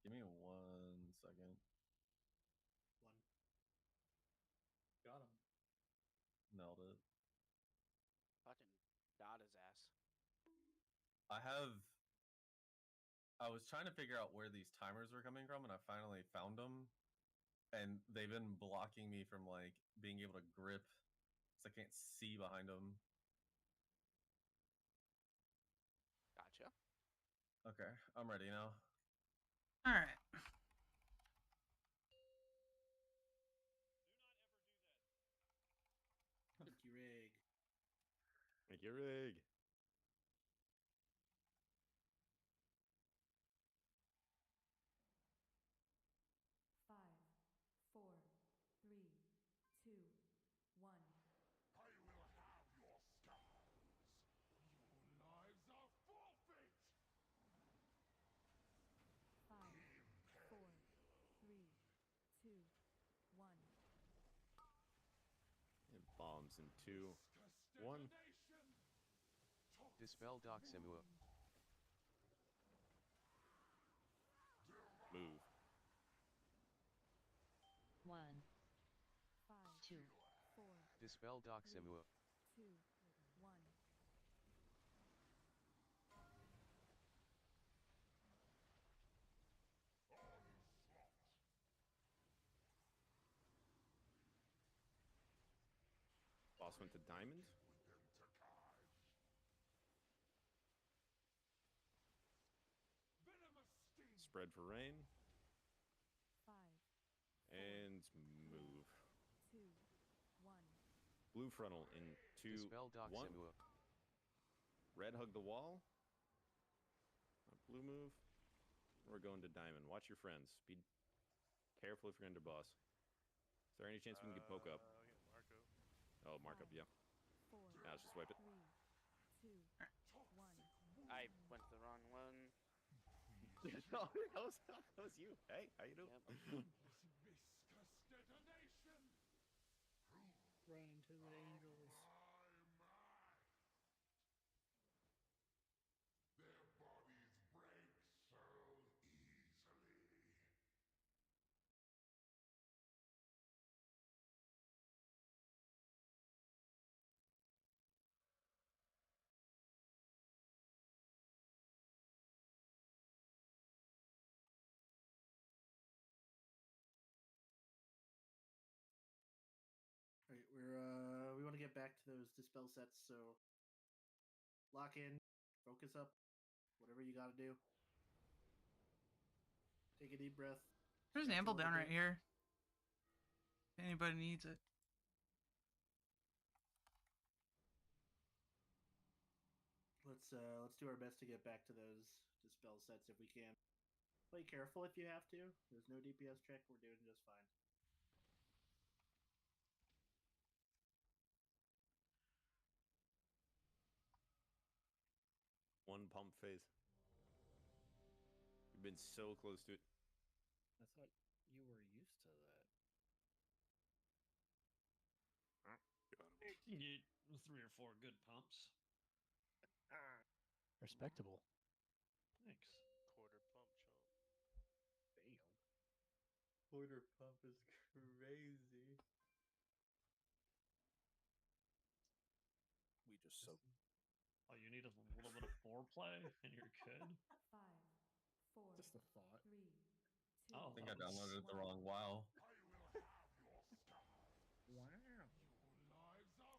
Give me 1 second. Got him. Nailed it. Fucking got his ass. I was trying to figure out where these timers were coming from, and I finally found them. And they've been blocking me from like being able to grip, so I can't see behind them. Gotcha. Okay, I'm ready now. All right. Mickey Rig. Mickey Rig. Five, four, three, two, one. I will have your scars. Your lives are forfeit. 5, 4, 3, 2, 1. And bombs in 2, 1. Dispel Doximua. Move. 1, 5, 2, 4, Dispel Doximua. 2, 1. Boss went to diamond. Spread for rain. 5, And move. 2, 1. Blue frontal in 2, Dispel 1. Doximua. Red hug the wall. Blue move. We're going to diamond. Watch your friends. Be careful if you're under boss. Is there any chance we can get poke up? Marco. Oh, markup, yeah. 4, Now let's just wipe it. 3, 2, 1. I went the wrong one. No, that was you. Hey, how you doing? Viscous detonation. Run into the angels. Their bodies break so easily. All right, we want to get back to those dispel sets, so lock in, focus up, whatever you got to do. Take a deep breath. There's an stretch a amble little down right bit. here. If anybody needs it. Let's do our best to get back to those dispel sets if we can. Play careful if you have to. There's no DPS check. We're doing just fine. One pump phase. You've been so close to it. I thought you were used to that. You get 3 or 4 good pumps. Respectable. Thanks. Quarter pump chump. Damn. Quarter pump is crazy. We just soak. Oh, you need a little bit of foreplay and you're good? 5, 4, Just a thought. 3, 2. Oh, I think I downloaded the wrong WoW. Wow.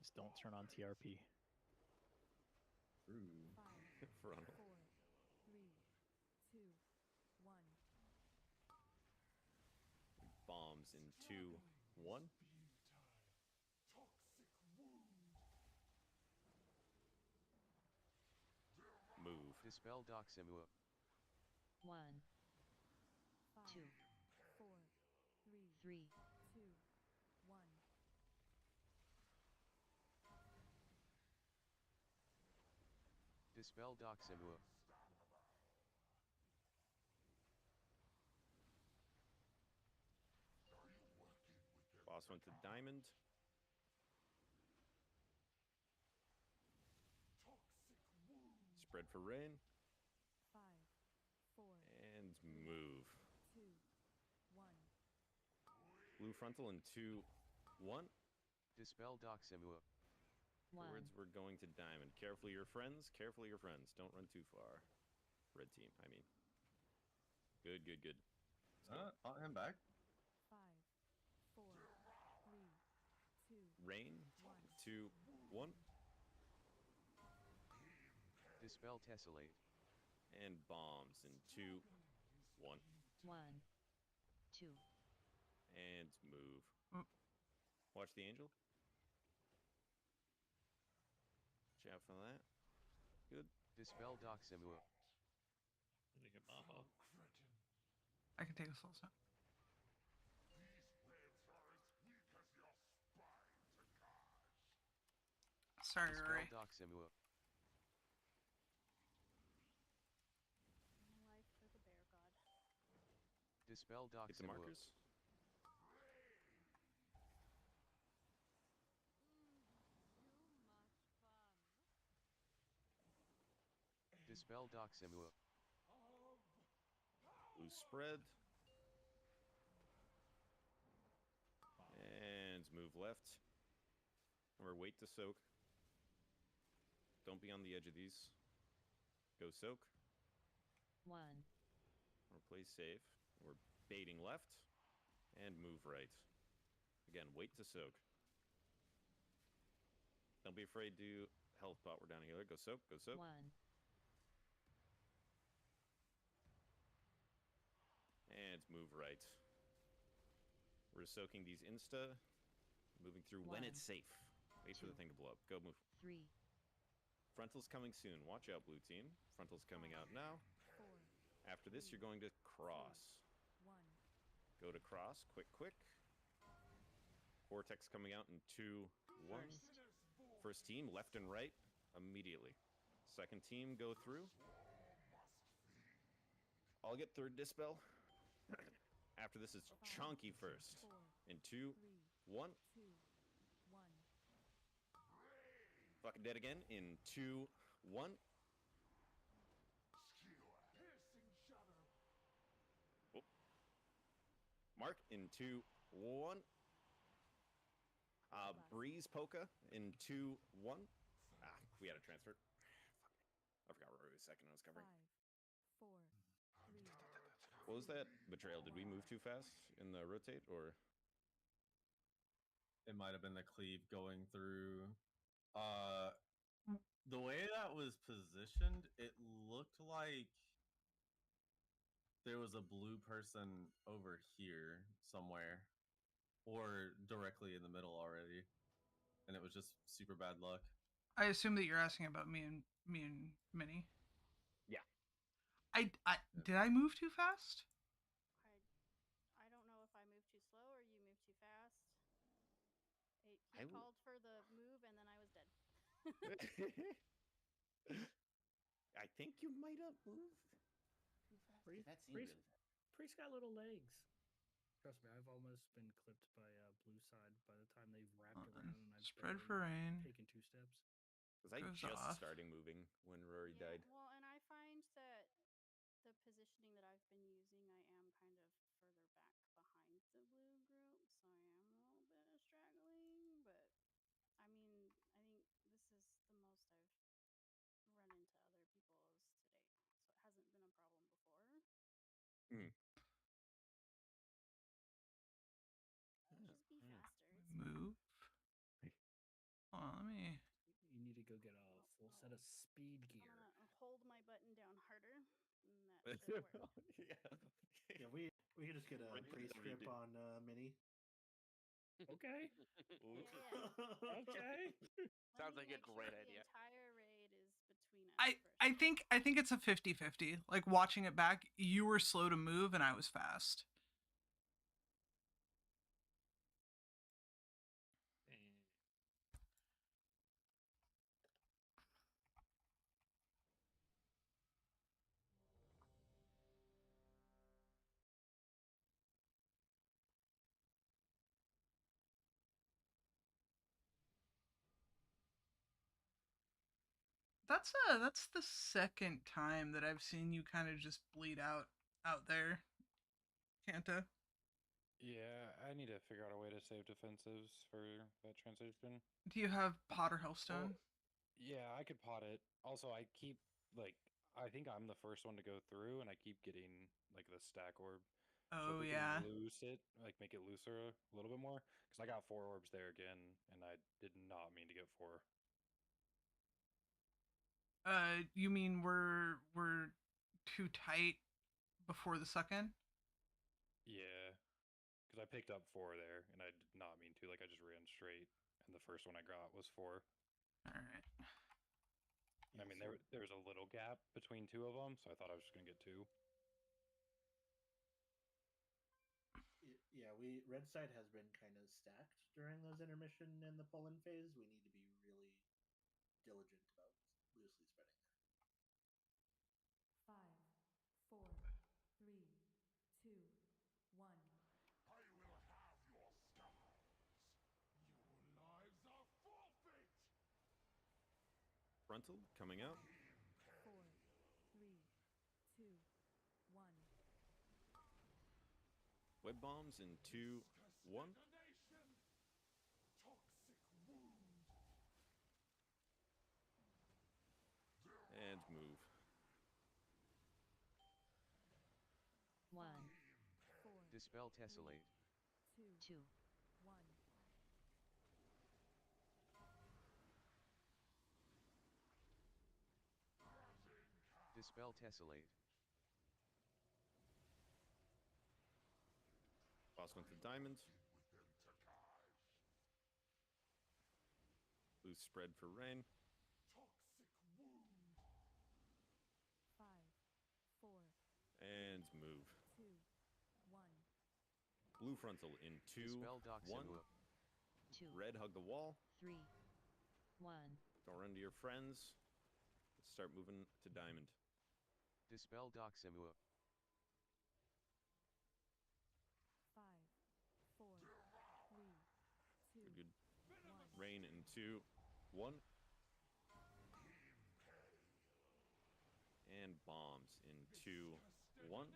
Just don't turn on TRP. Ooh. 5, 4, Frontal. 3, 2, 1. Bombs in 2, 1. Move. Dispel Doximua. 1, 5, 2, 4, 3, 3, 2, 1. Dispel Doximua. Boss went to diamond. Spread for rain. 5, 4, And move. 2, 1. Blue frontal in 2, 1. Dispel Doximua. 1. Words, we're going to diamond. Careful your friends. Careful your friends. Don't run too far. Red team, I mean. Good, good, good. I'll him back. 5, 4, 3, 2, Rain. 2, 1. Dispel Tessellate. And bombs in 2, 1. 1, 2. And move. Watch the angel. Watch out for that. Good. Dispel Doximua. Did you get Maho? I can take a soul stone. Sorry, Dispel Rory. Doximua. Life for the bear god. Dispel Get the Doximua. markers. Dispel Doximua. Blue spread. And move left. Remember, wait to soak. Don't be on the edge of these. Go soak. 1, Or play safe. We're baiting left. And move right. Again, wait to soak. Don't be afraid to health pot. We're down a healer. Go soak. Go soak. 1, And move right. We're soaking these insta, moving through when it's One, safe. Wait for the thing to blow up. Go move. 3, Frontal's coming soon. Watch out, blue team. Frontal's coming out now. 4, After this, you're going to cross. 1. Go to cross. Quick, quick. Vortex coming out in 2, 1. First team, left and right, immediately. Second team, go through. I'll get third dispel. After this is chunky first. In 2, 1. 2, 1. Fucking dead again. In 2, 1. Oh. Mark in 2, 1. Breeze Polka in 2, 1. Ah, we had a transfer. I forgot where we second I was covering. 5, 4, 3. What was that? Betrayal. Did we move too fast in the rotate, or? It might have been the cleave going through. The way that was positioned, it looked like there was a blue person over here somewhere, or directly in the middle already, and it was just super bad luck. I assume that you're asking about me and Minnie. Yeah. Did I move too fast? I don't know if I moved too slow or you moved too fast. He I w- called for the move and then I was dead. I think you might have moved. Priest got little legs. Trust me, I've almost been clipped by blue side by the time they've wrapped around and I've Spread for rain. taken 2 steps. Was I Goes just off. starting moving when Rory died? Well, and I find that the positioning that I've been using, I am kind of further back behind the blue group, so I am a little bit straggling. But I mean, I think this is the most I've run into other people's today, so it hasn't been a problem before. Hmm. Just be faster. It's Move. Hold on, let me. You need to go get a full set of speed I'm gear. gonna hold my button down harder, and that should work. Yeah, we can just get a priest grip on Minnie. Okay. Yeah. Okay. Sounds Let like me a make great sure idea. The entire raid is between us. I think it's a 50-50. Like watching it back, you were slow to move and I was fast. That's the second time that I've seen you kind of just bleed out there, Kanta. Yeah, I need to figure out a way to save defensives for that transition. Do you have pot or Hellstone? Yeah, I could pot it. Also, I keep, I think I'm the first one to go through, and I keep getting, the stack orb. Oh, so if we yeah. can loose it, make it looser a little bit more. Because I got 4 orbs there again, and I did not mean to get 4. You mean we're too tight before the suck-in? Yeah, because I picked up 4 there, and I did not mean to. I just ran straight, and the first one I got was 4. All right. I mean, there was a little gap between 2 of them, so I thought I was just gonna get 2. Yeah, red side has been kind of stacked during those intermission and the pull-in phase. We need to be really diligent about loosely spreading there. 5, 4, 3, 2, 1. I will have your scars. Your lives are forfeit. Frontal coming out. 4, 3, 2, 1. Web bombs in 2, 1. Toxic wound. And move. 1, Dispel Tessellate. 2, 1. Dispel Tessellate. Boss went to diamonds. Loose spread for Rain. Five, four, And move. two, one. Blue frontal in 2, Dispel 1. Doximua. 2, Red hug the wall. 3, 1. Don't run to your friends. Let's start moving to diamond. Dispel Doximua. Five, four, three, two, Good. one. Rain in 2, 1. And bombs in 2, 1.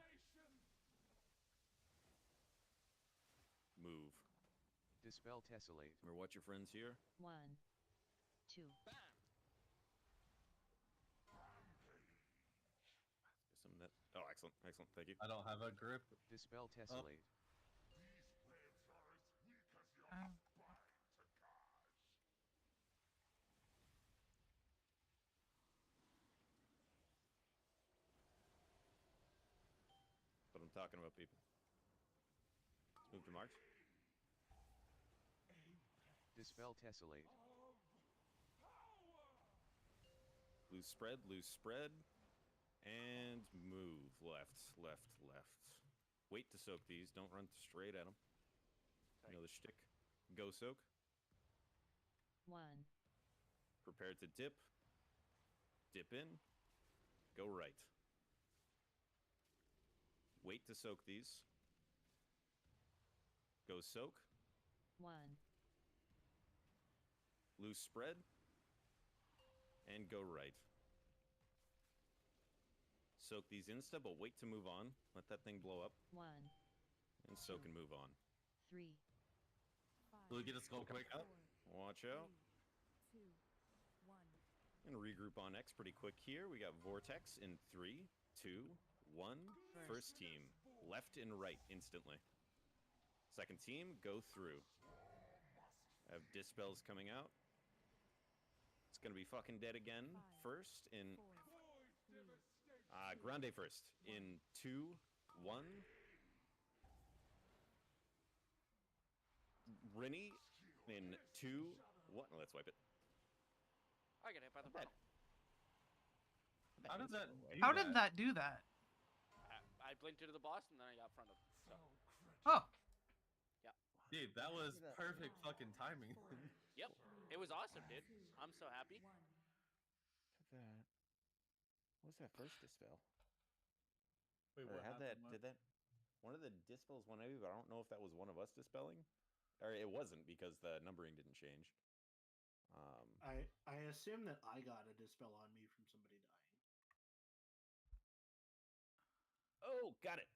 Move. Dispel Tessellate. Remember, watch your friends here. 1, 2. Some that. Oh, excellent, excellent. Thank you. I don't have a grip. Dispel Tessellate. What I'm talking about, people. Let's move to March. Dispel Tessellate. Loose spread, and move. Left, left, left. Wait to soak these. Don't run straight at them. You know the shtick. Go soak. 1, Prepare to dip. Dip in. Go right. Wait to soak these. Go soak. 1, Loose spread. And go right. Soak these insta, but wait to move on. Let that thing blow up. 1, And soak and move on. 3, Look at us go quick up. Watch out. Two, one. And regroup on X pretty quick here. We got Vortex in 3, 2, 1. First team. Left and right instantly. Second team, go through. Have Dispels coming out. It's gonna be fucking dead again. First in Grande first. In 2, 1. Rinny in 2, 1. Let's wipe it. I got hit by the portal. How does that? How did that do that? I blinked into the boss and then I got fronted. So. Oh. Yeah. Dude, that was perfect fucking timing. Yep. It was awesome, dude. I'm so happy. That. What was that first dispel? Wait, Or what had happened? that? Did that? One of the dispels went out, but I don't know if that was one of us dispelling. Or it wasn't because the numbering didn't change. I assume that I got a dispel on me from somebody dying. Oh, got it.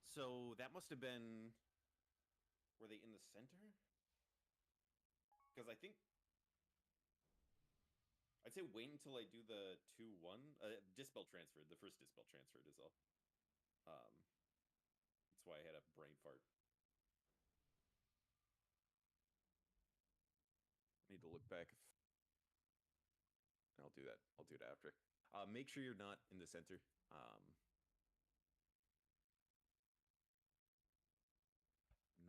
So that must have been. Were they in the center? Because I think. I'd say wait until I do the 2-1. Dispel transferred. The first dispel transferred is all. That's why I had a brain fart. I need to look back. I'll do that. I'll do it after. Make sure you're not in the center.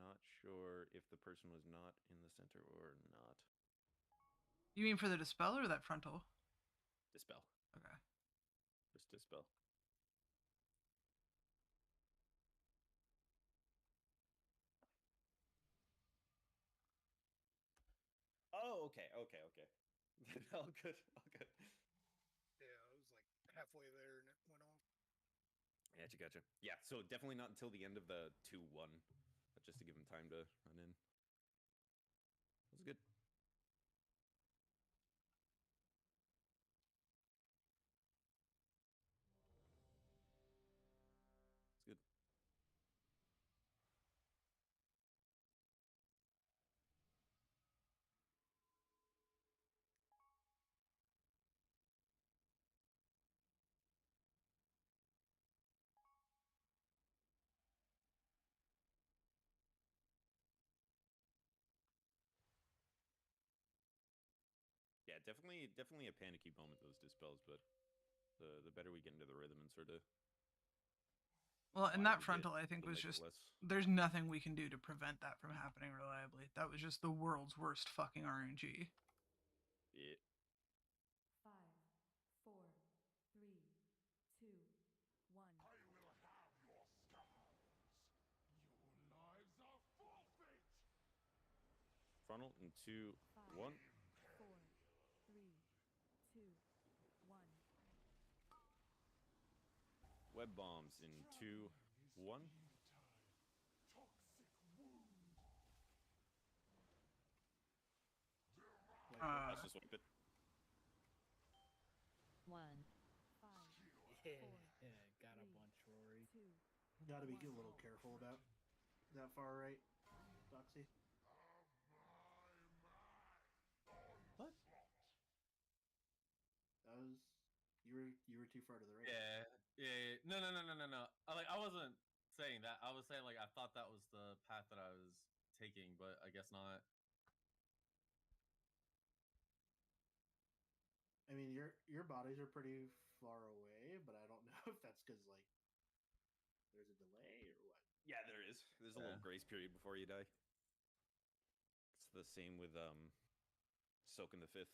Not sure if the person was not in the center or not. You mean for the dispel or that frontal? Dispel. Okay. Just dispel. Oh, okay. All good. All good. Yeah, I was like halfway there and it went off. Gotcha. Yeah, so definitely not until the end of the 2-1, just to give him time to run in. That was good. It's good. Yeah, definitely a panicky moment, those dispels, but the better we get into the rhythm and sort of Well, and Why that did it frontal, I think, was just limitless? there's nothing we can do to prevent that from happening reliably. That was just the world's worst fucking RNG. Yeah. 5, 4, 3, 2, 1. I will have your scars. Your lives are forfeit. Frontal in 2, 1. 4, 3, 2, 1. Web bombs in 2, 1. Toxic wound. Let's just wipe it. 1. 5, Yeah, 4, got a bunch, Rory. 2. Got to be a little careful about that far right, Doxy. What? That was you were too far to the right. Yeah. No. I wasn't saying that. I was saying like I thought that was the path that I was taking, but I guess not. I mean, your bodies are pretty far away, but I don't know if that's because like there's a delay or what. Yeah, there is. There's a little grace period before you die. It's the same with Soak in the 5th.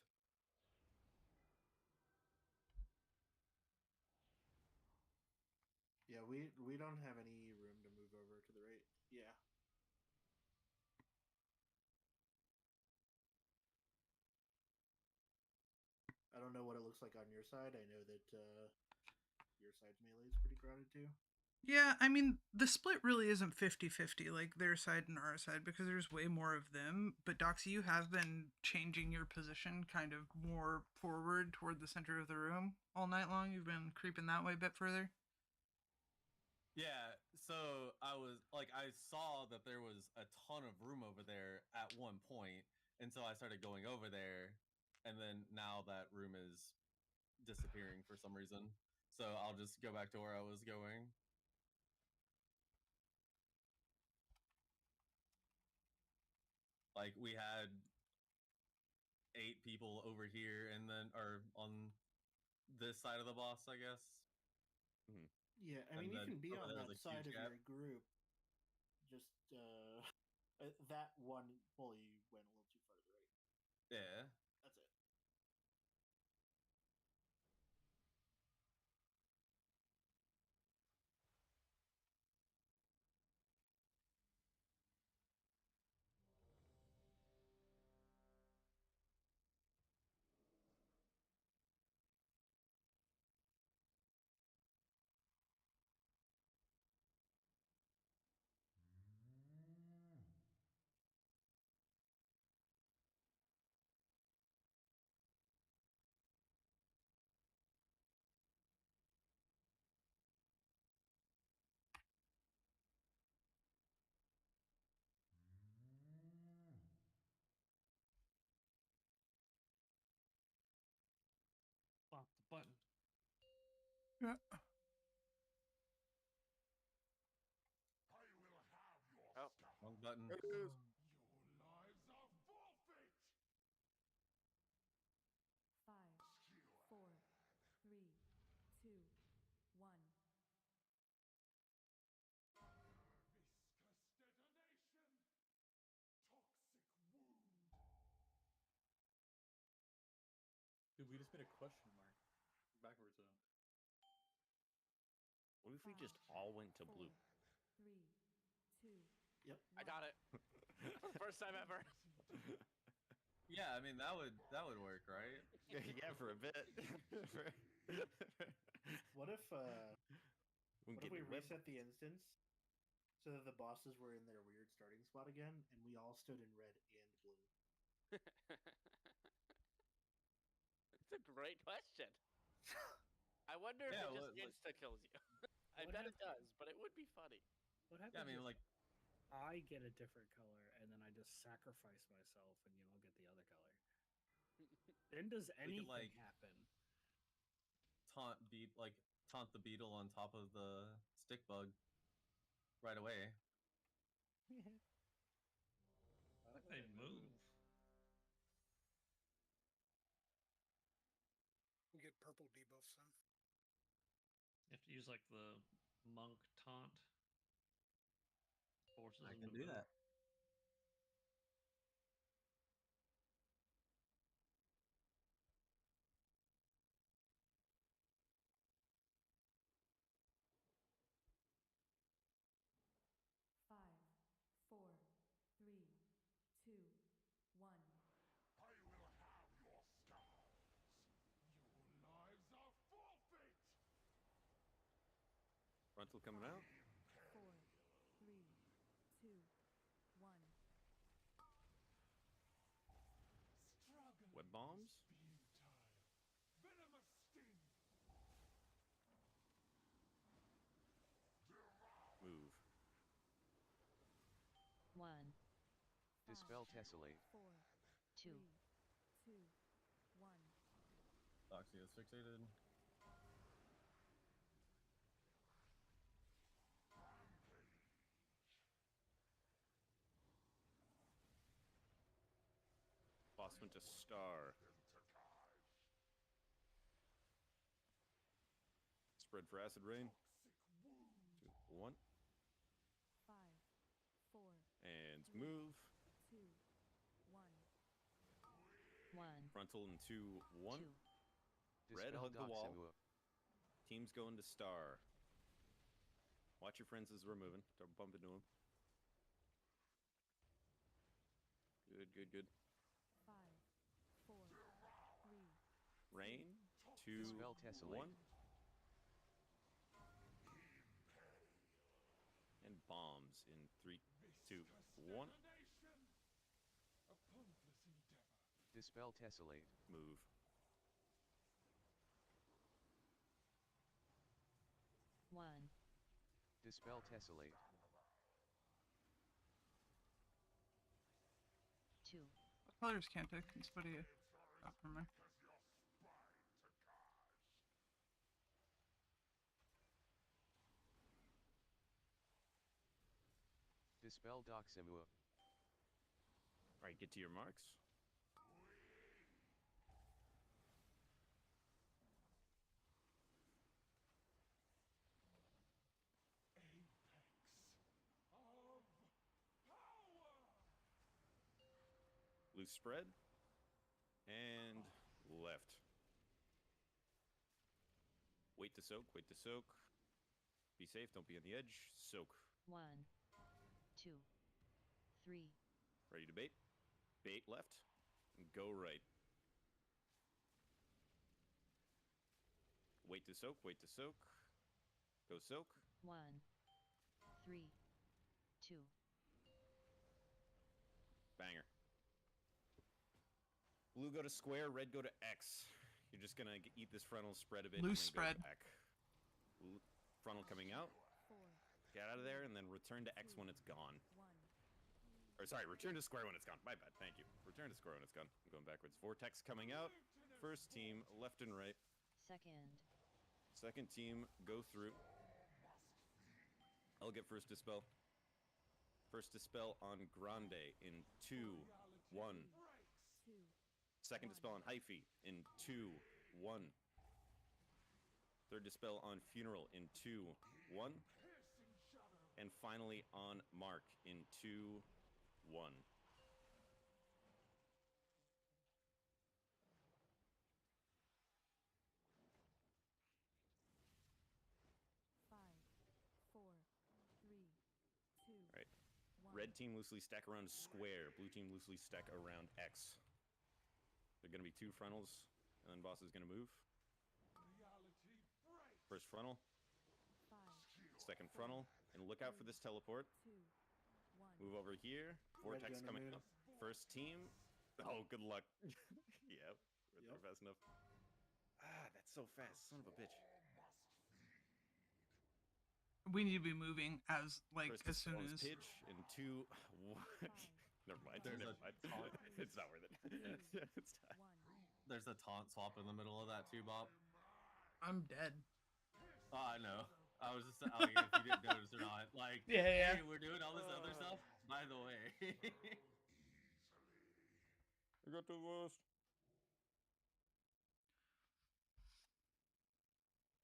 Yeah, we don't have any room to move over to the right. Yeah. I don't know what it looks like on your side. I know that your side's melee is pretty crowded too. Yeah, I mean, the split really isn't 50-50 like their side and our side because there's way more of them. But Doxy, you have been changing your position kind of more forward toward the center of the room all night long. You've been creeping that way a bit further. Yeah, so I saw that there was a ton of room over there at one point, and so I started going over there, and then now that room is disappearing for some reason. So I'll just go back to where I was going. Like we had 8 people over here, and then or on this side of the boss, I guess. Mm-hmm. Yeah, I mean, you can be on that side of your group. Just that one bully went a little too far to the right. Yeah. That's it. Flop the button. Yeah. Oh, wrong button. There it is. Your lives are forfeit. 5, 4, 3, 2, 1. Viscous detonation. Toxic wound. Dude, we just made a question mark backwards though. What if we just all went to blue? 3, 2. Yep. I got it. First time ever. Yeah, I mean that would work, right? Yeah, for a bit. What if We'll what if get we the web- reset the instance so that the bosses were in their weird starting spot again, and we all stood in red and blue? It's a great question. I wonder if Yeah, it just like- insta kills you. I What bet it hap- does, but it would be funny. What happens Yeah, I mean if like I get a different color and then I just sacrifice myself and you all get the other color? Then does anything like- happen? taunt the beetle on top of the stick bug right away. Like they move. You get purple debuffs then. You have to use like the monk taunt. Forces I them can to do move. that. Five, four, three, two, one. I will have your scars. Your lives are forfeit. Frontal coming out. 4, 3, 2, 1. Web bombs. Venomous sting. Move. 1, Dispel Tessellate. 4, 2, 2, 1. Doxy is fixated. Boss went to star. Spread for acid rain. 2, 1. 5, 4, And move. 2, 1. 1, Frontal in 2, 1. 2. Red, Dispel hug the wall. Doximua. Team's going to star. Watch your friends as we're moving. Don't bump into them. Good, good, good. 5, 4, 3. Rain. 2, Dispel Tessellate. 1. And bombs in 3, 2, 1. A pointless endeavor. Dispel Tessellate. Move. One. Dispel Tessellate. 2. What colors can't I? Can somebody stop for me? Dispel Doximua. Alright, get to your marks. Loose spread. And left. Wait to soak, wait to soak. Be safe, don't be on the edge. Soak. 1, 2, 3. Ready to bait? Bait left. And go right. Wait to soak, wait to soak. Go soak. 1, 3, 2. Banger. Blue go to square, red go to X. You're just gonna eat this frontal, spread a bit, Loose and then spread. go back. Frontal coming out. Get out of there, and then return to X when it's gone. Or sorry, return to square when it's gone. My bad, thank you. Return to square when it's gone. I'm going backwards. Vortex coming out. First team, left and right. Second. Second team, go through. I'll get first dispel. First dispel on Grande in 2, 1. Second dispel on Hyphy in 2, 1. Third dispel on Funeral in 2, 1. And finally on Mark in 2, 1. Right. Red team loosely stack around square. Blue team loosely stack around X. They're going to be 2 frontals, and then boss is going to move. First frontal. Second frontal. And look out for this teleport. Move over here. Vortex coming up. First team. Oh, good luck. Yep. We're there fast enough. Ah, that's so fast. Son of a bitch. We need to be moving as as soon as. Pitch in 2, 1. Never mind. There's Never a mind. taunt. It's not worth it. It's not. There's a taunt swap in the middle of that too, Bob. I'm dead. Oh, I know. I was just like, if you didn't notice or not, like, Yeah. hey, we're doing all this other stuff. By the way, I got the worst.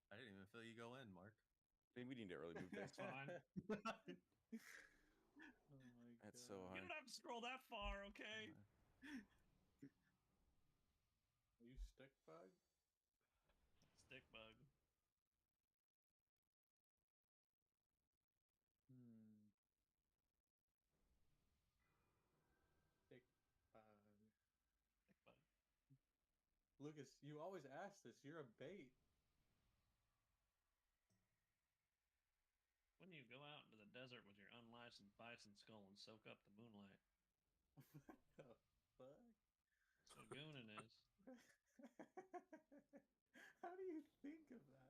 I didn't even feel you go in, Mark. we need to early move this. Fine. Oh my That's god. so You hard. don't have to scroll that far, okay? Are you stick bug? Stick bug. Stick bug. Stick bug. Lucas, you always ask this. You're a bait. When you go out into the desert with your unlicensed bison skull and soak up the moonlight. What the fuck? That's what gooning is. How do you think of that?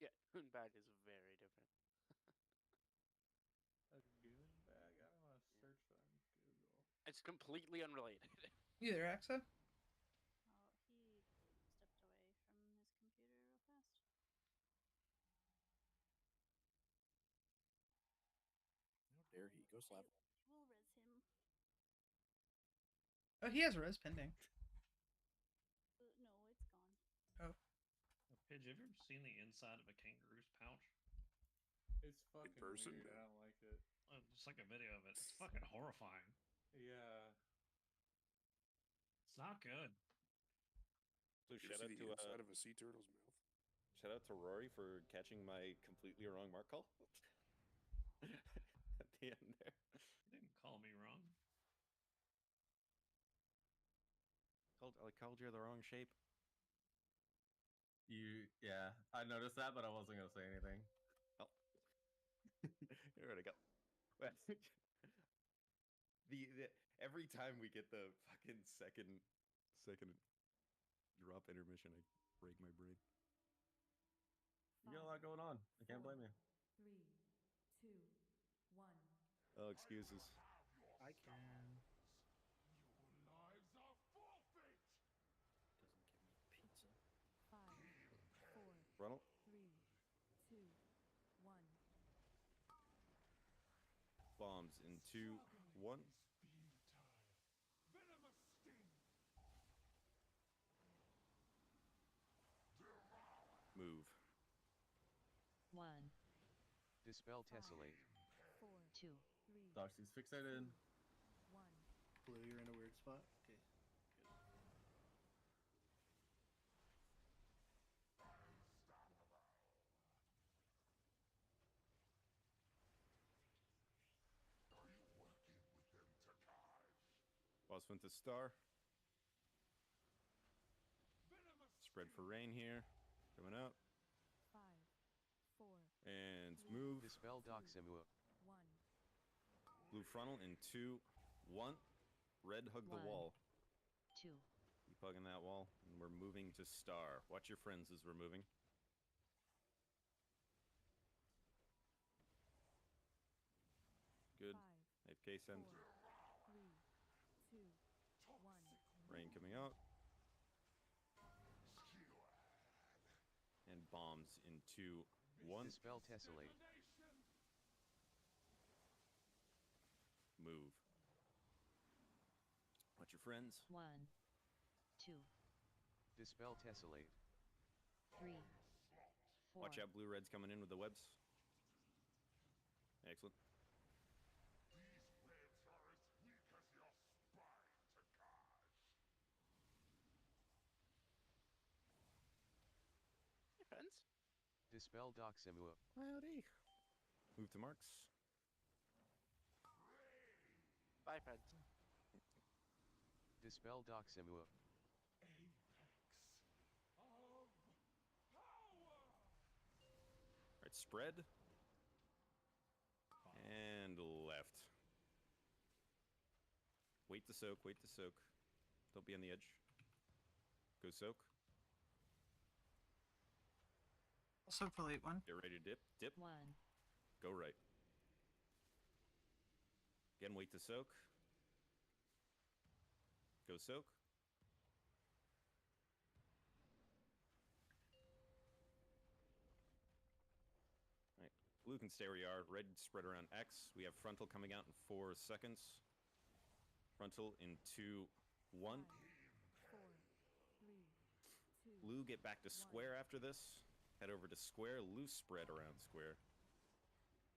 Yeah, goon bag is very different. A goon bag? I don't want to search that on Google. It's completely unrelated. You there, Axa? Oh, he stepped away from his computer real fast. How dare he? Go slap him. We'll res him. Oh, he has res pending. No, it's gone. Oh. Pidge, have you ever seen the inside of a kangaroo's pouch? It's fucking person? weird. I don't like it. Just like a video of it. It's fucking horrifying. Yeah. It's not good. So You shout see out the to inside of a sea turtle's mouth. shout out to Rory for catching my completely wrong mark call at the end there. You didn't call me wrong. I called you the wrong shape. Yeah, I noticed that, but I wasn't gonna say anything. Oh, here we go. the every time we get the fucking second drop intermission, I break my brain. You got a lot going on. I can't blame you. 3, 2, 1. Oh, excuses. I can. Your lives are forfeit. Doesn't give me pizza. 5, 4, Ronald? 3, 2, 1. Bombs in 2, 1. Venomous sting. Move. 1, Dispel Tessellate. 4, 2, 3, Doxy's fixated. 1. Blue, you're in a weird spot. Okay. Boss went to star. Spread for rain here. Coming out. 5, 4, And move. Dispel Doximua. 1. Blue frontal in 2, 1. Red hug the One. wall. 2, Keep hugging that wall. And we're moving to star. Watch your friends as we're moving. Good. 5, AFK send. 4, 3, 2, 1. Rain coming out. And bombs in 2, 1. Dispel Tessellate. Move. Watch your friends. 1, 2, Dispel Tessellate. 3, 4. Watch out, blue red's coming in with the webs. Excellent. Hey, friends. Dispel Doximua. Howdy. Move to marks. Bye, friends. Dispel Doximua. Alright, spread. And left. Wait to soak, wait to soak. Don't be on the edge. Go soak. I'll soak the late one. Get ready to dip. Dip. 1, Go right. Again, wait to soak. Go soak. Alright. Blue can stay where you are. Red spread around X. We have frontal coming out in 4 seconds. Frontal in 2, 1. 4, Blue get back to square after this. Head over to square. Loose spread around square.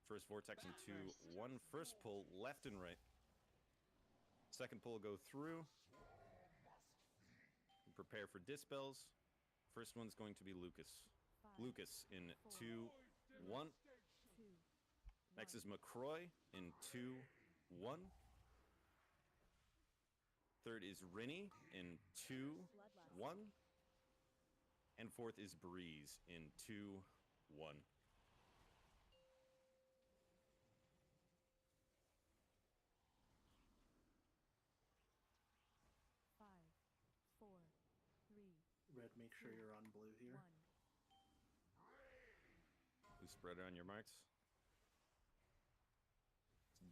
First vortex in 2, 1. First pull left and right. Second pull go through. Prepare for dispels. First one's going to be Lucas. Lucas in 2, 1. Next is McCroy in 2, 1. Third is Rinny in 2, 1. And fourth is Breeze in 2, 1. Red, make sure you're on blue here. Blue spread on your marks.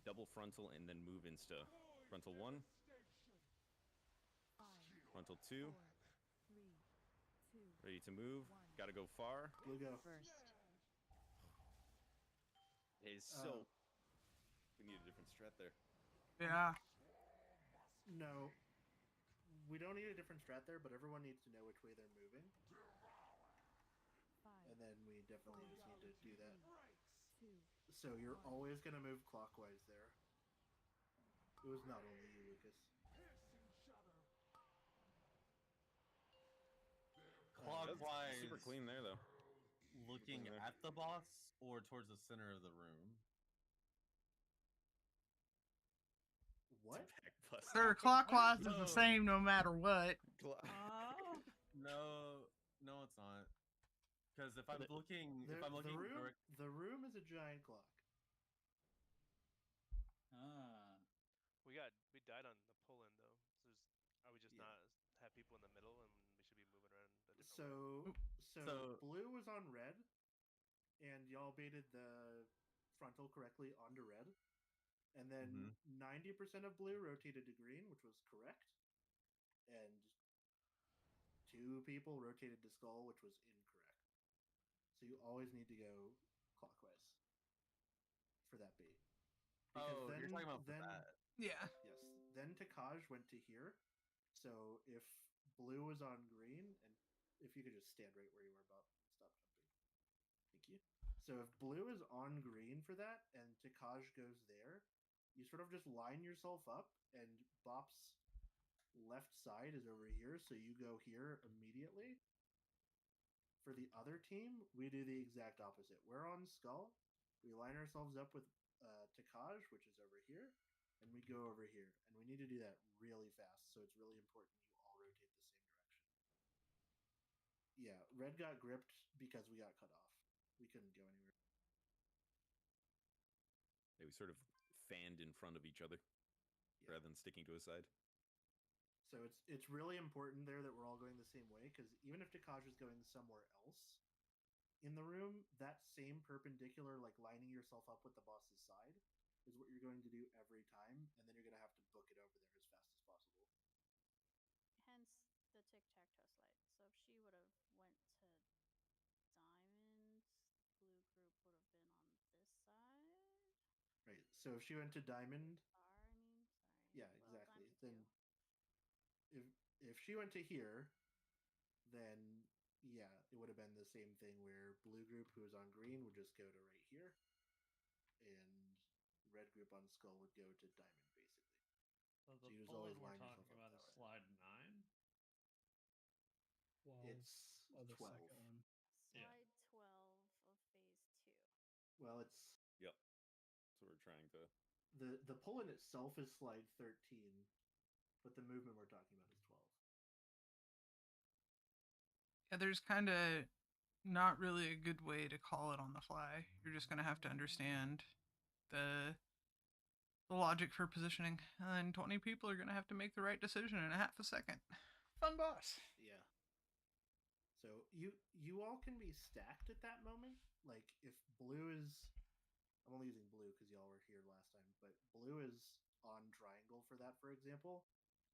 Double frontal and then move insta. Frontal 1. Frontal 2. Ready to move. Gotta go far. Blue go. First. It is so... we need a different strat there. Yeah. No. We don't need a different strat there, but everyone needs to know which way they're moving. And then we definitely just need to do that. So you're always going to move clockwise there. It was not only you, Lucas. Clockwise. Super clean there, though. Looking at the boss or towards the center of the room? What? Sir, clockwise is the same no matter what. No, it's not. Because if I'm looking, the room is a giant clock. We died on the pull in though. So are we just not have people in the middle and we should be moving around a different way? So blue was on red, and y'all baited the frontal correctly onto red. And then 90% of blue rotated to green, which was correct. And 2 people rotated to skull, which was incorrect. So you always need to go clockwise for that bait. Because you're talking about that. Yeah. Yes. Then Takaj went to here. So if blue was on green, and if you could just stand right where you were, Bob, stop jumping. Thank you. So if blue is on green for that, and Takaj goes there, you sort of just line yourself up, and Bop's left side is over here, so you go here immediately. For the other team, we do the exact opposite. We're on skull, we line ourselves up with Takaj, which is over here, and we go over here. And we need to do that really fast, so it's really important you all rotate the same direction. Yeah, red got gripped because we got cut off. We couldn't go anywhere. Yeah, we sort of fanned in front of each other rather than sticking to a side. So it's really important there that we're all going the same way, because even if Takaj is going somewhere else in the room, that same perpendicular, like lining yourself up with the boss's side, is what you're going to do every time, and then you're going to have to book it over there as fast as possible. Hence the tic-tac-toe slide. So if she would have went to diamond, blue group would have been on this side. Right. So if she went to diamond, Sorry. yeah, Well, exactly. diamond Then if she went to here, then yeah, it would have been the same thing where blue group who was on green would just go to right here, and red group on skull would go to diamond, basically. So the you just pull always we're line talking yourself about up is that way. slide 9. It's the 12. second one. Yeah. Slide 12 of phase 2. Well, it's Yep. So we're trying to... the pull in itself is slide 13, but the movement we're talking about is 12. Yeah, there's kind of not really a good way to call it on the fly. You're just going to have to understand the logic for positioning. And 20 people are going to have to make the right decision in a half a second. Fun boss. Yeah. So you all can be stacked at that moment. Like if blue is, I'm only using blue because y'all were here last time, but blue is on triangle for that, for example.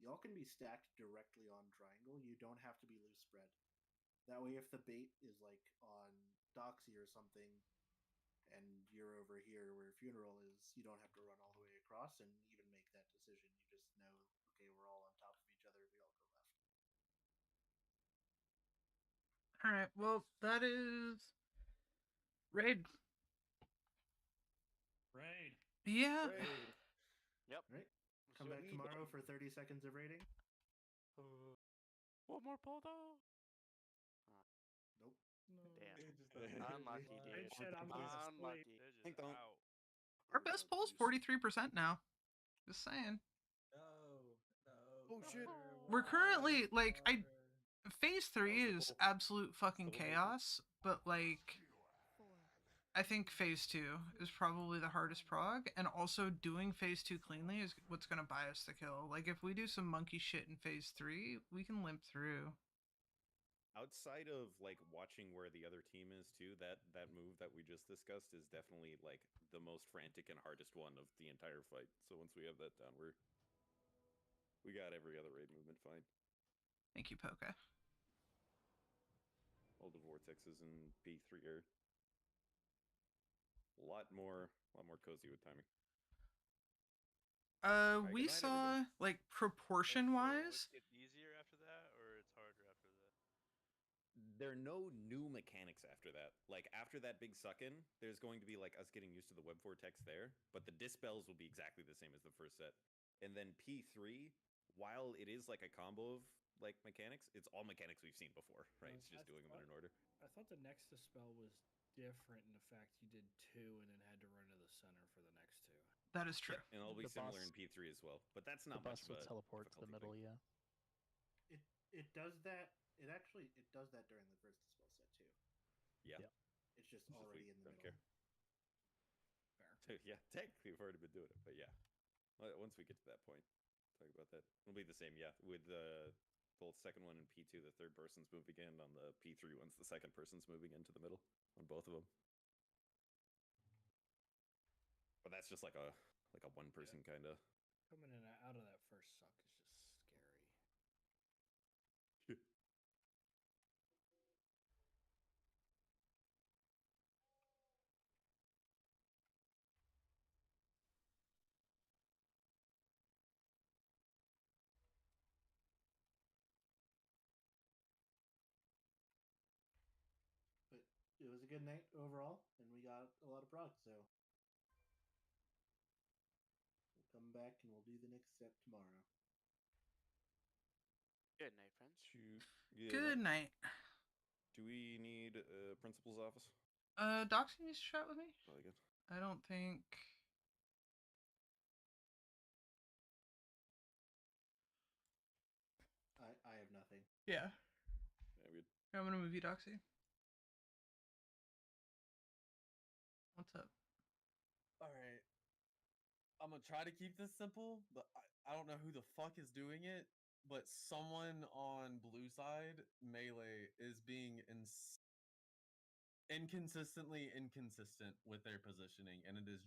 Y'all can be stacked directly on triangle. You don't have to be loose spread. That way, if the bait is like on Doxy or something, and you're over here where Funeral is, you don't have to run all the way across and even make that decision. You just know, okay, we're all on top of each other. We all go left. All right. Well, that is raid. Raid. Yeah. Yep. Right. Come back tomorrow for 30 seconds of rating. One more pull though. Nope. Damn. Unlucky, dude. Unlucky. They're just out. Our best poll is 43% now. Just saying. Oh shit. We're currently like phase 3 is absolute fucking chaos, but like I think phase 2 is probably the hardest prog, and also doing phase 2 cleanly is what's gonna buy us the kill. Like if we do some monkey shit in phase 3, we can limp through. Outside of like watching where the other team is too, that move that we just discussed is definitely like the most frantic and hardest one of the entire fight. So once we have that down, we got every other raid movement fine. Thank you, Poke. All the vortexes in P3 are a lot more cozy with timing. We good night, saw like proportion wise. It easier after that, or it's harder after that? There are no new mechanics after that. Like after that big suck-in, there's going to be like us getting used to the web vortex there, but the dispels will be exactly the same as the first set. And then P3, while it is like a combo of like mechanics, it's all mechanics we've seen before, right? It's just doing them in an order. I thought the next dispel was different in the fact you did 2 and then had to run to the center for the next 2. That is true. And it'll be The similar boss- in P3 as well, but that's The not much boss of will a teleport to the difficulty middle, thing. yeah. It does that. It does that during the first dispel set too. Yeah. It's just It's already we in the don't middle. care. Yeah, technically we've already been doing it, but yeah. Once we get to that point, talk about that. It'll be the same, yeah. With both second one and P2, the third person's moving in. On the P3 ones, the second person's moving into the middle on both of them. But that's just like a one person kind of. Coming in and out of that first suck is just scary. But it was a good night overall, and we got a lot of prog. So we'll come back and we'll do the next set tomorrow. Good night, friends. Good night. Do we need principal's office? Doxy needs to chat with me. Probably good. I don't think. I have nothing. Yeah. Yeah, good. I'm gonna move you, Doxy. What's up? All right. I'm gonna try to keep this simple, but I don't know who the fuck is doing it. But someone on blue side melee is being inconsistently inconsistent with their positioning, and it is